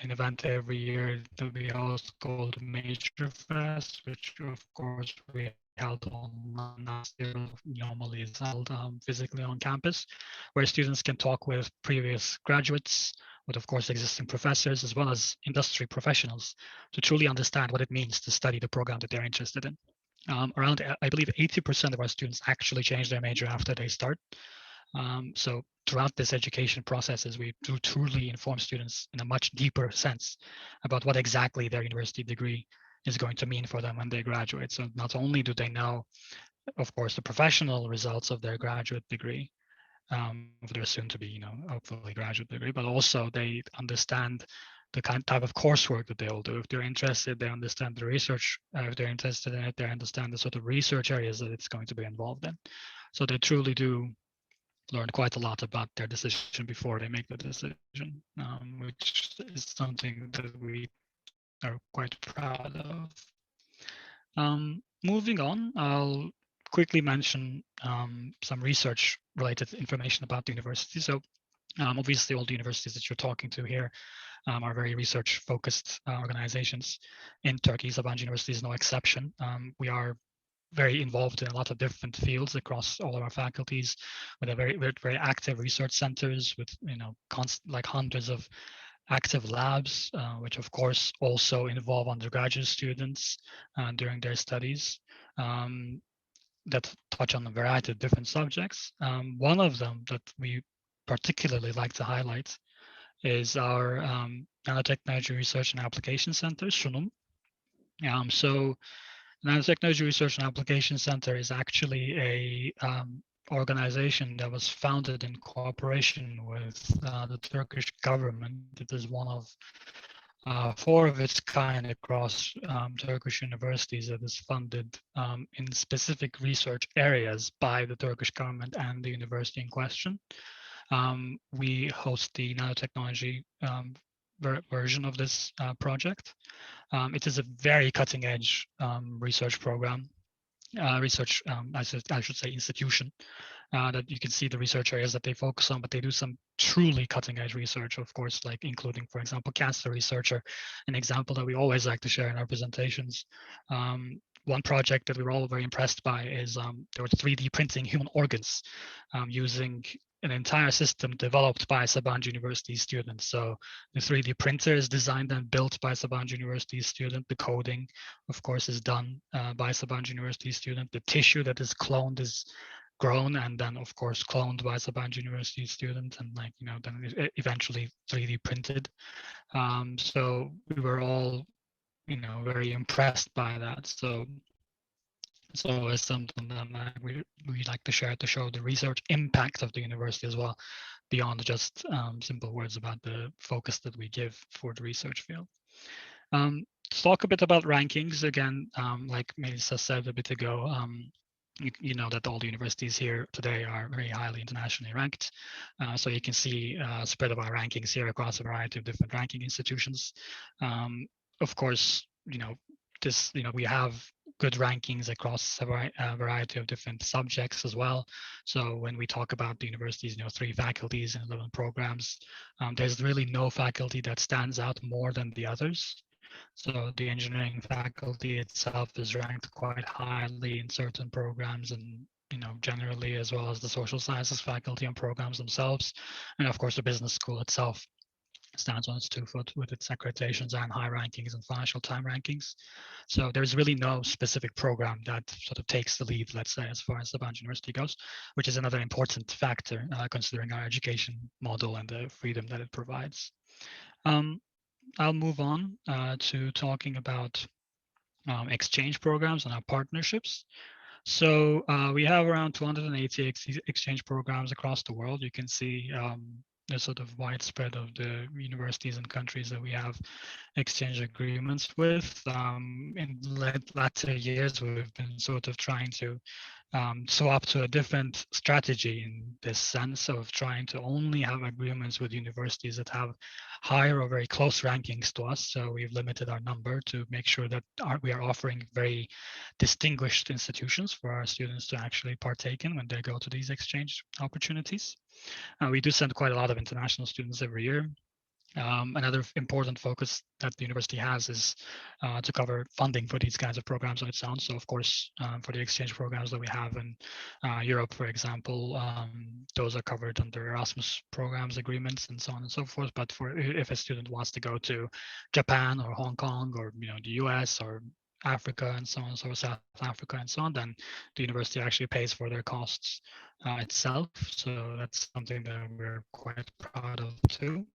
[SPEAKER 4] an event every year that we host called Major Fest, which of course we held online last year, normally is held physically on campus, where students can talk with previous graduates, with of course existing professors, as well as industry professionals, to truly understand what it means to study the program that they're interested in. Around, I believe, 80% of our students actually change their major after they start. So throughout this education processes, we do truly inform students in a much deeper sense about what exactly their university degree is going to mean for them when they graduate. So not only do they know, of course, the professional results of their graduate degree, of their soon to be, hopefully graduate degree, but also they understand the type of coursework that they will do. If they're interested, they understand the research. If they're interested in it, they understand the sort of research areas that it's going to be involved in. So they truly do learn quite a lot about their decision before they make the decision, which is something that we are quite proud of. Moving on, I'll quickly mention some research related information about the university. So obviously all the universities that you're talking to here are very research focused organizations. In Turkey, Sabancı University is no exception. We are very involved in a lot of different fields across all of our faculties, with very active research centers, with like hundreds of active labs, which of course also involve undergraduate students during their studies, that touch on a variety of different subjects. One of them that we particularly like to highlight is our Nanotechnology Research and Application Center, Sunum. So Nanotechnology Research and Application Center is actually a organization that was founded in cooperation with the Turkish government. It is one of 4 of its kind across Turkish universities that is funded in specific research areas by the Turkish government and the university in question. We host the nanotechnology version of this project. It is a very cutting edge research program, I should say institution, that you can see the research areas that they focus on, but they do some truly cutting edge research, of course, like including, for example, cancer researcher, an example that we always like to share in our presentations. One project that we were all very impressed by is they were 3D printing human organs using an entire system developed by Sabancı University students. So the 3D printer is designed and built by Sabancı University student. The coding, of course, is done by Sabancı University student. The tissue that is cloned is grown and then, of course, cloned by Sabancı University student, and then eventually 3D printed. So we were all, very impressed by that. So it's always something that we like to share to show the research impact of the university as well, beyond just simple words about the focus that we give for the research field. To talk a bit about rankings, again, like Melissa said a bit ago, you know that all the universities here today are very highly internationally ranked. So you can see a spread of our rankings here across a variety of different ranking institutions. Of course, we have good rankings across a variety of different subjects as well. So when we talk about the universities, 3 faculties and 11 programs, there's really no faculty that stands out more than the others. So the engineering faculty itself is ranked quite highly in certain programs, and generally, as well as the social sciences faculty and programs themselves. And of course, the business school itself stands on its 2 feet with its accreditations and high rankings and Financial Times rankings. So there's really no specific program that sort of takes the lead, let's say, as far as Sabancı University goes, which is another important factor considering our education model and the freedom that it provides. I'll move on to talking about exchange programs and our partnerships. So we have around 280 exchange programs across the world. You can see the sort of widespread of the universities and countries that we have exchange agreements with. In latter years, we've been sort of trying to swap to a different strategy in this sense of trying to only have agreements with universities that have higher or very close rankings to us. So we've limited our number to make sure that we are offering very distinguished institutions for our students to actually partake in when they go to these exchange opportunities. We do send quite a lot of international students every year. Another important focus that the university has is to cover funding for these kinds of programs on its own. So of course, for the exchange programs that we have in Europe, for example, those are covered under Erasmus programs agreements and so on and so forth. But for if a student wants to go to Japan or Hong Kong or the US or Africa and so on, so South Africa and so on, then the university actually pays for their costs itself. So that's something that we're quite proud of too.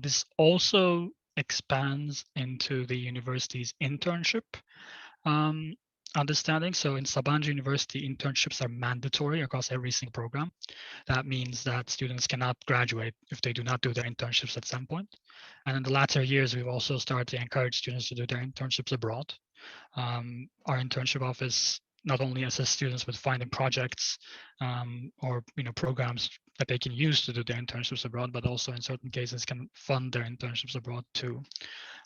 [SPEAKER 4] This also expands into the university's internship understanding. So in Sabancı University, internships are mandatory across every single program. That means that students cannot graduate if they do not do their internships at some point. And in the latter years, we've also started to encourage students to do their internships abroad. Our internship office not only assists students with finding projects or programs that they can use to do their internships abroad, but also in certain cases can fund their internships abroad too,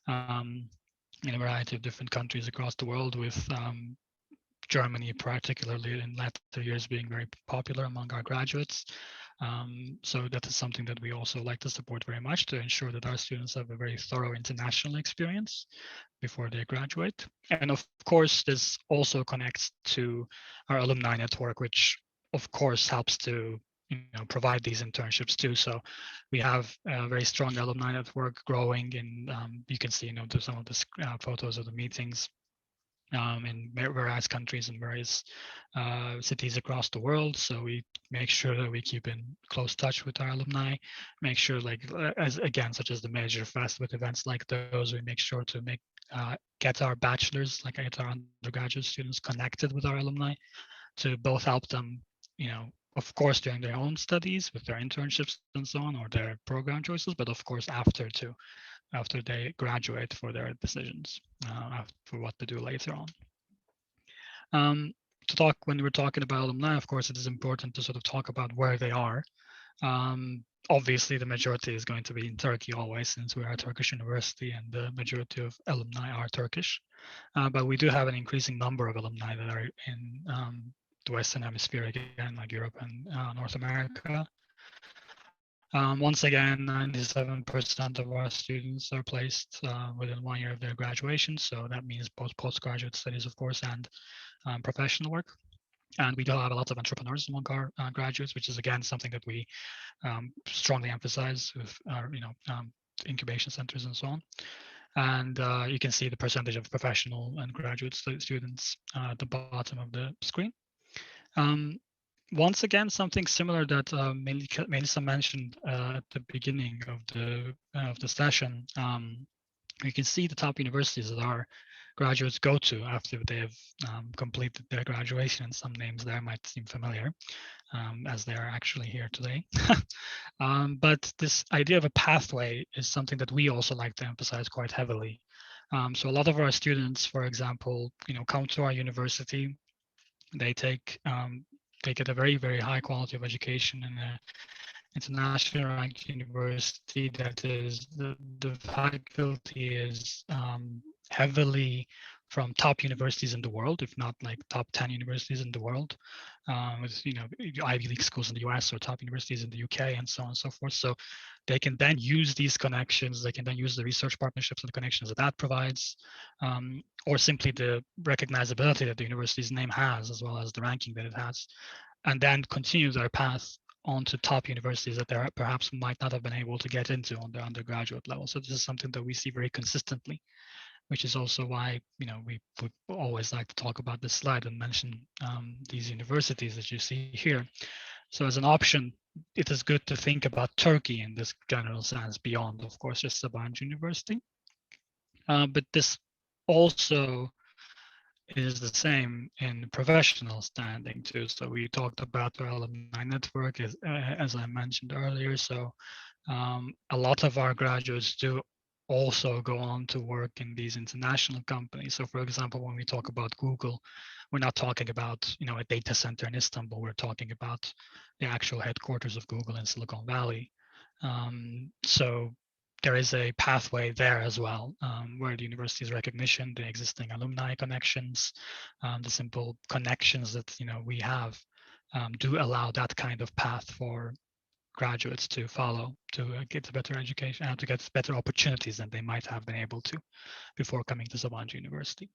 [SPEAKER 4] in a variety of different countries across the world, with Germany particularly in latter years being very popular among our graduates. So that is something that we also like to support very much, to ensure that our students have a very thorough international experience before they graduate. And of course, this also connects to our alumni network, which of course helps to provide these internships too. So we have a very strong alumni network growing, and you can see some of the photos of the meetings in various countries and various cities across the world. So we make sure that we keep in close touch with our alumni, make sure such as the major fest with events like those, we make sure to get our bachelors, get our undergraduate students connected with our alumni, to both help them, of course, during their own studies with their internships and so on, or their program choices, but of course after they graduate, for their decisions for what to do later on. When we're talking about alumni, of course, it is important to sort of talk about where they are. Obviously, the majority is going to be in Turkey always, since we are a Turkish university and the majority of alumni are Turkish. But we do have an increasing number of alumni that are in the Western Hemisphere, again, like Europe and North America. Once again, 97% of our students are placed within 1 year of their graduation. So that means both postgraduate studies, of course, and professional work. And we do have a lot of entrepreneurs among our graduates, which is, again, something that we strongly emphasize with our incubation centers and so on. And you can see the percentage of professional and graduate students at the bottom of the screen. Once again, something similar that Melissa mentioned at the beginning of the session. You can see the top universities that our graduates go to after they have completed their graduation, and some names there might seem familiar, as they are actually here today. But this idea of a pathway is something that we also like to emphasize quite heavily. So a lot of our students, for example, come to our university. They get a very, very high quality of education in an international ranked university. That is, the faculty is heavily from top universities in the world, if not top 10 universities in the world, with Ivy League schools in the US or top universities in the UK and so on and so forth. So they can then use these connections. They can then use the research partnerships and the connections that provides, or simply the recognizability that the university's name has, as well as the ranking that it has, and then continue their path onto top universities that they perhaps might not have been able to get into on their undergraduate level. So this is something that we see very consistently, which is also why we would always like to talk about this slide and mention these universities that you see here. So as an option, it is good to think about Turkey in this general sense, beyond, of course, just Sabancı University. But this also is the same in professional standing too. So we talked about our alumni network, as I mentioned earlier. So a lot of our graduates do also go on to work in these international companies. So for example, when we talk about Google, we're not talking about, you know, a data center in Istanbul. We're talking about the actual headquarters of Google in Silicon Valley. So there is a pathway there as well, where the university's recognition, the existing alumni connections, the simple connections that, you know, we have do allow that kind of path for graduates to follow, to get a better education and to get better opportunities than they might have been able to before coming to Sabancı University.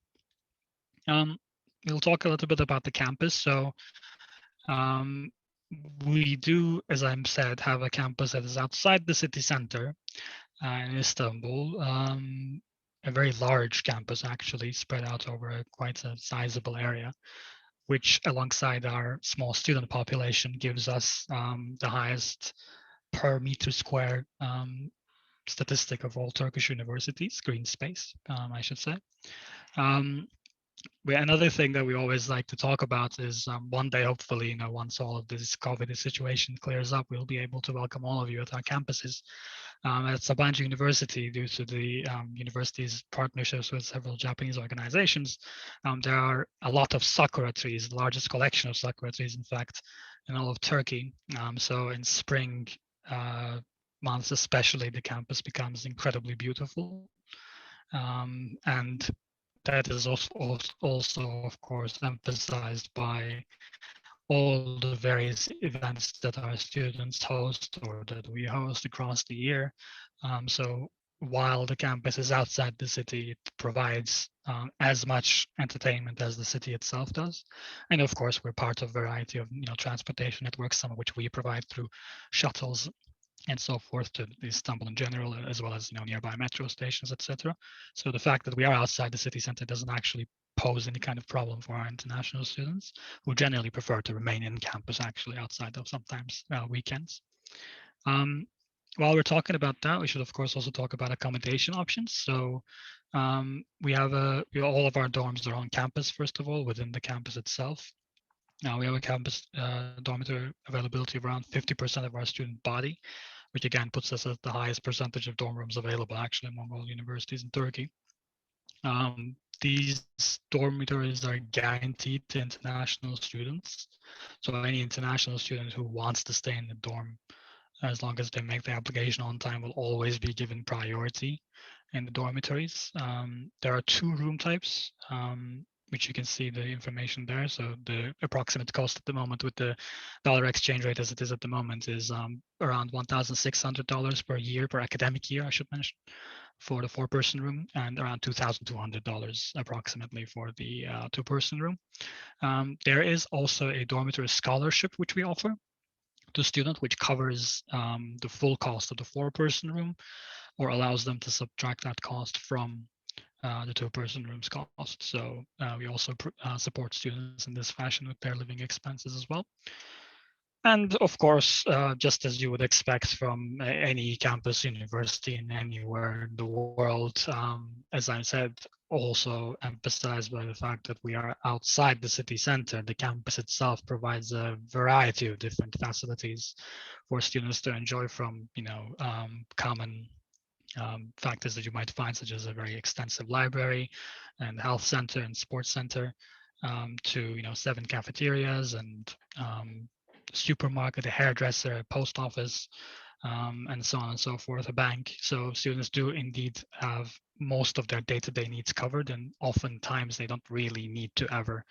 [SPEAKER 4] We'll talk a little bit about the campus. So we do, as I said, have a campus that is outside the city center in Istanbul, a very large campus actually spread out over quite a sizable area, which alongside our small student population gives us the highest per meter square statistic of all Turkish universities, green space, I should say. Another thing that we always like to talk about is one day, hopefully, you know, once all of this COVID situation clears up, we'll be able to welcome all of you at our campuses. At Sabancı University, due to the university's partnerships with several Japanese organizations, there are a lot of sakura trees, the largest collection of sakura trees, in fact, in all of Turkey. So in spring months, especially, the campus becomes incredibly beautiful. And that is also, of course, emphasized by all the various events that our students host or that we host across the year. So while the campus is outside the city, it provides as much entertainment as the city itself does. And of course, we're part of a variety of, you know, transportation networks, some of which we provide through shuttles and so forth to Istanbul in general, as well as, you know, nearby metro stations, etc. So the fact that we are outside the city center doesn't actually pose any kind of problem for our international students, who generally prefer to remain in campus, actually, outside of sometimes weekends. While we're talking about that, we should of course also talk about accommodation options. So we have all of our dorms are on campus, first of all, within the campus itself. Now we have a campus dormitory availability of around 50% of our student body, which again puts us at the highest percentage of dorm rooms available actually among all universities in Turkey. These dormitories are guaranteed to international students. So any international student who wants to stay in the dorm, as long as they make the application on time, will always be given priority in the dormitories. There are 2 room types, which you can see the information there. So the approximate cost at the moment with the dollar exchange rate as it is at the moment is around $1,600 per year, per academic year, I should mention, for the 4-person room, and around $2,200 approximately for the 2-person room. There is also a dormitory scholarship which we offer to students, which covers the full cost of the 4-person room, or allows them to subtract that cost from the 2-person room's cost. So we also support students in this fashion with their living expenses as well. And of course, just as you would expect from any campus university in anywhere in the world, as I said, also emphasized by the fact that we are outside the city center, the campus itself provides a variety of different facilities for students to enjoy, from, you know, common factors that you might find, such as a very extensive library and health center and sports center, to, you know, 7 cafeterias and supermarket, a hairdresser, a post office, and so on and so forth, a bank. So students do indeed have most of their day-to-day needs covered, and oftentimes they don't really need to ever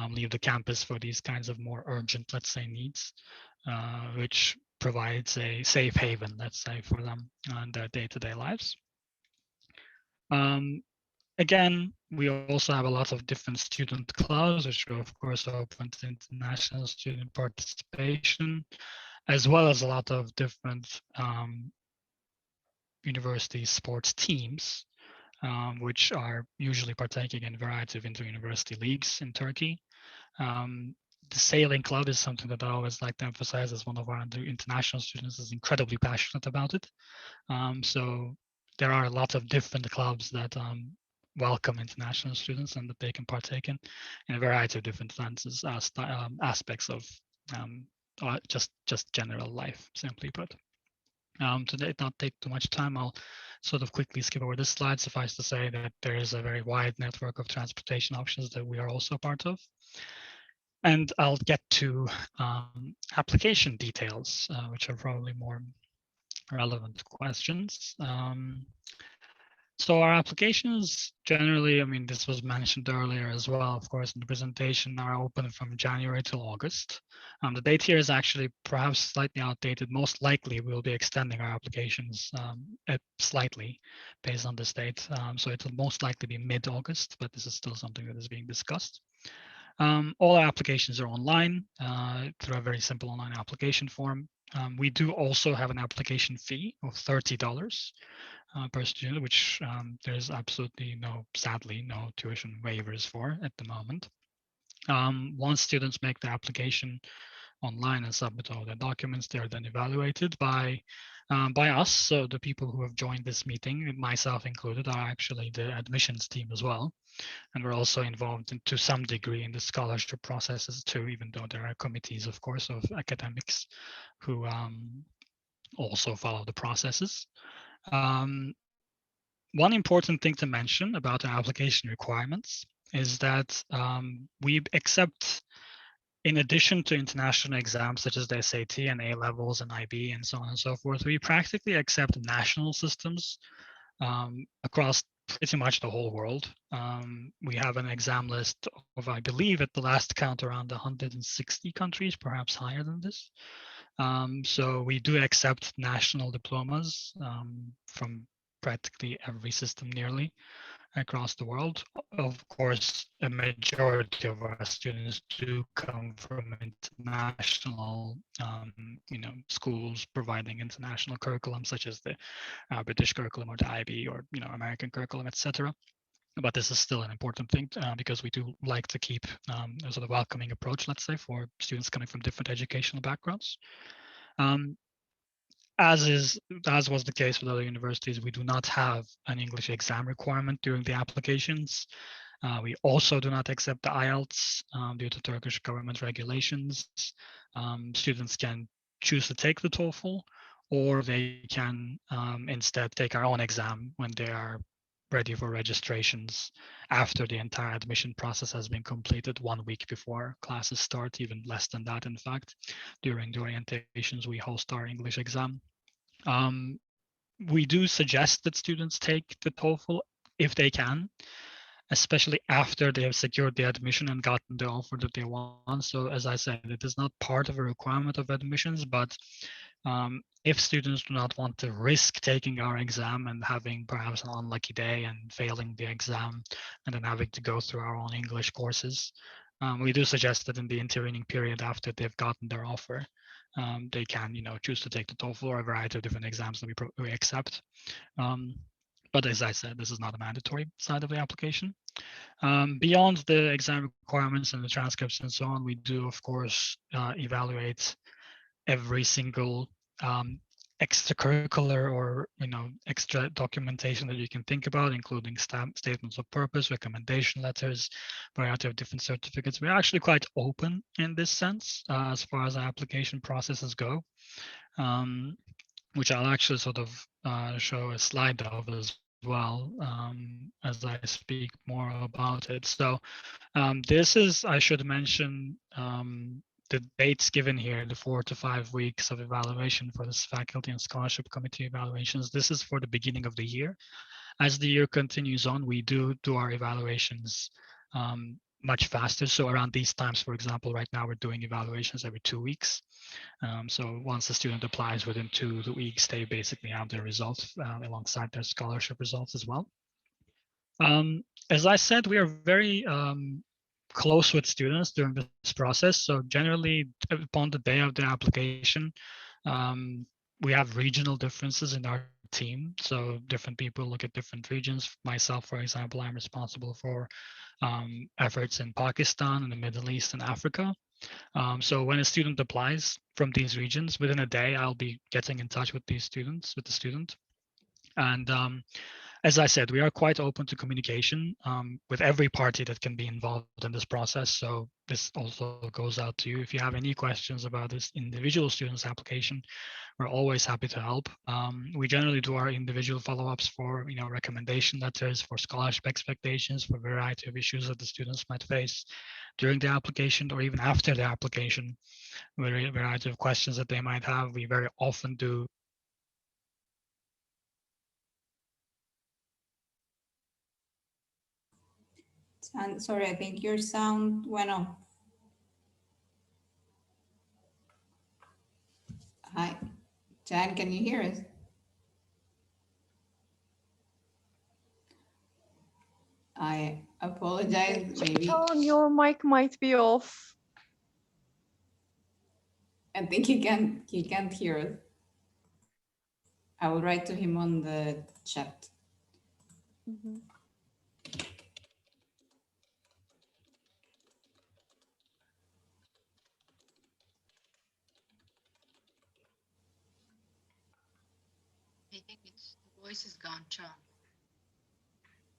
[SPEAKER 4] leave the campus for these kinds of more urgent, let's say, needs, which provides a safe haven, let's say, for them in their day-to-day lives. Again, we also have a lot of different student clubs, which are of course open to international student participation, as well as a lot of different university sports teams, which are usually partaking in a variety of inter-university leagues in Turkey. The sailing club is something that I always like to emphasize, as one of our international students is incredibly passionate about it. So there are a lot of different clubs that welcome international students and that they can partake in a variety of different senses, aspects of just general life, simply put. To not take too much time, I'll sort of quickly skip over this slide. Suffice to say that there is a very wide network of transportation options that we are also part of. And I'll get to application details, which are probably more relevant questions. So our applications generally, I mean, this was mentioned earlier as well, of course, in the presentation, are open from January till August. The date here is actually perhaps slightly outdated. Most likely we'll be extending our applications slightly based on this date. So it'll most likely be mid-August, but this is still something that is being discussed. All our applications are online through a very simple online application form. We do also have an application fee of $30 per student, which there's absolutely sadly no tuition waivers for at the moment. Once students make the application online and submit all their documents, they're then evaluated by us. So the people who have joined this meeting, myself included, are actually the admissions team as well. And we're also involved to some degree in the scholarship processes too, even though there are committees, of course, of academics who also follow the processes. One important thing to mention about our application requirements is that we accept, in addition to international exams such as the SAT and A-levels and IB and so on and so forth, we practically accept national systems across pretty much the whole world. We have an exam list of, I believe at the last count, around 160 countries, perhaps higher than this. So we do accept national diplomas from practically every system nearly across the world. Of course, a majority of our students do come from international schools providing international curriculum, such as the British curriculum or the IB or American curriculum, etc. But this is still an important thing because we do like to keep a sort of welcoming approach, let's say, for students coming from different educational backgrounds. As was the case with other universities, we do not have an English exam requirement during the applications. We also do not accept the IELTS due to Turkish government regulations. Students can choose to take the TOEFL, or they can instead take our own exam when they are ready for registrations after the entire admission process has been completed 1 week before classes start, even less than that, in fact. During the orientations, we host our English exam. We do suggest that students take the TOEFL if they can, especially after they have secured the admission and gotten the offer that they want. So as I said, it is not part of a requirement of admissions, but if students do not want to risk taking our exam and having perhaps an unlucky day and failing the exam and then having to go through our own English courses, we do suggest that in the intervening period after they've gotten their offer, they can, choose to take the TOEFL or a variety of different exams that we accept. But as I said, this is not a mandatory side of the application. Beyond the exam requirements and the transcripts and so on, we do, of course, evaluate every single extracurricular or extra documentation that you can think about, including statements of purpose, recommendation letters, variety of different certificates. We're actually quite open in this sense as far as our application processes go, which I'll actually sort of show a slide of as well as I speak more about it. So this is, I should mention, the dates given here, the 4 to 5 weeks of evaluation for this faculty and scholarship committee evaluations. This is for the beginning of the year. As the year continues on, we do our evaluations much faster. So around these times, for example, right now we're doing evaluations every 2 weeks. So once the student applies, within 2 weeks, they basically have their results alongside their scholarship results as well. As I said, we are very close with students during this process. So generally, upon the day of the application, we have regional differences in our team. So different people look at different regions. Myself, for example, I'm responsible for efforts in Pakistan, and the Middle East, and Africa. So when a student applies from these regions, within a day, I'll be getting in touch with the student. And as I said, we are quite open to communication with every party that can be involved in this process. So this also goes out to you. If you have any questions about this individual student's application, we're always happy to help. We generally do our individual follow-ups for, recommendation letters, for scholarship expectations, for a variety of issues that the students might face during the application or even after the application, a variety of questions that they might have. We very often do.
[SPEAKER 1] And sorry, I think your sound went off. Hi, Jan, can you hear us? I apologize, maybe.
[SPEAKER 5] John, your mic might be off.
[SPEAKER 1] I think he can't hear us. I will write to him on the chat.
[SPEAKER 5] Mhm.
[SPEAKER 3] I think the voice is gone, John.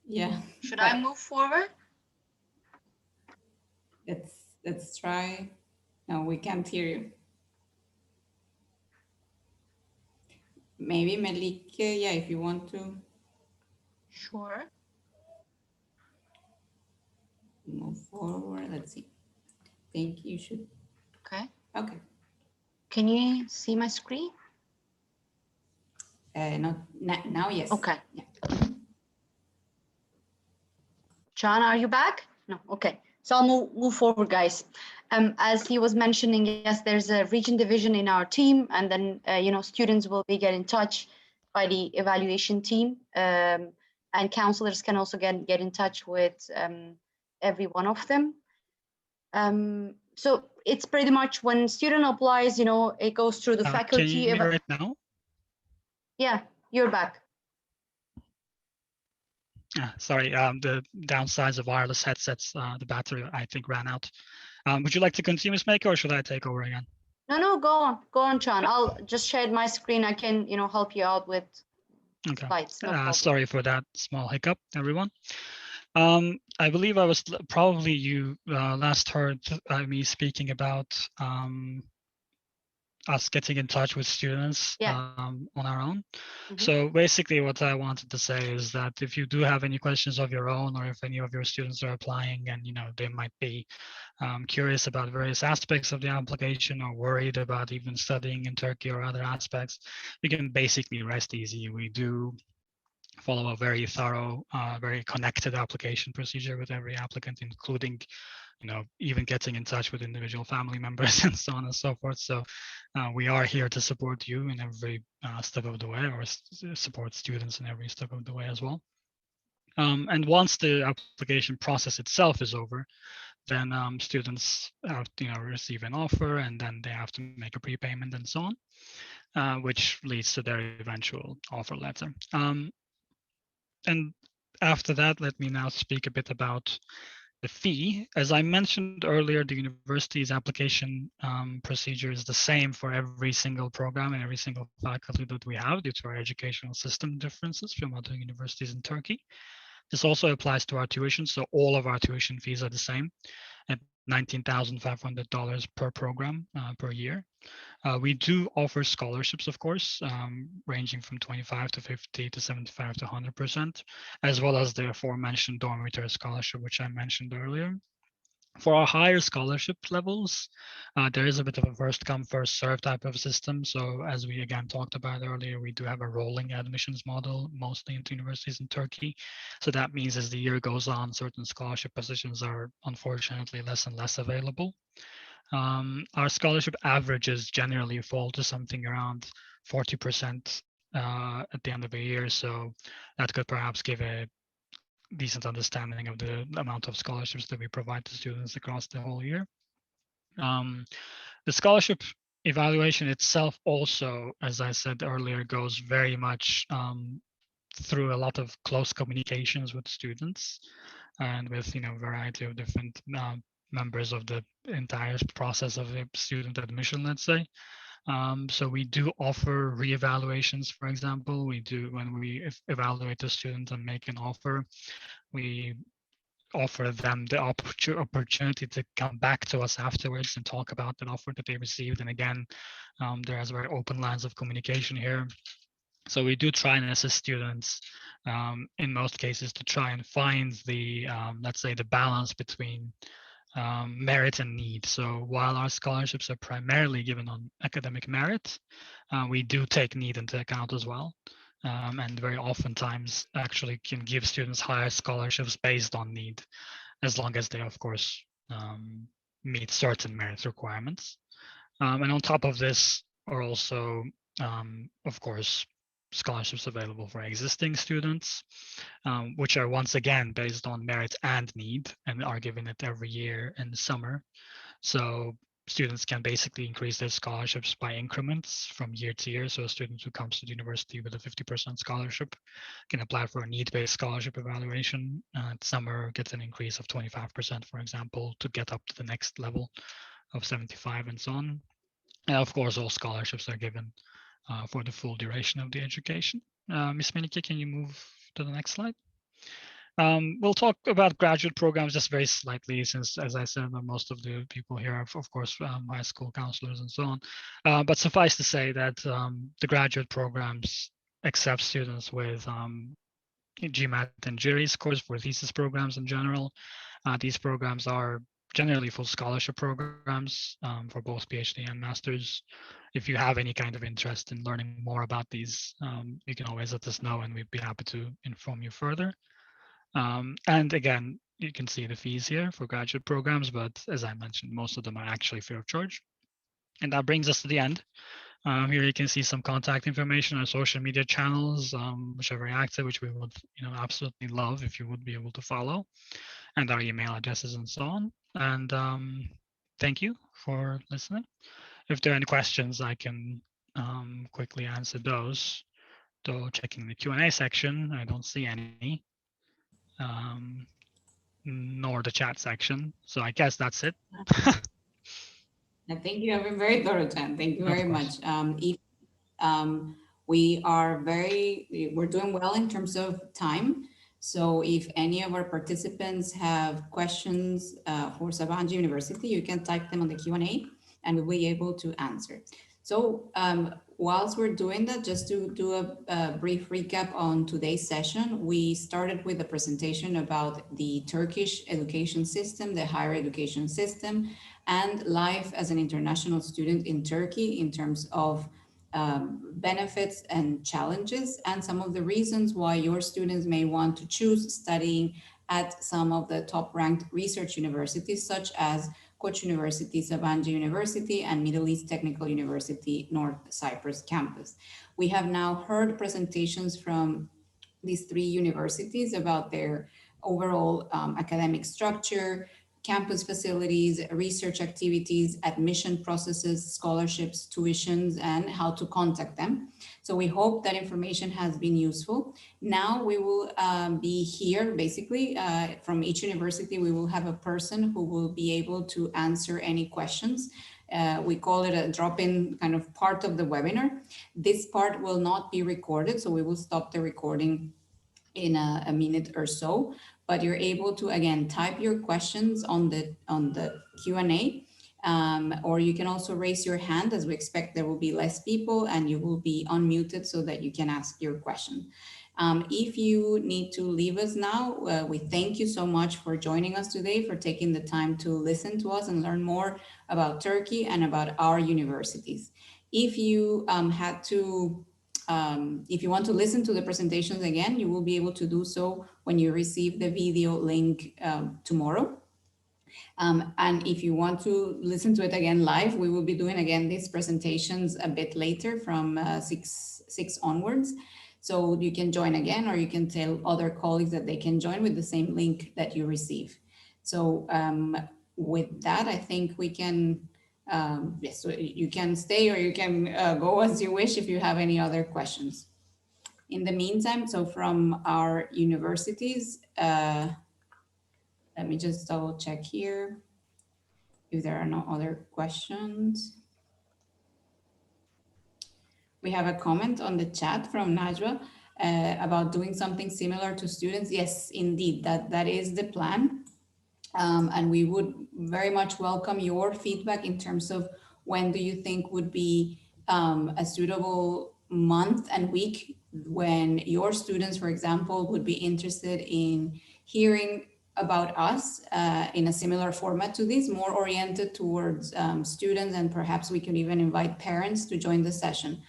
[SPEAKER 1] Yeah.
[SPEAKER 3] Should I move forward?
[SPEAKER 1] Let's try. No, we can't hear you. Maybe Melike, yeah, if you want to
[SPEAKER 3] Sure.
[SPEAKER 1] move forward. Let's see. I think you should.
[SPEAKER 3] Okay.
[SPEAKER 1] Okay.
[SPEAKER 3] Can you see my screen?
[SPEAKER 1] Not now, yes.
[SPEAKER 3] Okay.
[SPEAKER 1] Yeah.
[SPEAKER 3] John, are you back? No. Okay. So I'll move forward, guys. As he was mentioning, yes, there's a region division in our team, and then students will be get in touch by the evaluation team, and counselors can also get in touch with every one of them. So it's pretty much when student applies, it goes through the faculty.
[SPEAKER 4] Can you hear me right now?
[SPEAKER 3] Yeah, you're back.
[SPEAKER 4] Sorry, the downsides of wireless headsets, the battery, I think, ran out. Would you like to continue, Ms. Maker, or should I take over again?
[SPEAKER 3] No, go on, John. I'll just share my screen. I can, help you out with slides. No problem.
[SPEAKER 4] Sorry for that small hiccup, everyone. I believe I was probably you last heard me speaking about us getting in touch with students on our own.
[SPEAKER 3] Mhm.
[SPEAKER 4] So basically what I wanted to say is that if you do have any questions of your own, or if any of your students are applying and they might be curious about various aspects of the application or worried about even studying in Turkey or other aspects, you can basically rest easy. We do follow a very thorough, very connected application procedure with every applicant, including even getting in touch with individual family members and so on and so forth. So we are here to support you in every step of the way, or support students in every step of the way as well. And once the application process itself is over, then students have receive an offer, and then they have to make a prepayment and so on, which leads to their eventual offer letter. And after that, let me now speak a bit about the fee. As I mentioned earlier, the university's application procedure is the same for every single program and every single faculty that we have, due to our educational system differences from other universities in Turkey. This also applies to our tuition. So all of our tuition fees are the same at $19,500 per program per year. We do offer scholarships, of course, ranging from 25 to 50 to 75 to 100%, as well as the aforementioned dormitory scholarship, which I mentioned earlier. For our higher scholarship levels, there is a bit of a first come, first serve type of system. So as we again talked about earlier, we do have a rolling admissions model, mostly into universities in Turkey. So that means as the year goes on, certain scholarship positions are unfortunately less and less available. Our scholarship averages generally fall to something around 40% at the end of the year. So that could perhaps give a decent understanding of the amount of scholarships that we provide to students across the whole year. The scholarship evaluation itself also, as I said earlier, goes very much through a lot of close communications with students and with a variety of different members of the entire process of the student admission, let's say. So we do offer reevaluations, for example. We do, when we evaluate the student and make an offer, we offer them the opportunity to come back to us afterwards and talk about that offer that they received. And again, there's very open lines of communication here. So we do try and assist students in most cases to try and find the, let's say, the balance between merit and need. So while our scholarships are primarily given on academic merit, we do take need into account as well. And very oftentimes actually can give students higher scholarships based on need, as long as they, of course, meet certain merit requirements. And on top of this are also, of course, scholarships available for existing students, which are once again based on merit and need and are given it every year in the summer. So students can basically increase their scholarships by increments from year to year. So a student who comes to the university with a 50% scholarship can apply for a need-based scholarship evaluation. Summer gets an increase of 25%, for example, to get up to the next level of 75 and so on. And of course, all scholarships are given for the full duration of the education. Ms. Melike, can you move to the next slide? We'll talk about graduate programs just very slightly, since, as I said, most of the people here are, of course, high school counselors and so on. But suffice to say that the graduate programs accept students with GMAT and GRE scores for thesis programs in general. These programs are generally full scholarship programs for both PhD and masters. If you have any kind of interest in learning more about these, you can always let us know and we'd be happy to inform you further. And again, you can see the fees here for graduate programs, but as I mentioned, most of them are actually free of charge. And that brings us to the end. Here you can see some contact information, our social media channels, which are very active, which we would absolutely love if you would be able to follow, and our email addresses and so on. And thank you for listening. If there are any questions, I can quickly answer those. Though checking the Q&A section, I don't see any, nor the chat section. So I guess that's it.
[SPEAKER 1] I think you have been very thorough, Jan. Thank you very much. We're doing well in terms of time. So if any of our participants have questions for Sabancı University, you can type them on the Q&A and we'll be able to answer. So whilst we're doing that, just to do a brief recap on today's session, we started with a presentation about the Turkish education system, the higher education system, and life as an international student in Turkey in terms of benefits and challenges, and some of the reasons why your students may want to choose studying at some of the top-ranked research universities, such as Koç University, Sabancı University, and Middle East Technical University, North Cyprus campus. We have now heard presentations from these three universities about their overall academic structure, campus facilities, research activities, admission processes, scholarships, tuitions, and how to contact them. So we hope that information has been useful. Now we will be here, basically, from each university, we will have a person who will be able to answer any questions. We call it a drop-in kind of part of the webinar. This part will not be recorded, so we will stop the recording in a minute or so, but you're able to, again, type your questions on the Q&A, or you can also raise your hand, as we expect there will be less people, and you will be unmuted so that you can ask your question. If you need to leave us now, we thank you so much for joining us today, for taking the time to listen to us and learn more about Turkey and about our universities. If you if you want to listen to the presentations again, you will be able to do so when you receive the video link tomorrow. And if you want to listen to it again live, we will be doing again these presentations a bit later from 6 onwards. So you can join again, or you can tell other colleagues that they can join with the same link that you receive. So with that, I think we can, yes, so you can stay or you can go as you wish if you have any other questions. In the meantime, so from our universities, let me just double check here if there are no other questions. We have a comment on the chat from Najwa about doing something similar to students. Yes, indeed, that is the plan. And we would very much welcome your feedback in terms of when do you think would be a suitable month and week when your students, for example, would be interested in hearing about us in a similar format to this, more oriented towards students, and perhaps we can even invite parents to join the session.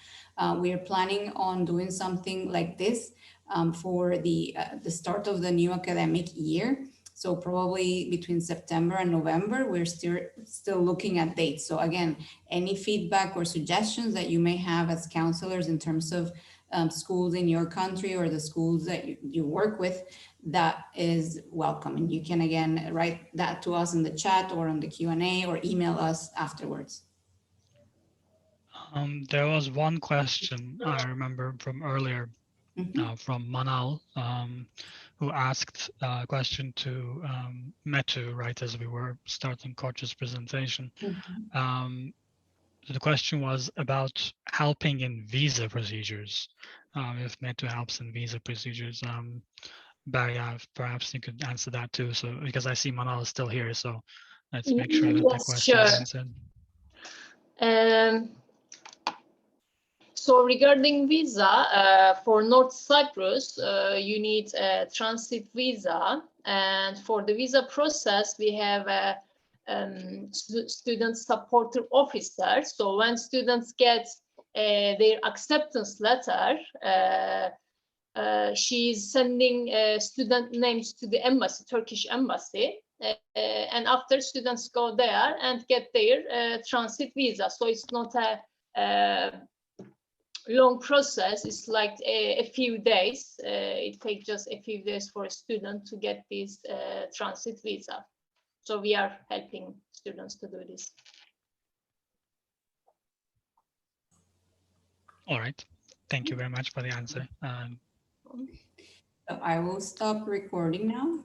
[SPEAKER 1] We are planning on doing something like this for the start of the new academic year. So probably between September and November, we're still looking at dates. So again, any feedback or suggestions that you may have as counselors in terms of schools in your country or the schools that you work with, that is welcome. And you can again write that to us in the chat or on the Q&A or email us afterwards.
[SPEAKER 4] There was one question I remember from earlier from Manal, who asked a question to Metu right as we were starting Koç's presentation. The question was about helping in visa procedures. If Metu helps in visa procedures, Barya, perhaps you could answer that too. So because I see Manal is still here, so let's make sure that the question is answered.
[SPEAKER 6] So regarding visa, for North Cyprus, you need a transit visa. And for the visa process, we have a student supporter officer. So when students get their acceptance letter, she's sending student names to the embassy, Turkish embassy. And after students go there and get their transit visa. So it's not a long process. It's like a few days. It takes just a few days for a student to get this transit visa. So we are helping students to do this.
[SPEAKER 4] All right. Thank you very much for the answer.
[SPEAKER 1] So I will stop recording now.